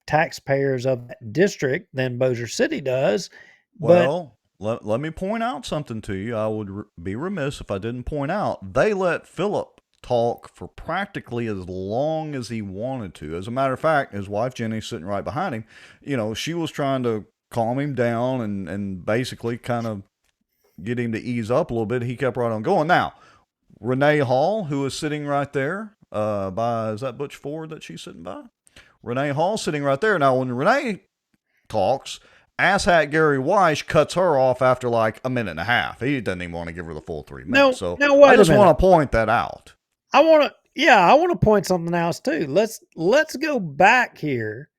taxpayers of that district than Bossier City does. Well, let me point out something to you. I would be remiss if I didn't point out. They let Philip talk for practically as long as he wanted to. As a matter of fact, his wife Jenny, sitting right behind him, you know, she was trying to calm him down and basically kind of get him to ease up a little bit. He kept right on going. Now, Renee Hall, who is sitting right there is that Butch Ford that she's sitting by? Renee Hall sitting right there. Now, when Renee talks, asshat Gary Weish cuts her off after like a minute and a half. He doesn't even want to give her the full 3 minutes. Now, I just want to point that out. I want to point something else too. Let's go back here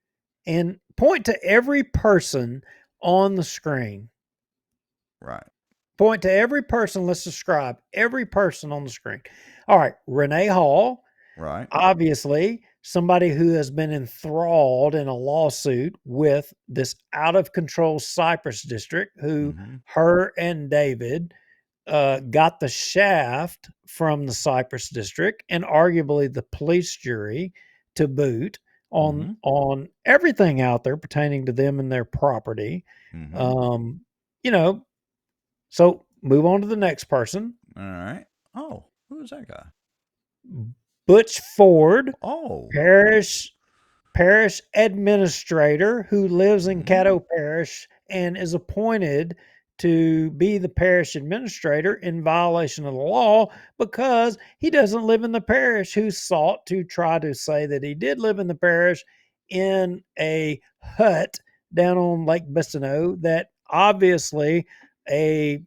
and point to every person on the screen. Right. Point to every person. Let's describe every person on the screen. All right. Renee Hall. Right. Obviously, somebody who has been enthralled in a lawsuit with this out of control Cypress District, who her and David got the shaft from the Cypress District and arguably the police jury to boot on everything out there pertaining to them and their property. You know, so move on to the next person. All right. Oh, who is that guy? Butch Ford, Oh. parish administrator who lives in Caddo Parish and is appointed to be the parish administrator in violation of the law because he doesn't live in the parish, who sought to try to say that he did live in the parish in a hut down on Lake Bistineau that obviously a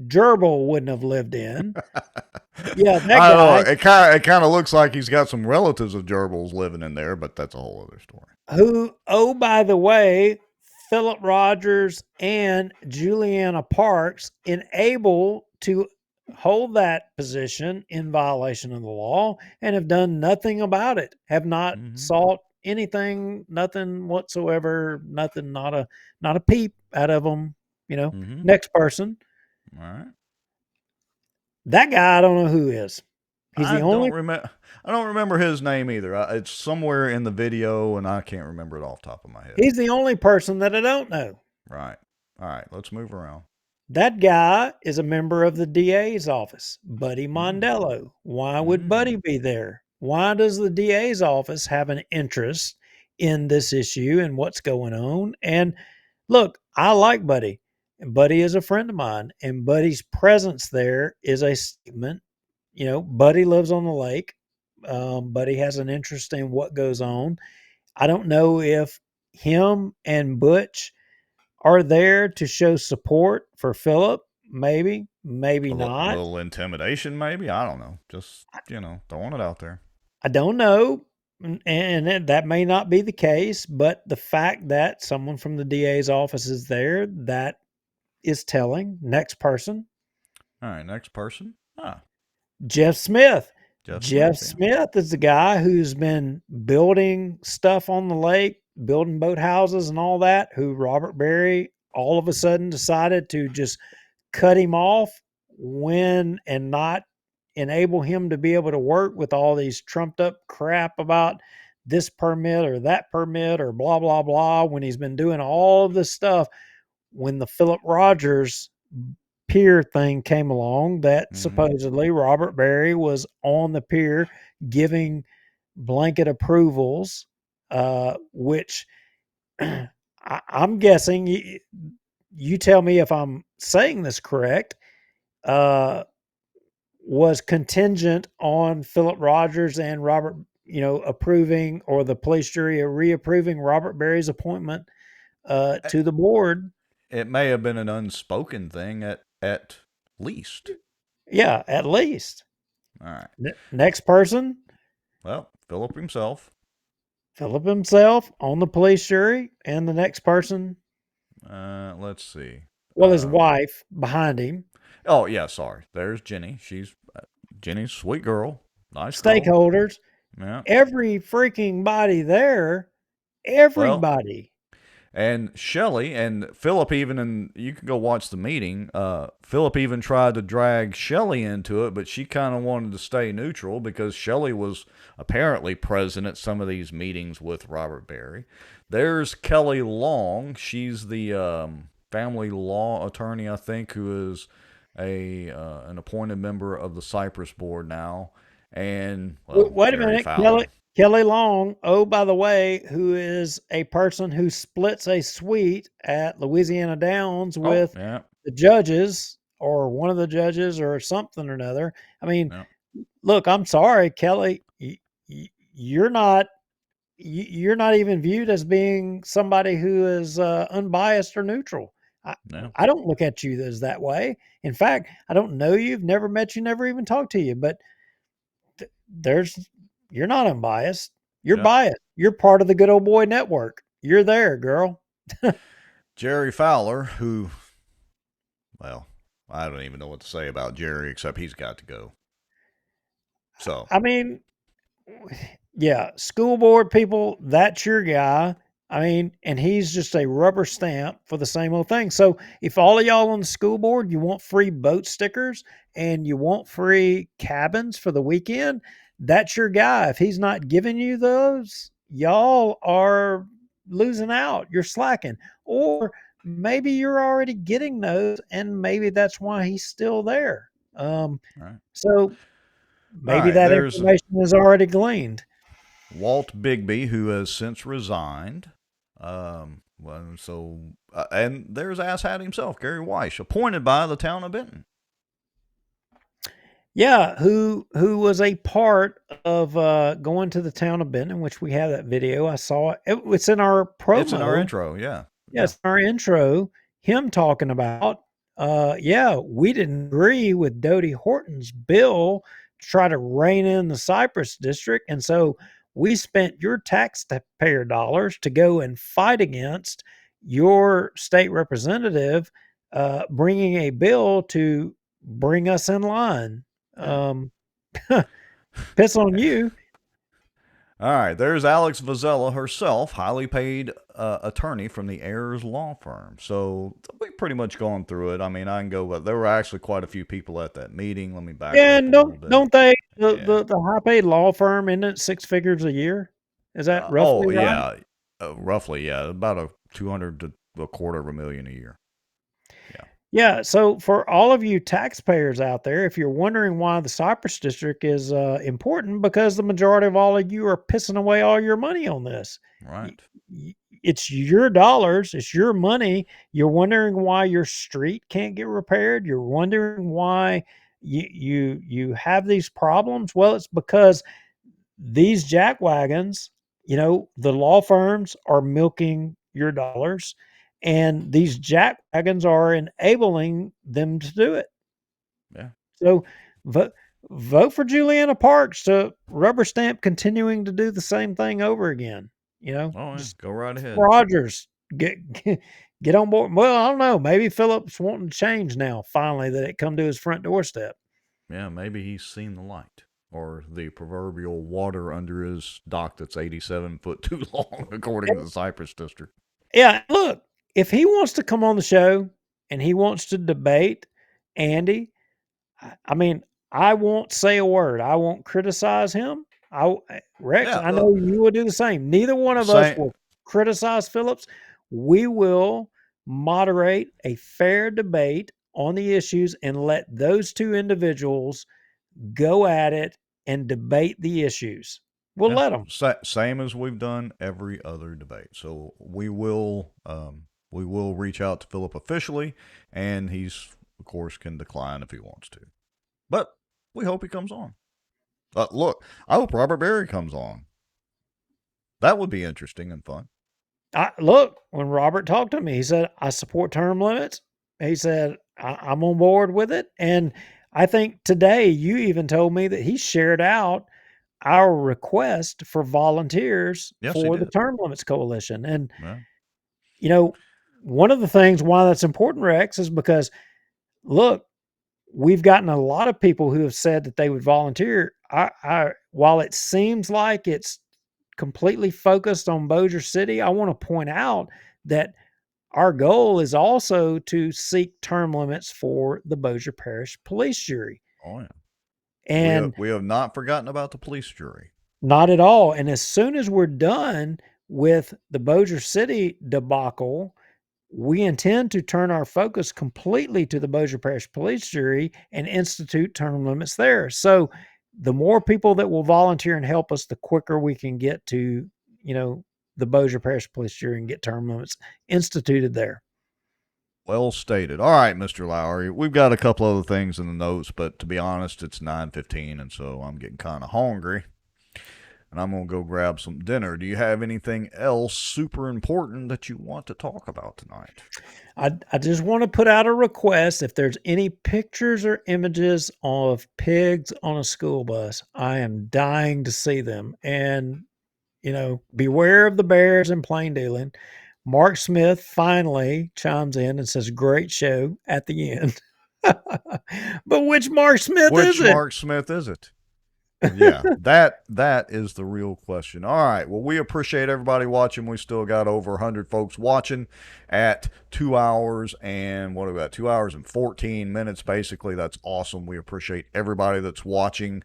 gerbil wouldn't have lived in. Yeah, that I don't know. guy. It kind of looks like he's got some relatives of gerbils living in there, but that's a whole other story. Who, oh, by the way, Philip Rogers and Julianna Parks enable to hold that position in violation of the law and have done nothing about it, have not sought anything, nothing whatsoever, nothing, not a peep out of them. Next person. All right. That guy, I don't know who is. He's I the only. I don't remember his name either. It's somewhere in the video, and I can't remember it off the top of my head. He's the only person that I don't know. Right. All right. Let's move around. That guy is a member of the DA's office, Buddy Mondello. Why would Buddy be there? Why does the DA's office have an interest in this issue and what's going on? And look, I like Buddy. Buddy is a friend of mine, and Buddy's presence there is a statement. Buddy lives on the lake. Buddy has an interest in what goes on. I don't know if him and Butch are there to show support for Philip. Maybe not. A little intimidation, maybe. I don't know. Just, throwing it out there. I don't know. And that may not be the case, but the fact that someone from the DA's office is there, that is telling. Next person. All right, next person. Jeff Smith. Jeff Smith is the guy who's been building stuff on the lake, building boathouses and all that, who Robert Berry all of a sudden decided to just cut him off and not enable him to be able to work with all these trumped up crap about this permit or that permit or blah, blah, blah, when he's been doing all of this stuff. When the Philip Rogers pier thing came along, that supposedly Robert Berry was on the pier giving blanket approvals, which I'm guessing, you tell me if I'm saying this correct, was contingent on Philip Rogers and Robert, approving, or the police jury reapproving Robert Berry's appointment to the board. It may have been an unspoken thing at least. Yeah, at least. All right. Next person. Well, Philip himself. Philip himself on the police jury, and the next person. Let's see. Well, his wife behind him. Oh yeah, sorry. There's Jenny. Jenny's a sweet girl. Nice stakeholders. Girl. Yeah. Every freaking body there. Everybody. And Shelley and Philip and you can go watch the meeting. Philip even tried to drag Shelley into it, but she kind of wanted to stay neutral because Shelley was apparently present at some of these meetings with Robert Berry. There's Kelly Long. She's the family law attorney, I think, who is an appointed member of the Cypress board now. And wait a minute, Kelly Long, oh, by the way, who is a person who splits a suite at Louisiana Downs with the judges, or one of the judges, or something or another. I mean, look, I'm sorry, Kelly, you're not even viewed as being somebody who is unbiased or neutral. I don't look at you as that way. In fact, I don't know you, never met you, never even talked to you, but you're not unbiased. You're biased. You're part of the Good Old Boy Network. You're there, girl. Jerry Fowler, who, well, I don't even know what to say about Jerry, except he's got to go. So, I mean, yeah, school board people, that's your guy. I mean, and he's just a rubber stamp for the same old thing. So if all of y'all on the school board, you want free boat stickers and you want free cabins for the weekend, that's your guy. If he's not giving you those, y'all are losing out. You're slacking. Or maybe you're already getting those, and maybe that's why he's still there. right. So maybe right, that there's information is already gleaned. Walt Bigby, who has since resigned. And there's Asshat himself, Gary Weiss, appointed by the town of Benton. Yeah, who was a part of going to the town of Benton, which we have that video. I saw it. It's in our promo. It's in our intro, yeah. Yes, in our intro, him talking about, we didn't agree with Dodie Horton's bill to try to rein in the Cypress district. And so we spent your taxpayer dollars to go and fight against your state representative bringing a bill to bring us in line. Piss on you. All right, there's Alex Vazella herself, highly paid attorney from the Ayers law firm. So we've pretty much gone through it. I mean, I can go, but there were actually quite a few people at that meeting. Let me back up And a little bit. don't they the high paid law firm, isn't it 6 figures a year? Is that roughly right? Yeah, roughly, yeah, about a 200 to a quarter of a million a year. Yeah, so for all of you taxpayers out there, if you're wondering why the Cypress District is important, because the majority of all of you are pissing away all your money on this. Right. It's your dollars, it's your money. You're wondering why your street can't get repaired. You're wondering why you have these problems. Well, it's because these jackwagons, the law firms are milking your dollars. And these jack wagons are enabling them to do it. Yeah. So vote for Julianna Parks to rubber stamp continuing to do the same thing over again. Just go right ahead. Rogers, get on board. Well, I don't know. Maybe Phillips wanting to change now, finally, that it come to his front doorstep. Yeah, maybe he's seen the light. Or the proverbial water under his dock that's 87 foot too long, according to the Cypress District. Yeah, look, if he wants to come on the show and he wants to debate Andy, I mean, I won't say a word. I won't criticize him. Rex, I know you will do the same. Neither one of us will criticize Phillips. We will moderate a fair debate on the issues and let those two individuals go at it and debate the issues. We'll let them. Same as we've done every other debate. So we will reach out to Philip officially, and he's, of course, can decline if he wants to. But we hope he comes on. Look, I hope Robert Berry comes on. That would be interesting and fun. Look, when Robert talked to me, he said, I support term limits. He said, I'm on board with it. And I think today you even told me that he shared out our request for volunteers for the Term Limits Coalition. And, one of the things why that's important, Rex, is because, look, we've gotten a lot of people who have said that they would volunteer. While it seems like it's completely focused on Bossier City, I want to point out that our goal is also to seek term limits for the Bossier Parish Police Jury. Oh, yeah. And we have not forgotten about the police jury. Not at all. And as soon as we're done with the Bossier City debacle, we intend to turn our focus completely to the Bossier Parish Police Jury and institute term limits there. So the more people that will volunteer and help us, the quicker we can get to, the Bossier Parish Police Jury and get term limits instituted there. Well stated. All right, Mr. Lowry. We've got a couple other things in the notes, but to be honest, it's 9:15, and so I'm getting kind of hungry. And I'm going to go grab some dinner. Do you have anything else super important that you want to talk about tonight? I just want to put out a request. If there's any pictures or images of pigs on a school bus, I am dying to see them. And, beware of the bears and plain dealing. Mark Smith finally chimes in and says, great show at the end. But which Mark Smith is it? Which Mark Smith is it? Yeah, that is the real question. All right. Well, we appreciate everybody watching. We still got over 100 folks watching at 2 hours and what about 2 hours and 14 minutes, basically. That's awesome. We appreciate everybody that's watching.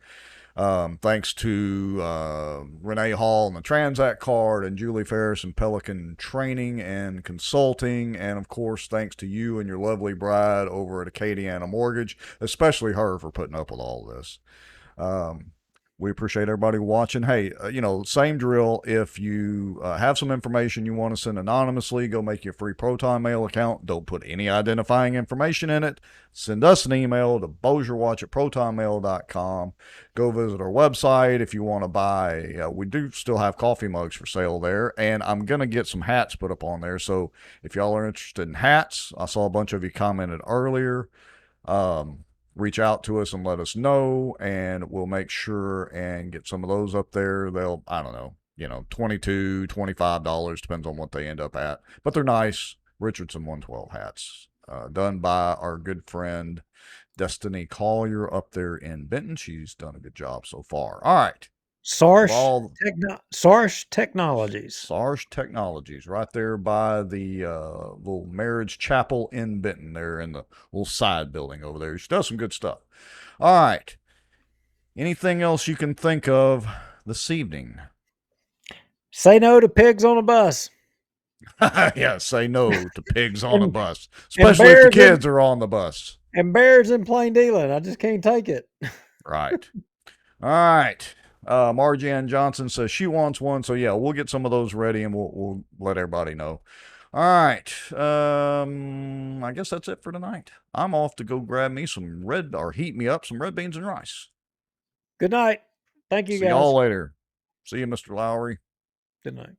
Thanks to Renee Hall and the Transact Card and Julie Ferris and Pelican Training and Consulting. And, of course, thanks to you and your lovely bride over at Acadiana Mortgage, especially her for putting up with all this. We appreciate everybody watching. Hey, same drill. If you have some information you want to send anonymously, go make your free Proton Mail account. Don't put any identifying information in it. Send us an email to bossierwatch@protonmail.com. Go visit our website if you want to buy. We do still have coffee mugs for sale there, and I'm going to get some hats put up on there. So if y'all are interested in hats, I saw a bunch of you commented earlier. Reach out to us and let us know, and we'll make sure and get some of those up there. They'll, I don't know, $22, $25, depends on what they end up at. But they're nice. Richardson 112 hats, done by our good friend Destiny Collier up there in Benton. She's done a good job so far. All right. Sarsh Technologies. Sarsh Technologies, right there by the little marriage chapel in Benton, there in the little side building over there. She does some good stuff. All right. Anything else you can think of this evening? Say no to pigs on a bus. Yeah, say no to pigs on a bus, especially if the kids are on the bus. And bears in plain dealing. I just can't take it. Right. All right. Marjan Johnson says she wants one. So yeah, we'll get some of those ready and we'll let everybody know. All right. I guess that's it for tonight. I'm off to go grab me heat me up some red beans and rice. Good night. Thank you, guys. See y'all later. See you, Mr. Lowry. Good night.